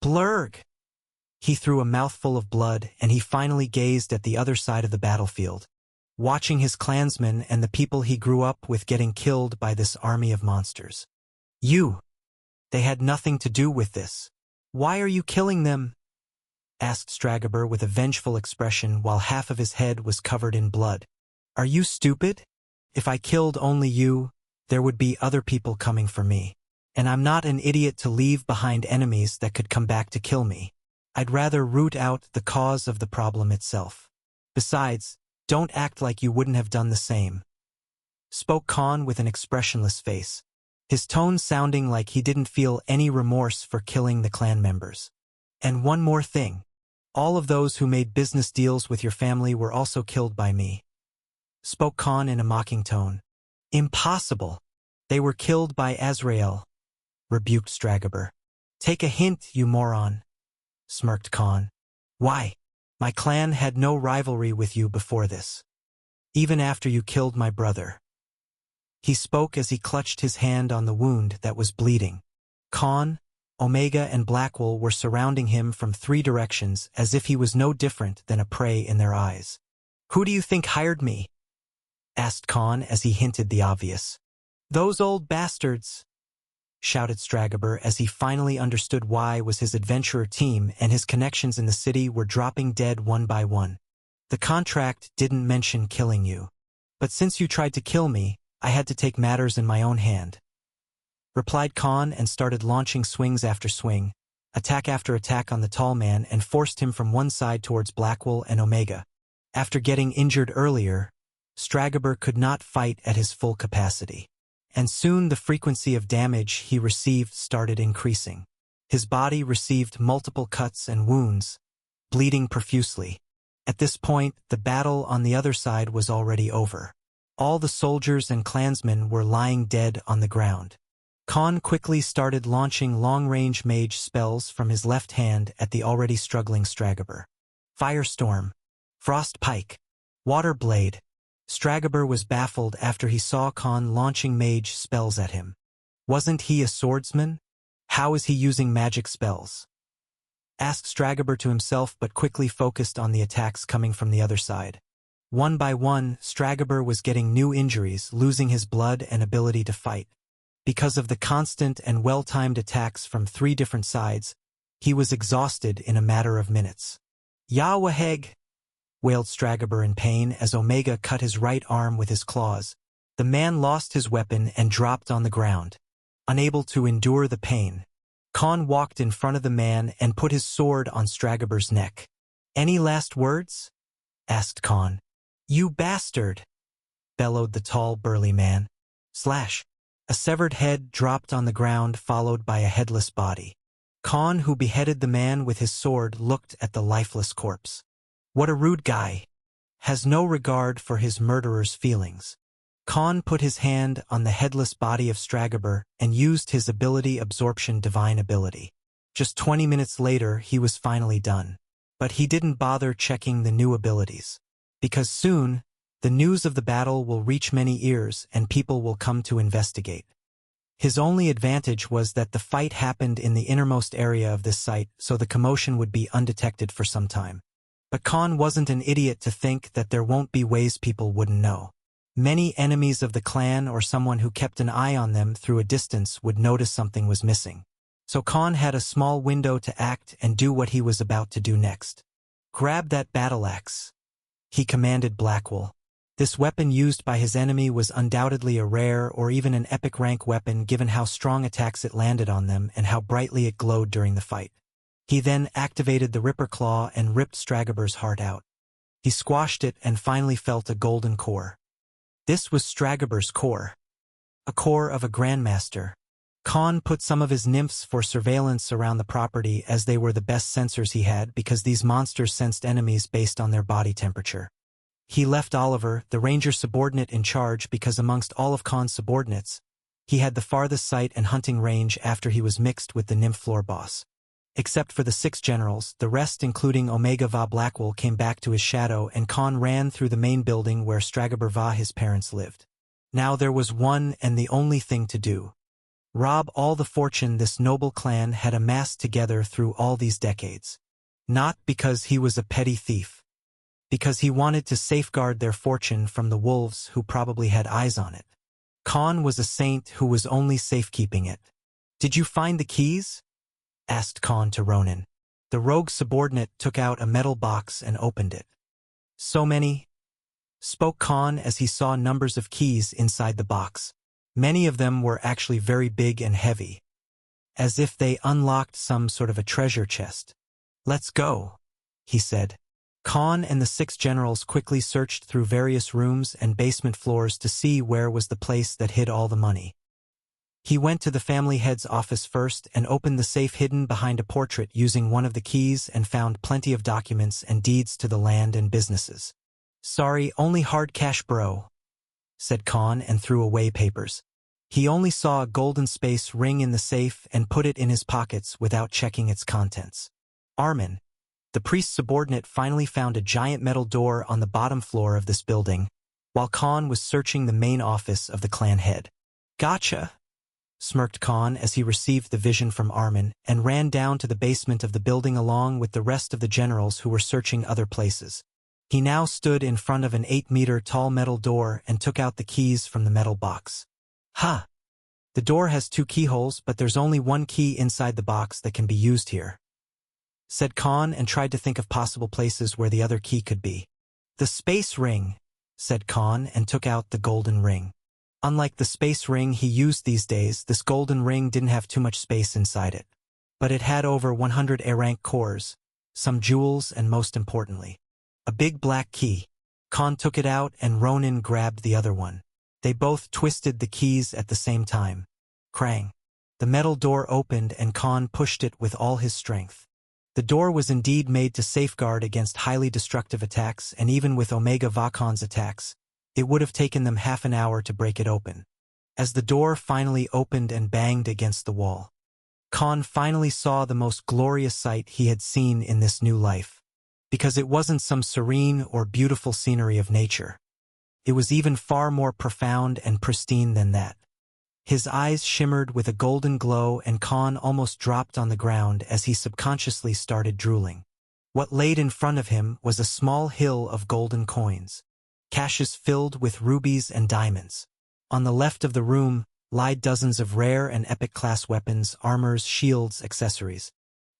Blurg! He threw a mouthful of blood, and he finally gazed at the other side of the battlefield, watching his clansmen and the people he grew up with getting killed by this army of monsters. They had nothing to do with this. Why are you killing them?" asked Stragobor with a vengeful expression while half of his head was covered in blood. "Are you stupid? If I killed only you, there would be other people coming for me. And I'm not an idiot to leave behind enemies that could come back to kill me. I'd rather root out the cause of the problem itself. Besides, don't act like you wouldn't have done the same," spoke Khan with an expressionless face, his tone sounding like he didn't feel any remorse for killing the clan members. "And one more thing. All of those who made business deals with your family were also killed by me," spoke Khan in a mocking tone. "Impossible. They were killed by Azrael," rebuked Stragobor. "Take a hint, you moron," smirked Khan. "Why? My clan had no rivalry with you before this. Even after you killed my brother." He spoke as he clutched his hand on the wound that was bleeding. Khan, Omega, and Blackwell were surrounding him from 3 directions as if he was no different than a prey in their eyes. "Who do you think hired me?" asked Khan as he hinted the obvious. "Those old bastards," shouted Stragobor as he finally understood why was his adventurer team and his connections in the city were dropping dead one by one. "The contract didn't mention killing you. But since you tried to kill me, I had to take matters in my own hand," replied Khan and started launching swings after swing, attack after attack on the tall man, and forced him from one side towards Blackwell and Omega. After getting injured earlier, Stragobor could not fight at his full capacity. And soon the frequency of damage he received started increasing. His body received multiple cuts and wounds, bleeding profusely. At this point, the battle on the other side was already over. All the soldiers and clansmen were lying dead on the ground. Khan quickly started launching long-range mage spells from his left hand at the already struggling Stragaber. Firestorm, Frost Pike, Water Blade. Stragaber was baffled after he saw Khan launching mage spells at him. Wasn't he a swordsman? How is he using magic spells? Asked Stragaber to himself, but quickly focused on the attacks coming from the other side. One by one, Stragaber was getting new injuries, losing his blood and ability to fight. Because of the constant and well-timed attacks from 3 different sides, he was exhausted in a matter of minutes. "Yawaheg!" wailed Stragaber in pain as Omega cut his right arm with his claws. The man lost his weapon and dropped on the ground. Unable to endure the pain, Khan walked in front of the man and put his sword on Stragaber's neck. "Any last words?" asked Khan. "You bastard!" bellowed the tall, burly man. Slash! A severed head dropped on the ground, followed by a headless body. Khan, who beheaded the man with his sword, looked at the lifeless corpse. What a rude guy. Has no regard for his murderer's feelings. Khan put his hand on the headless body of Stragaber and used his ability Absorption Divine Ability. Just 20 minutes later, he was finally done. But he didn't bother checking the new abilities. Because soon, the news of the battle will reach many ears and people will come to investigate. His only advantage was that the fight happened in the innermost area of this site, so the commotion would be undetected for some time. But Khan wasn't an idiot to think that there won't be ways people wouldn't know. Many enemies of the clan or someone who kept an eye on them through a distance would notice something was missing. So Khan had a small window to act and do what he was about to do next. "Grab that battle axe," he commanded Blackwell. This weapon used by his enemy was undoubtedly a rare or even an epic rank weapon given how strong attacks it landed on them and how brightly it glowed during the fight. He then activated the Ripper Claw and ripped Stragaber's heart out. He squashed it and finally felt a golden core. This was Stragaber's core. A core of a Grandmaster. Khan put some of his nymphs for surveillance around the property as they were the best sensors he had because these monsters sensed enemies based on their body temperature. He left Oliver, the ranger subordinate, in charge because amongst all of Khan's subordinates, he had the farthest sight and hunting range after he was mixed with the nymph floor boss. Except for the 6 generals, the rest including Omega Va Blackwell came back to his shadow and Khan ran through the main building where Stragaber Va his parents lived. Now there was one and the only thing to do. Rob all the fortune this noble clan had amassed together through all these decades. Not because he was a petty thief. Because he wanted to safeguard their fortune from the wolves who probably had eyes on it. Khan was a saint who was only safekeeping it. "Did you find the keys?" asked Khan to Ronan. The rogue subordinate took out a metal box and opened it. "So many?" spoke Khan as he saw numbers of keys inside the box. Many of them were actually very big and heavy, as if they unlocked some sort of a treasure chest. "Let's go," he said. Khan and the 6 generals quickly searched through various rooms and basement floors to see where was the place that hid all the money. He went to the family head's office first and opened the safe hidden behind a portrait using one of the keys and found plenty of documents and deeds to the land and businesses. "Sorry, only hard cash, bro," said Khan and threw away papers. He only saw a golden space ring in the safe and put it in his pockets without checking its contents. Armin, the priest's subordinate, finally found a giant metal door on the bottom floor of this building, while Khan was searching the main office of the clan head. "Gotcha," smirked Khan as he received the vision from Armin and ran down to the basement of the building along with the rest of the generals who were searching other places. He now stood in front of an 8-meter-tall metal door and took out the keys from the metal box. "Ha! The door has 2 keyholes, but there's only one key inside the box that can be used here," said Khan and tried to think of possible places where the other key could be. "The space ring," said Khan and took out the golden ring. Unlike the space ring he used these days, this golden ring didn't have too much space inside it. But it had over 100 A-rank cores, some jewels, and most importantly, a big black key. Khan took it out and Ronan grabbed the other one. They both twisted the keys at the same time. Krang. The metal door opened and Khan pushed it with all his strength. The door was indeed made to safeguard against highly destructive attacks, and even with Omega Vakon's attacks, it would have taken them half an hour to break it open. As the door finally opened and banged against the wall, Khan finally saw the most glorious sight he had seen in this new life. Because it wasn't some serene or beautiful scenery of nature. It was even far more profound and pristine than that. His eyes shimmered with a golden glow and Khan almost dropped on the ground as he subconsciously started drooling. What laid in front of him was a small hill of golden coins, caches filled with rubies and diamonds. On the left of the room lied dozens of rare and epic-class weapons, armors, shields, accessories,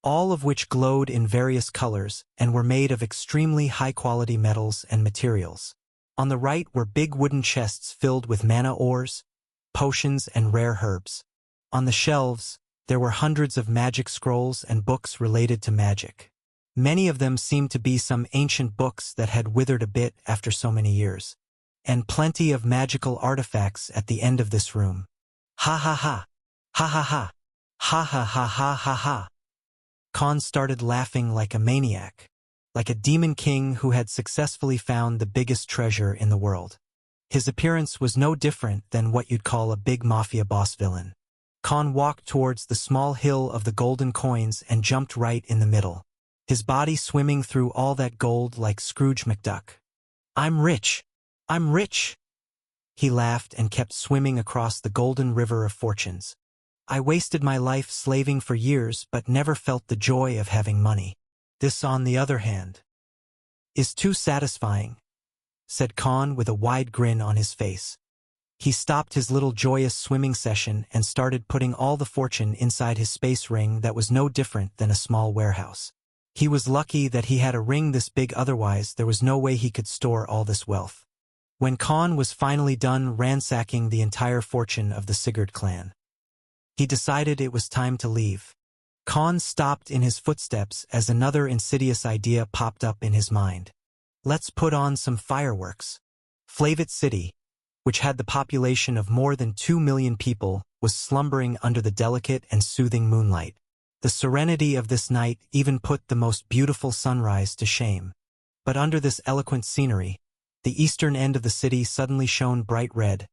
all of which glowed in various colors and were made of extremely high-quality metals and materials. On the right were big wooden chests filled with mana ores, potions, and rare herbs. On the shelves, there were hundreds of magic scrolls and books related to magic. Many of them seemed to be some ancient books that had withered a bit after so many years. And plenty of magical artifacts at the end of this room. Ha ha ha! Ha ha ha! Ha ha ha ha ha ha! Khan started laughing like a maniac, like a demon king who had successfully found the biggest treasure in the world. His appearance was no different than what you'd call a big mafia boss villain. Khan walked towards the small hill of the golden coins and jumped right in the middle, his body swimming through all that gold like Scrooge McDuck. "I'm rich! I'm rich!" He laughed and kept swimming across the golden river of fortunes. "I wasted my life slaving for years but never felt the joy of having money. This, on the other hand, is too satisfying," said Khan with a wide grin on his face. He stopped his little joyous swimming session and started putting all the fortune inside his space ring that was no different than a small warehouse. He was lucky that he had a ring this big, otherwise there was no way he could store all this wealth. When Khan was finally done ransacking the entire fortune of the Sigurd clan, he decided it was time to leave. Khan stopped in his footsteps as another insidious idea popped up in his mind. Let's put on some fireworks. Flavit City, which had the population of more than 2 million people, was slumbering under the delicate and soothing moonlight. The serenity of this night even put the most beautiful sunrise to shame. But under this eloquent scenery, the eastern end of the city suddenly shone bright red.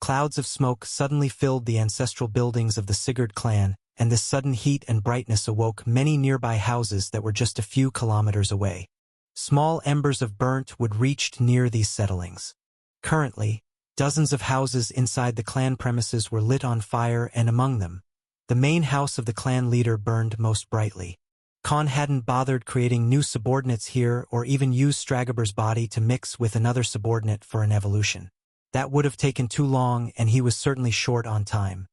Clouds of smoke suddenly filled the ancestral buildings of the Sigurd clan, and this sudden heat and brightness awoke many nearby houses that were just a few kilometers away. Small embers of burnt wood reached near these settlings. Currently, dozens of houses inside the clan premises were lit on fire, and among them, the main house of the clan leader burned most brightly. Khan hadn't bothered creating new subordinates here or even used Stragaber's body to mix with another subordinate for an evolution. That would have taken too long, and he was certainly short on time.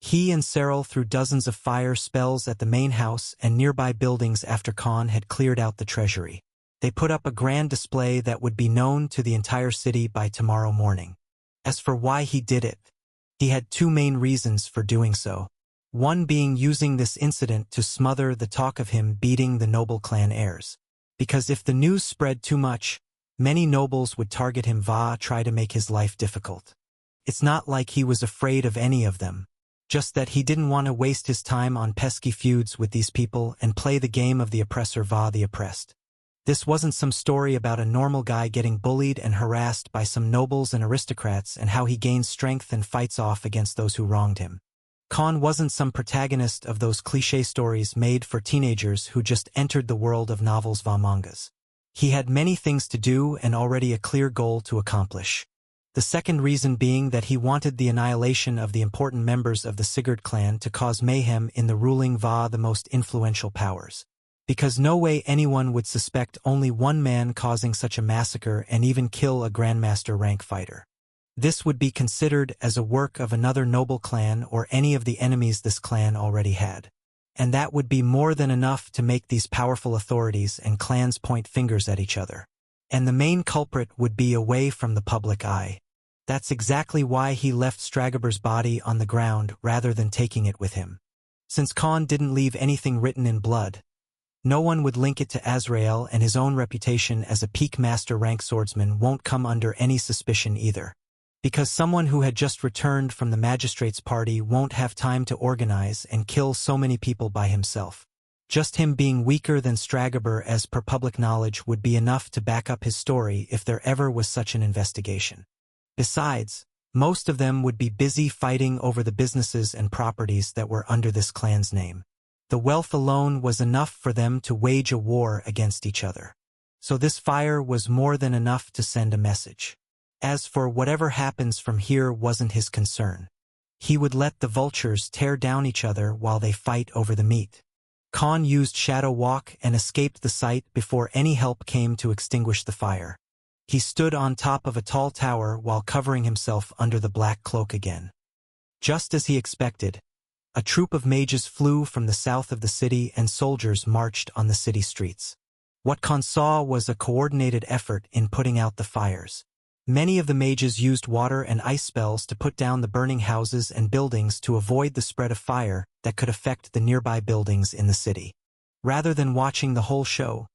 He and Cyril threw dozens of fire spells at the main house and nearby buildings after Khan had cleared out the treasury. They put up a grand display that would be known to the entire city by tomorrow morning. As for why he did it, he had two main reasons for doing so. One being using this incident to smother the talk of him beating the noble clan heirs. Because if the news spread too much, many nobles would target him try to make his life difficult. It's not like he was afraid of any of them, just that he didn't want to waste his time on pesky feuds with these people and play the game of the oppressor the oppressed. This wasn't some story about a normal guy getting bullied and harassed by some nobles and aristocrats and how he gains strength and fights off against those who wronged him. Khan wasn't some protagonist of those cliché stories made for teenagers who just entered the world of novels mangas. He had many things to do and already a clear goal to accomplish. The second reason being that he wanted the annihilation of the important members of the Sigurd clan to cause mayhem in the ruling the most influential powers. Because no way anyone would suspect only one man causing such a massacre and even kill a Grandmaster rank fighter. This would be considered as a work of another noble clan or any of the enemies this clan already had. And that would be more than enough to make these powerful authorities and clans point fingers at each other. And the main culprit would be away from the public eye. That's exactly why he left Stragaber's body on the ground rather than taking it with him. Since Khan didn't leave anything written in blood, no one would link it to Azrael, and his own reputation as a peak master rank swordsman won't come under any suspicion either. Because someone who had just returned from the magistrate's party won't have time to organize and kill so many people by himself. Just him being weaker than Stragaber as per public knowledge would be enough to back up his story if there ever was such an investigation. Besides, Most of them would be busy fighting over the businesses and properties that were under this clan's name. The wealth alone was enough for them to wage a war against each other. So this fire was more than enough to send a message. As for whatever happens from here wasn't his concern. He would let the vultures tear down each other while they fight over the meat. Khan used Shadow Walk and escaped the site before any help came to extinguish the fire. He stood on top of a tall tower while covering himself under the black cloak again. Just as he expected, a troop of mages flew from the south of the city and soldiers marched on the city streets. What Khan saw was a coordinated effort in putting out the fires. Many of the mages used water and ice spells to put down the burning houses and buildings to avoid the spread of fire that could affect the nearby buildings in the city. Rather than watching the whole show,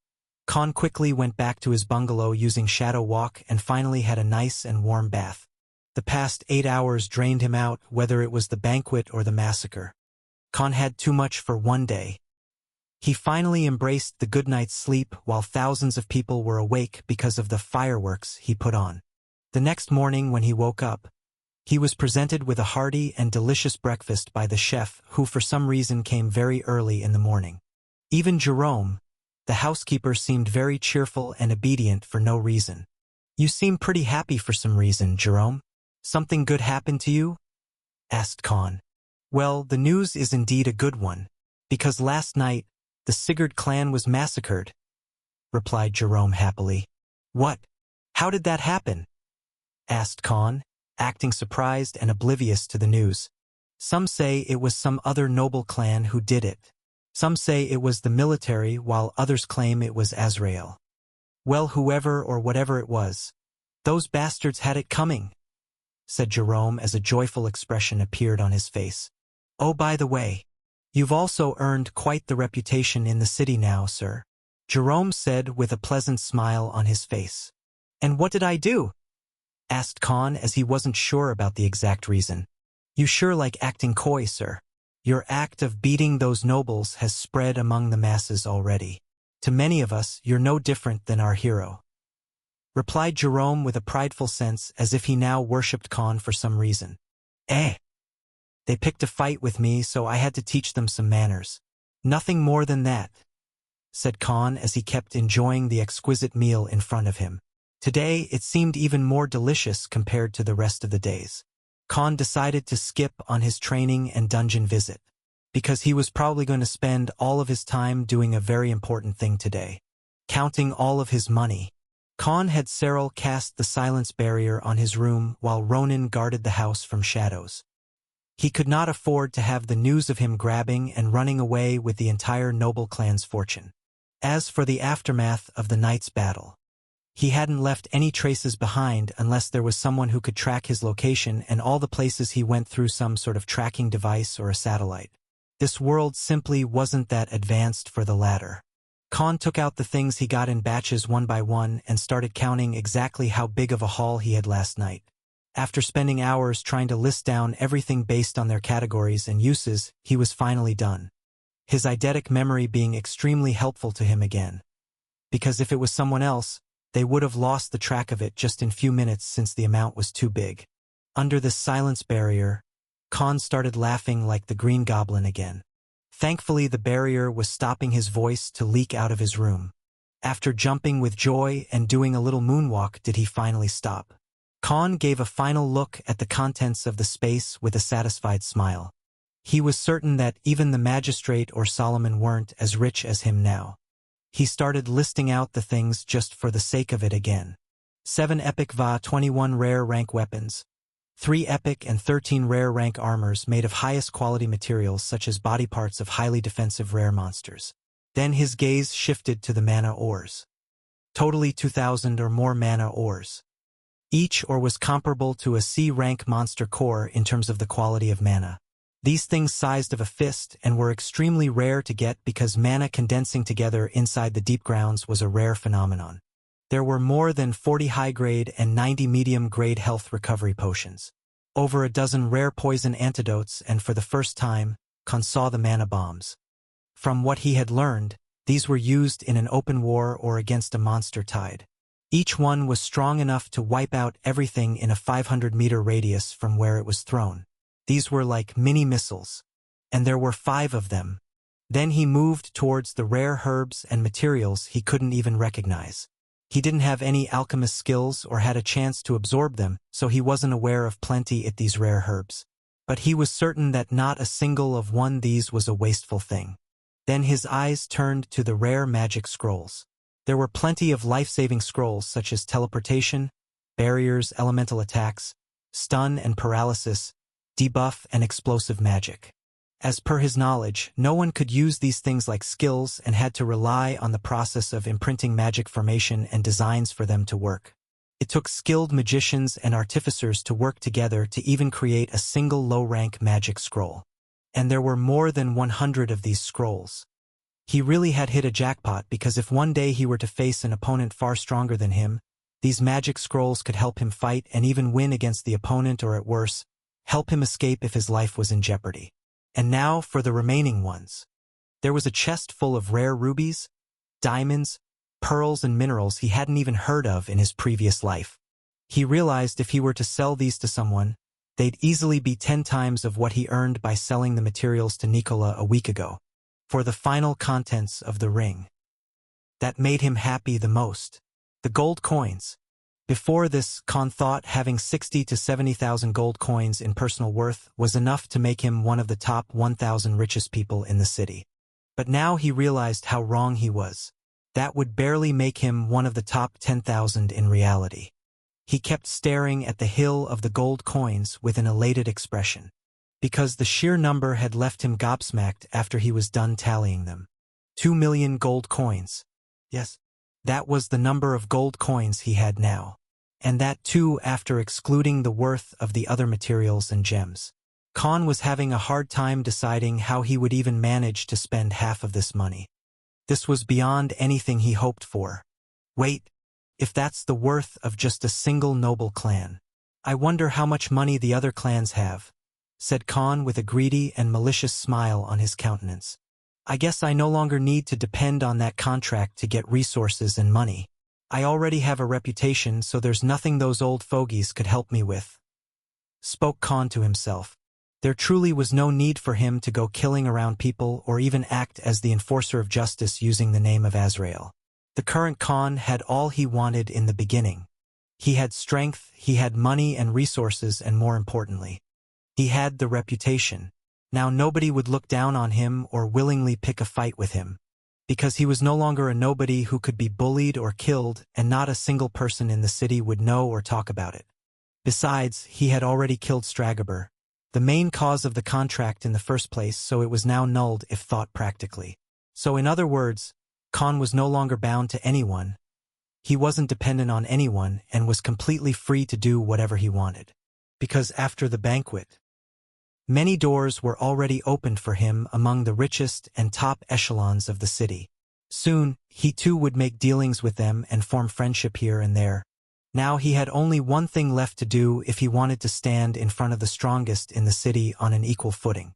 Khan quickly went back to his bungalow using Shadow Walk and finally had a nice and warm bath. The past 8 hours drained him out, whether it was the banquet or the massacre. Khan had too much for one day. He finally embraced the good night's sleep while thousands of people were awake because of the fireworks he put on. The next morning when he woke up, he was presented with a hearty and delicious breakfast by the chef who for some reason came very early in the morning. Even Jerome, the housekeeper, seemed very cheerful and obedient for no reason. "You seem pretty happy for some reason, Jerome. Something good happened to you?" asked Khan. "Well, the news is indeed a good one, because last night the Sigurd clan was massacred," replied Jerome happily. "What? How did that happen?" asked Khan, acting surprised and oblivious to the news. "Some say it was some other noble clan who did it. Some say it was the military, while others claim it was Azrael. Well, whoever or whatever it was, those bastards had it coming," said Jerome as a joyful expression appeared on his face. "Oh, by the way, you've also earned quite the reputation in the city now, sir," Jerome said with a pleasant smile on his face. "And what did I do?" asked Khan as he wasn't sure about the exact reason. "You sure like acting coy, sir. Your act of beating those nobles has spread among the masses already. To many of us, you're no different than our hero," replied Jerome with a prideful sense as if he now worshipped Khan for some reason. "Eh? They picked a fight with me, so I had to teach them some manners. Nothing more than that," said Khan as he kept enjoying the exquisite meal in front of him. Today, it seemed even more delicious compared to the rest of the days. Khan decided to skip on his training and dungeon visit, because he was probably going to spend all of his time doing a very important thing today, counting all of his money. Khan had Cyril cast the silence barrier on his room while Ronan guarded the house from shadows. He could not afford to have the news of him grabbing and running away with the entire noble clan's fortune. As for the aftermath of the night's battle, he hadn't left any traces behind unless there was someone who could track his location and all the places he went through some sort of tracking device or a satellite. This world simply wasn't that advanced for the latter. Khan took out the things he got in batches one by one and started counting exactly how big of a haul he had last night. After spending hours trying to list down everything based on their categories and uses, he was finally done. His eidetic memory being extremely helpful to him again. Because if it was someone else, they would have lost the track of it just in few minutes since the amount was too big. Under this silence barrier, Khan started laughing like the Green Goblin again. Thankfully, the barrier was stopping his voice to leak out of his room. After jumping with joy and doing a little moonwalk did he finally stop. Khan gave a final look at the contents of the space with a satisfied smile. He was certain that even the magistrate or Solomon weren't as rich as him now. He started listing out the things just for the sake of it again. 7 epic Va 21 rare rank weapons, 3 epic and 13 rare rank armors made of highest quality materials such as body parts of highly defensive rare monsters. Then his gaze shifted to the mana ores. Totally 2,000 or more mana ores. Each ore was comparable to a C-rank monster core in terms of the quality of mana. These things sized of a fist and were extremely rare to get because mana condensing together inside the deep grounds was a rare phenomenon. There were more than 40 high-grade and 90 medium-grade health recovery potions. Over a dozen rare poison antidotes and for the first time, Khan saw the mana bombs. From what he had learned, these were used in an open war or against a monster tide. Each one was strong enough to wipe out everything in a 500-meter radius from where it was thrown. These were like mini-missiles. And there were 5 of them. Then he moved towards the rare herbs and materials he couldn't even recognize. He didn't have any alchemist skills or had a chance to absorb them, so he wasn't aware of plenty at these rare herbs. But he was certain that not a single of one these was a wasteful thing. Then his eyes turned to the rare magic scrolls. There were plenty of life-saving scrolls such as teleportation, barriers, elemental attacks, stun and paralysis, debuff and explosive magic. As per his knowledge, no one could use these things like skills and had to rely on the process of imprinting magic formation and designs for them to work. It took skilled magicians and artificers to work together to even create a single low-rank magic scroll. And there were more than 100 of these scrolls. He really had hit a jackpot because if one day he were to face an opponent far stronger than him, these magic scrolls could help him fight and even win against the opponent or at worse, help him escape if his life was in jeopardy. And now for the remaining ones. There was a chest full of rare rubies, diamonds, pearls and minerals he hadn't even heard of in his previous life. He realized if he were to sell these to someone, they'd easily be 10 times of what he earned by selling the materials to Nicola a week ago. For the final contents of the ring. That made him happy the most. The gold coins. Before this, Khan thought having 60 to 70,000 gold coins in personal worth was enough to make him one of the top 1,000 richest people in the city. But now he realized how wrong he was. That would barely make him one of the top 10,000 in reality. He kept staring at the hill of the gold coins with an elated expression, because the sheer number had left him gobsmacked after he was done tallying them. 2 million gold coins. Yes. That was the number of gold coins he had now. And that too after excluding the worth of the other materials and gems. Khan was having a hard time deciding how he would even manage to spend half of this money. This was beyond anything he hoped for. Wait, if that's the worth of just a single noble clan. I wonder how much money the other clans have, said Khan with a greedy and malicious smile on his countenance. I guess I no longer need to depend on that contract to get resources and money. I already have a reputation, so there's nothing those old fogies could help me with. Spoke Khan to himself. There truly was no need for him to go killing around people or even act as the enforcer of justice using the name of Azrael. The current Khan had all he wanted in the beginning. He had strength, he had money and resources, and more importantly, he had the reputation. Now nobody would look down on him or willingly pick a fight with him, because he was no longer a nobody who could be bullied or killed, and not a single person in the city would know or talk about it. Besides, he had already killed Stragaber, the main cause of the contract in the first place, so it was now nulled if thought practically. So in other words, Khan was no longer bound to anyone. He wasn't dependent on anyone and was completely free to do whatever he wanted. Because after the banquet, many doors were already opened for him among the richest and top echelons of the city. Soon, he too would make dealings with them and form friendship here and there. Now he had only one thing left to do if he wanted to stand in front of the strongest in the city on an equal footing.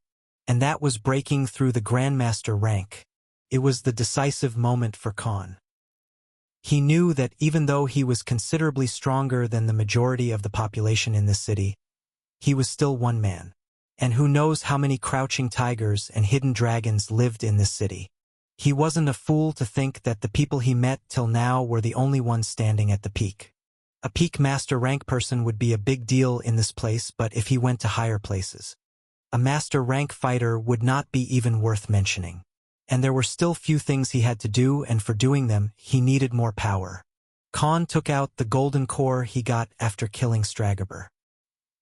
And that was breaking through the Grandmaster rank. It was the decisive moment for Khan. He knew that even though he was considerably stronger than the majority of the population in this city, he was still one man. And who knows how many crouching tigers and hidden dragons lived in this city. He wasn't a fool to think that the people he met till now were the only ones standing at the peak. A peak master rank person would be a big deal in this place, but if he went to higher places, a master rank fighter would not be even worth mentioning. And there were still few things he had to do, and for doing them, he needed more power. Khan took out the golden core he got after killing Stragaber.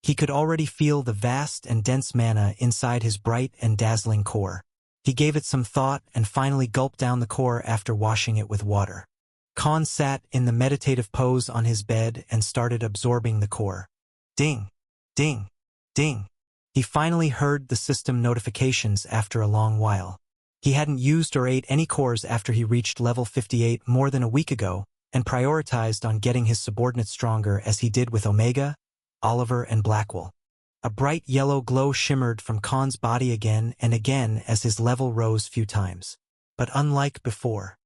He could already feel the vast and dense mana inside his bright and dazzling core. He gave it some thought and finally gulped down the core after washing it with water. Khan sat in the meditative pose on his bed and started absorbing the core. Ding, ding, ding. He finally heard the system notifications after a long while. He hadn't used or ate any cores after he reached level 58 more than a week ago, and prioritized on getting his subordinates stronger as he did with Omega, Oliver and Blackwell. A bright yellow glow shimmered from Khan's body again and again as his level rose few times. But unlike before,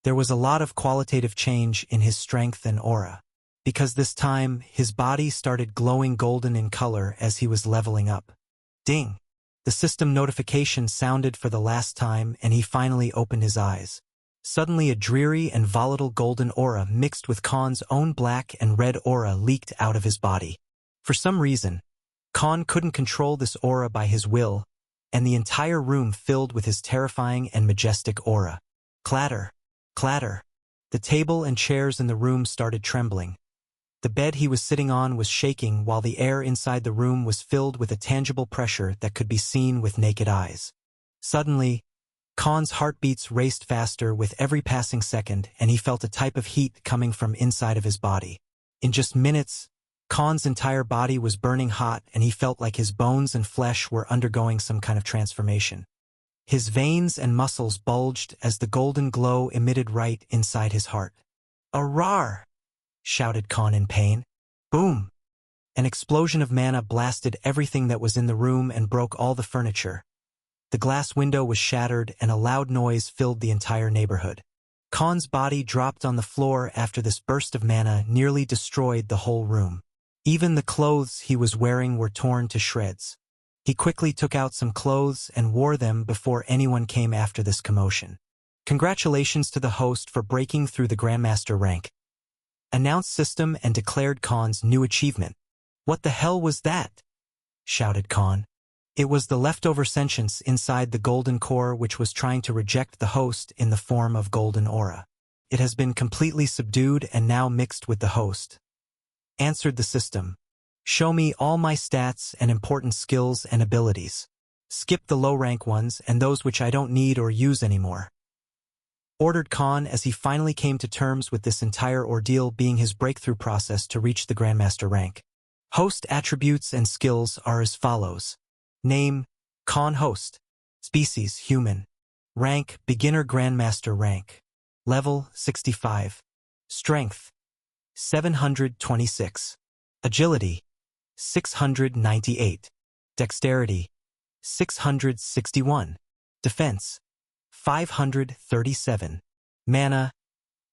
There was a lot of qualitative change in his strength and aura, because this time his body started glowing golden in color as he was leveling up. Ding! The system notification sounded for the last time and he finally opened his eyes. Suddenly a dreary and volatile golden aura mixed with Khan's own black and red aura leaked out of his body. For some reason, Khan couldn't control this aura by his will, and the entire room filled with his terrifying and majestic aura. Clatter, clatter. The table and chairs in the room started trembling. The bed he was sitting on was shaking while the air inside the room was filled with a tangible pressure that could be seen with naked eyes. Suddenly, Khan's heartbeats raced faster with every passing second and he felt a type of heat coming from inside of his body. In just minutes, Khan's entire body was burning hot and he felt like his bones and flesh were undergoing some kind of transformation. His veins and muscles bulged as the golden glow emitted right inside his heart. "Arar!" shouted Khan in pain. Boom! An explosion of mana blasted everything that was in the room and broke all the furniture. The glass window was shattered and a loud noise filled the entire neighborhood. Khan's body dropped on the floor after this burst of mana nearly destroyed the whole room. Even the clothes he was wearing were torn to shreds. He quickly took out some clothes and wore them before anyone came after this commotion. "Congratulations to the host for breaking through the Grandmaster rank," announced System and declared Khan's new achievement. "What the hell was that?" shouted Khan. It was the leftover sentience inside the golden core which was trying to reject the host in the form of golden aura. "It has been completely subdued and now mixed with the host," answered the system. "Show me all my stats and important skills and abilities. Skip the low-rank ones and those which I don't need or use anymore," ordered Khan as he finally came to terms with this entire ordeal being his breakthrough process to reach the Grandmaster rank. Host attributes and skills are as follows. Name, Khan Host. Species, human. Rank, beginner Grandmaster rank. Level, 65. Strength, 726. Agility, 698. Dexterity, 661. Defense, 537. Mana,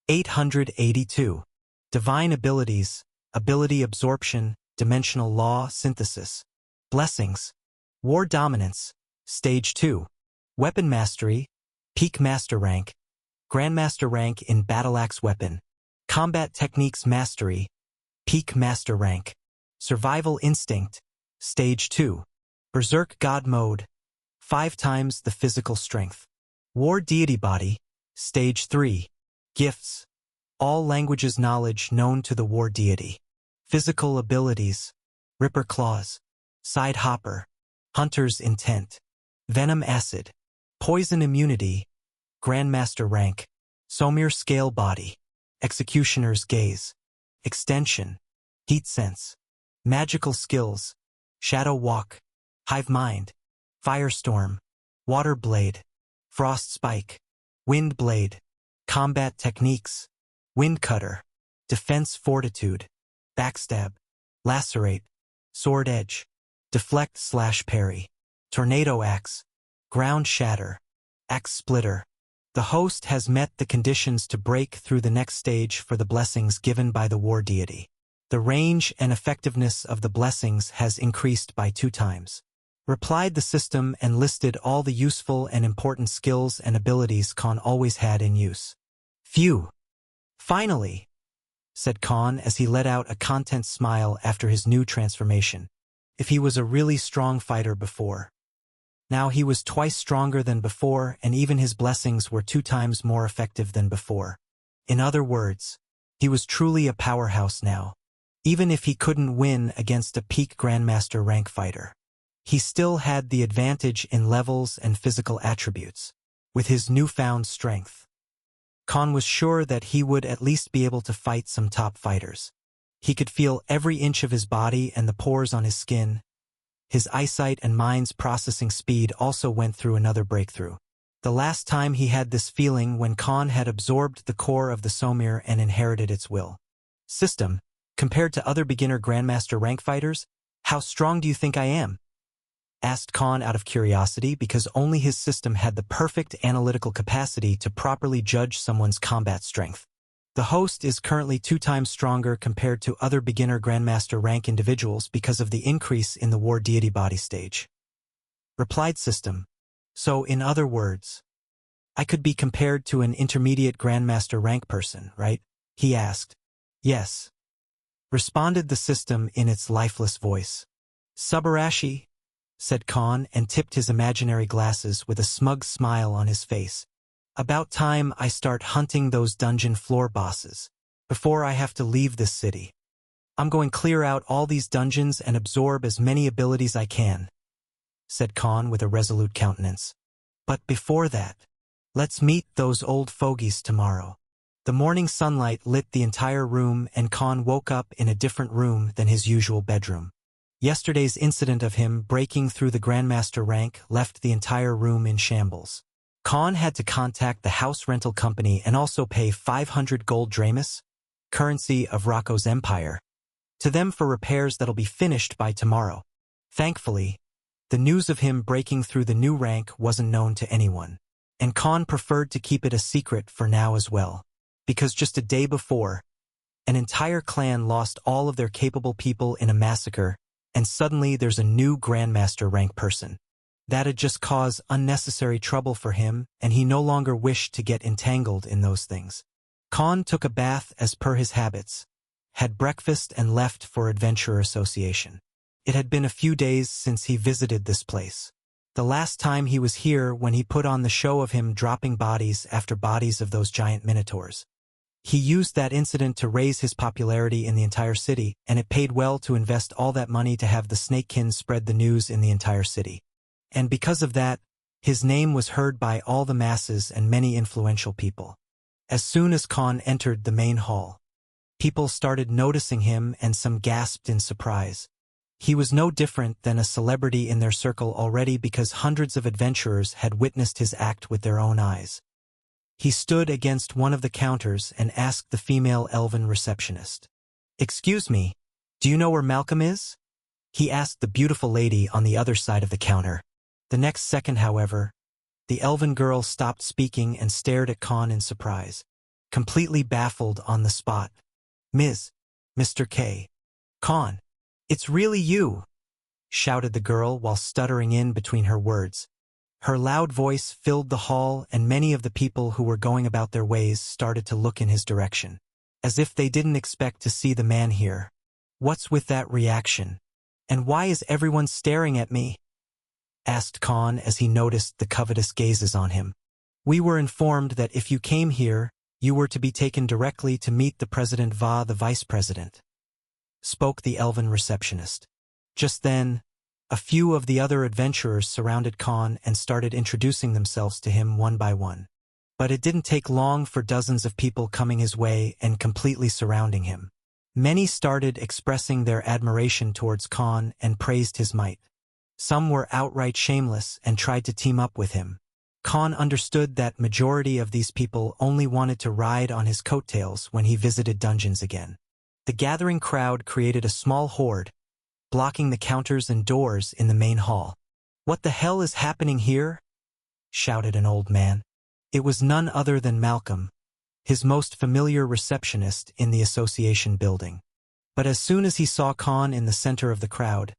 882. Divine abilities, ability absorption, dimensional law synthesis. Blessings, War Dominance, Stage 2. Weapon Mastery, Peak Master Rank. Grandmaster Rank in Battleaxe Weapon. Combat Techniques Mastery, Peak Master Rank. Survival Instinct, Stage 2. Berserk God Mode, 5 times the physical strength. War Deity Body, Stage 3. Gifts, all languages knowledge known to the War Deity. Physical abilities, Ripper Claws, Side Hopper, Hunter's Intent, Venom Acid, Poison Immunity, Grandmaster Rank, Somir Scale Body, Executioner's Gaze, Extension, Heat Sense, Magical Skills, Shadow Walk, Hive Mind, Firestorm, Water Blade, Frost Spike, Wind Blade, Combat Techniques, Wind Cutter, Defense Fortitude, Backstab, Lacerate, Sword Edge, Deflect/Parry, Tornado Axe, Ground Shatter, Axe Splitter. The host has met the conditions to break through the next stage for the blessings given by the War Deity. The range and effectiveness of the blessings has increased by 2 times. Replied the system and listed all the useful and important skills and abilities Khan always had in use. "Phew! Finally!" said Khan as he let out a content smile after his new transformation. If he was a really strong fighter before, now he was twice stronger than before and even his blessings were 2 times more effective than before. In other words, he was truly a powerhouse now. Even if he couldn't win against a peak Grandmaster rank fighter, he still had the advantage in levels and physical attributes. With his newfound strength, Khan was sure that he would at least be able to fight some top fighters. He could feel every inch of his body and the pores on his skin. His eyesight and mind's processing speed also went through another breakthrough. The last time he had this feeling when Khan had absorbed the core of the Somir and inherited its will. System, compared to other beginner Grandmaster rank fighters, how strong do you think I am? asked Khan out of curiosity because only his system had the perfect analytical capacity to properly judge someone's combat strength. The host is currently 2 times stronger compared to other beginner Grandmaster rank individuals because of the increase in the War Deity body stage. Replied system. So, in other words, I could be compared to an intermediate Grandmaster rank person, right? He asked. Yes. Responded the system in its lifeless voice. Subarashi, said Khan and tipped his imaginary glasses with a smug smile on his face. About time I start hunting those dungeon floor bosses, before I have to leave this city. I'm going clear out all these dungeons and absorb as many abilities I can, said Khan with a resolute countenance. But before that, let's meet those old fogies tomorrow. The morning sunlight lit the entire room and Khan woke up in a different room than his usual bedroom. Yesterday's incident of him breaking through the Grandmaster rank left the entire room in shambles. Khan had to contact the house rental company and also pay 500 gold dramas, currency of Rocco's empire, to them for repairs that'll be finished by tomorrow. Thankfully, the news of him breaking through the new rank wasn't known to anyone, and Khan preferred to keep it a secret for now as well, because just a day before, an entire clan lost all of their capable people in a massacre, and suddenly there's a new Grandmaster rank person. That'd just cause unnecessary trouble for him, and he no longer wished to get entangled in those things. Khan took a bath as per his habits, had breakfast and left for Adventurer Association. It had been a few days since he visited this place. The last time he was here when he put on the show of him dropping bodies after bodies of those giant minotaurs. He used that incident to raise his popularity in the entire city, and it paid well to invest all that money to have the Snakekin spread the news in the entire city. And because of that, his name was heard by all the masses and many influential people. As soon as Khan entered the main hall, people started noticing him and some gasped in surprise. He was no different than a celebrity in their circle already because hundreds of adventurers had witnessed his act with their own eyes. He stood against one of the counters and asked the female elven receptionist. "Excuse me, do you know where Malcolm is?" He asked the beautiful lady on the other side of the counter. The next second, however, the elven girl stopped speaking and stared at Khan in surprise, completely baffled on the spot. Mr. K. Khan, it's really you, shouted the girl while stuttering in between her words. Her loud voice filled the hall and many of the people who were going about their ways started to look in his direction, as if they didn't expect to see the man here. What's with that reaction? And why is everyone staring at me? Asked Khan as he noticed the covetous gazes on him. We were informed that if you came here, you were to be taken directly to meet the President Va, the Vice President, spoke the elven receptionist. Just then, a few of the other adventurers surrounded Khan and started introducing themselves to him one by one. But it didn't take long for dozens of people coming his way and completely surrounding him. Many started expressing their admiration towards Khan and praised his might. Some were outright shameless and tried to team up with him. Khan understood that majority of these people only wanted to ride on his coattails when he visited dungeons again. The gathering crowd created a small horde, blocking the counters and doors in the main hall. "What the hell is happening here?" shouted an old man. It was none other than Malcolm, his most familiar receptionist in the association building. But as soon as he saw Khan in the center of the crowd,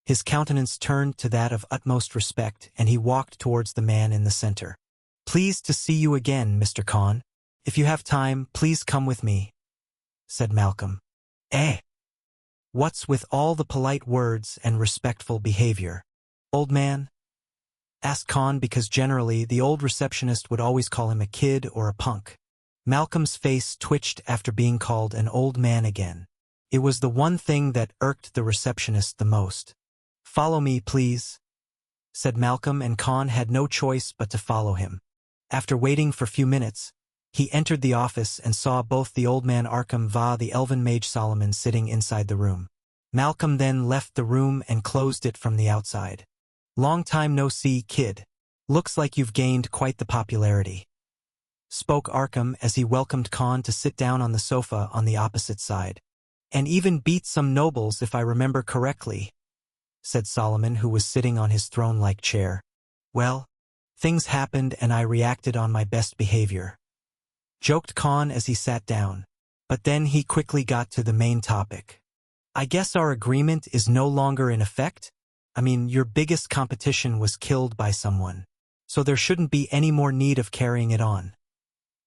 his countenance turned to that of utmost respect and he walked towards the man in the center. "Pleased to see you again, Mr. Khan. If you have time, please come with me," said Malcolm. What's with all the polite words and respectful behavior, old man?" asked Khan because generally the old receptionist would always call him a kid or a punk. Malcolm's face twitched after being called an old man again. It was the one thing that irked the receptionist the most. "Follow me, please," said Malcolm, and Khan had no choice but to follow him. After waiting for a few minutes, he entered the office and saw both the old man Arkham Va, the elven mage Solomon sitting inside the room. Malcolm then left the room and closed it from the outside. "Long time no see, kid. Looks like you've gained quite the popularity," spoke Arkham as he welcomed Khan to sit down on the sofa on the opposite side. "And even beat some nobles if I remember correctly," said Solomon, who was sitting on his throne-like chair. Well, things happened and I reacted on my best behavior, joked Khan as he sat down. But then he quickly got to the main topic. I guess our agreement is no longer in effect? I mean, your biggest competition was killed by someone, so there shouldn't be any more need of carrying it on,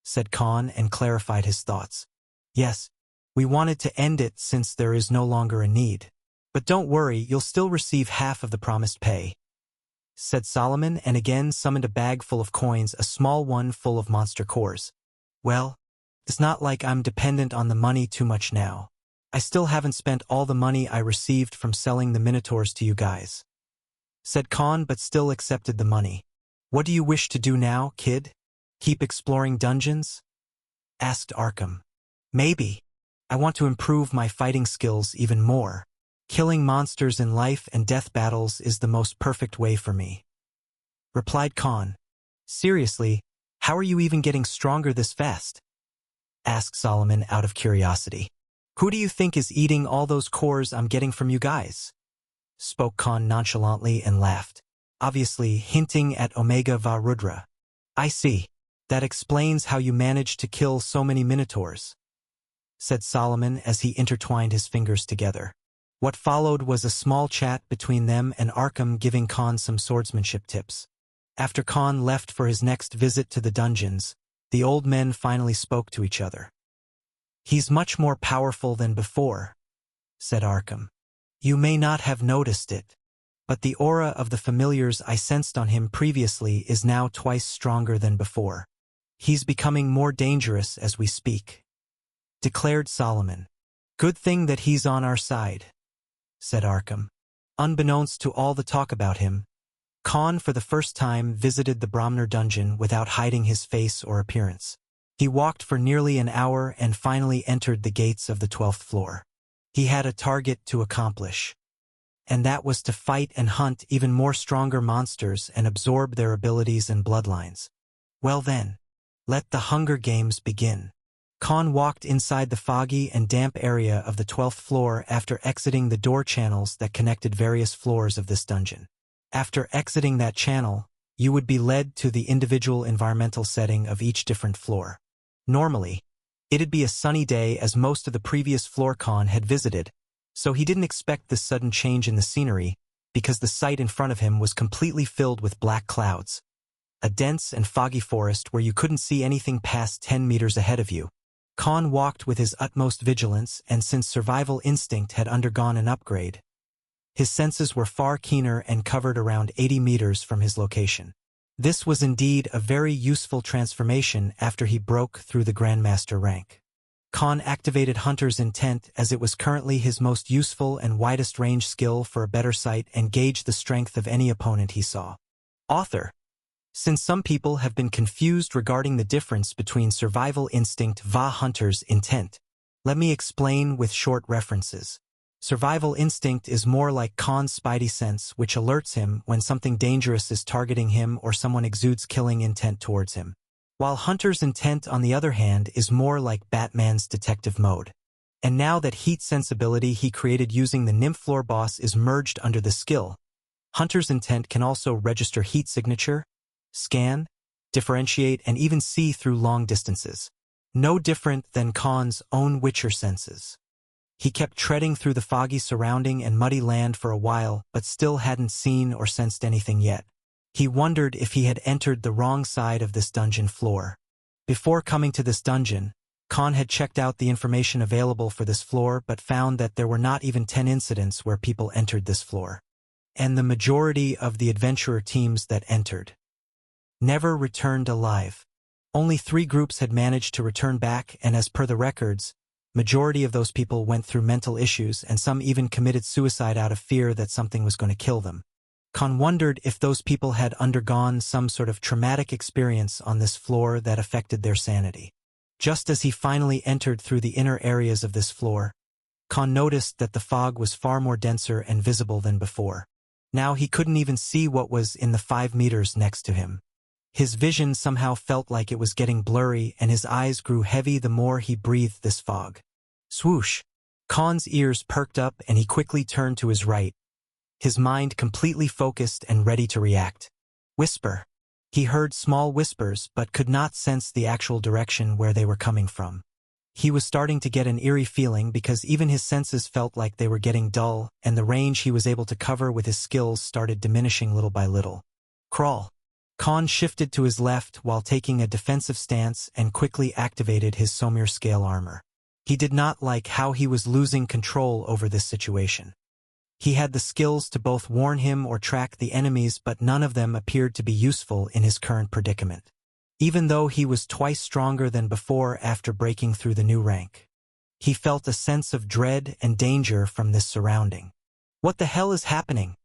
said Khan and clarified his thoughts. Yes, we wanted to end it since there is no longer a need. But don't worry, you'll still receive half of the promised pay, said Solomon, and again summoned a bag full of coins, a small one full of monster cores. Well, it's not like I'm dependent on the money too much now. I still haven't spent all the money I received from selling the Minotaurs to you guys, said Khan, but still accepted the money. What do you wish to do now, kid? Keep exploring dungeons? Asked Arkham. Maybe. I want to improve my fighting skills even more. Killing monsters in life and death battles is the most perfect way for me, replied Khan. Seriously, how are you even getting stronger this fast? Asked Solomon out of curiosity. Who do you think is eating all those cores I'm getting from you guys? Spoke Khan nonchalantly and laughed, obviously hinting at Omega Va Rudra. I see. That explains how you managed to kill so many Minotaurs, said Solomon as he intertwined his fingers together. What followed was a small chat between them and Arkham, giving Khan some swordsmanship tips. After Khan left for his next visit to the dungeons, the old men finally spoke to each other. He's much more powerful than before, said Arkham. You may not have noticed it, but the aura of the familiars I sensed on him previously is now twice stronger than before. He's becoming more dangerous as we speak, declared Solomon. Good thing that he's on our side, said Arkham. Unbeknownst to all the talk about him, Khan for the first time visited the Brahmner dungeon without hiding his face or appearance. He walked for nearly an hour and finally entered the gates of the 12th floor. He had a target to accomplish, and that was to fight and hunt even more stronger monsters and absorb their abilities and bloodlines. Well then, let the Hunger Games begin. Khan walked inside the foggy and damp area of the 12th floor after exiting the door channels that connected various floors of this dungeon. After exiting that channel, you would be led to the individual environmental setting of each different floor. Normally, it'd be a sunny day as most of the previous floor Khan had visited, so he didn't expect this sudden change in the scenery because the sight in front of him was completely filled with black clouds, a dense and foggy forest where you couldn't see anything past 10 meters ahead of you. Khan walked with his utmost vigilance, and since survival instinct had undergone an upgrade, his senses were far keener and covered around 80 meters from his location. This was indeed a very useful transformation after he broke through the Grandmaster rank. Khan activated Hunter's Intent as it was currently his most useful and widest range skill for a better sight and gauge the strength of any opponent he saw. Author. Since some people have been confused regarding the difference between Survival Instinct va Hunter's Intent, let me explain with short references. Survival Instinct is more like Khan's spidey sense, which alerts him when something dangerous is targeting him or someone exudes killing intent towards him. While Hunter's Intent, on the other hand, is more like Batman's detective mode. And now that heat sensibility he created using the Nymph floor boss is merged under the skill, Hunter's Intent can also register heat signature, scan, differentiate, and even see through long distances. No different than Khan's own Witcher senses. He kept treading through the foggy surrounding and muddy land for a while, but still hadn't seen or sensed anything yet. He wondered if he had entered the wrong side of this dungeon floor. Before coming to this dungeon, Khan had checked out the information available for this floor but found that there were not even 10 incidents where people entered this floor. And the majority of the adventurer teams that entered never returned alive. Only 3 groups had managed to return back, and as per the records, majority of those people went through mental issues, and some even committed suicide out of fear that something was going to kill them. Khan wondered if those people had undergone some sort of traumatic experience on this floor that affected their sanity. Just as he finally entered through the inner areas of this floor, Khan noticed that the fog was far more denser and visible than before. Now he couldn't even see what was in the 5 meters next to him. His vision somehow felt like it was getting blurry, and his eyes grew heavy the more he breathed this fog. Swoosh! Khan's ears perked up and he quickly turned to his right, his mind completely focused and ready to react. Whisper. He heard small whispers but could not sense the actual direction where they were coming from. He was starting to get an eerie feeling because even his senses felt like they were getting dull, and the range he was able to cover with his skills started diminishing little by little. Crawl. Khan shifted to his left while taking a defensive stance and quickly activated his Somir scale armor. He did not like how he was losing control over this situation. He had the skills to both warn him or track the enemies, but none of them appeared to be useful in his current predicament. Even though he was twice stronger than before after breaking through the new rank, he felt a sense of dread and danger from this surrounding. "What the hell is happening?"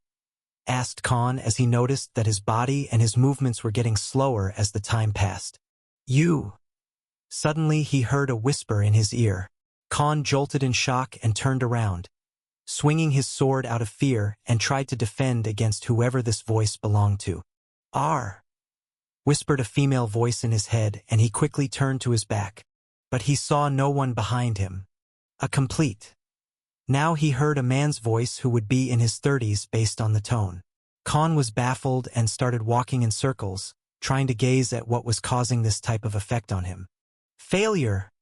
asked Khan as he noticed that his body and his movements were getting slower as the time passed. "You!" Suddenly he heard a whisper in his ear. Khan jolted in shock and turned around, swinging his sword out of fear, and tried to defend against whoever this voice belonged to. "R," whispered a female voice in his head, and he quickly turned to his back. But he saw no one behind him. A complete. Now he heard a man's voice who would be in his 30s based on the tone. Khan was baffled and started walking in circles, trying to gaze at what was causing this type of effect on him. "Failure!"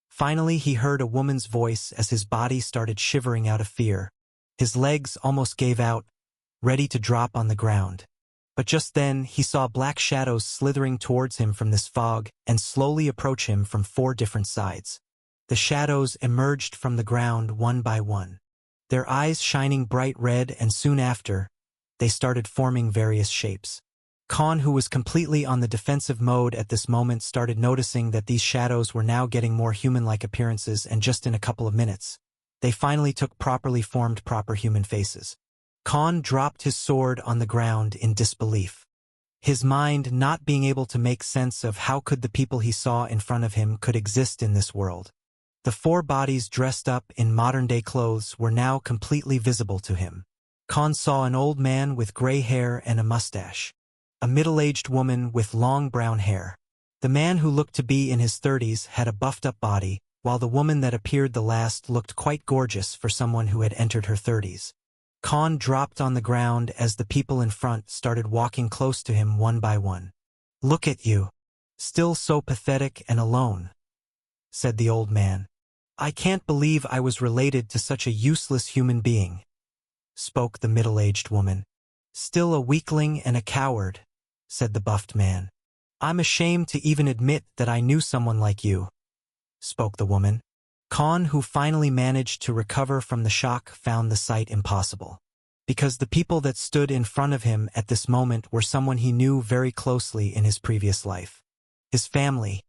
Finally he heard a woman's voice as his body started shivering out of fear. His legs almost gave out, ready to drop on the ground. But just then he saw black shadows slithering towards him from this fog and slowly approach him from 4 different sides. The shadows emerged from the ground one by one, their eyes shining bright red, and soon after, they started forming various shapes. Khan, who was completely on the defensive mode at this moment, started noticing that these shadows were now getting more human-like appearances, and just in a couple of minutes, they finally took properly formed proper human faces. Khan dropped his sword on the ground in disbelief, his mind not being able to make sense of how could the people he saw in front of him could exist in this world. The 4 bodies dressed up in modern-day clothes were now completely visible to him. Khan saw an old man with gray hair and a mustache, a middle-aged woman with long brown hair. The man who looked to be in his 30s had a buffed-up body, while the woman that appeared the last looked quite gorgeous for someone who had entered her 30s. Khan dropped on the ground as the people in front started walking close to him one by one. "Look at you. Still so pathetic and alone," said the old man. "I can't believe I was related to such a useless human being," spoke the middle-aged woman. "Still a weakling and a coward," said the buffed man. "I'm ashamed to even admit that I knew someone like you," spoke the woman. Khan, who finally managed to recover from the shock, found the sight impossible, because the people that stood in front of him at this moment were someone he knew very closely in his previous life. His family,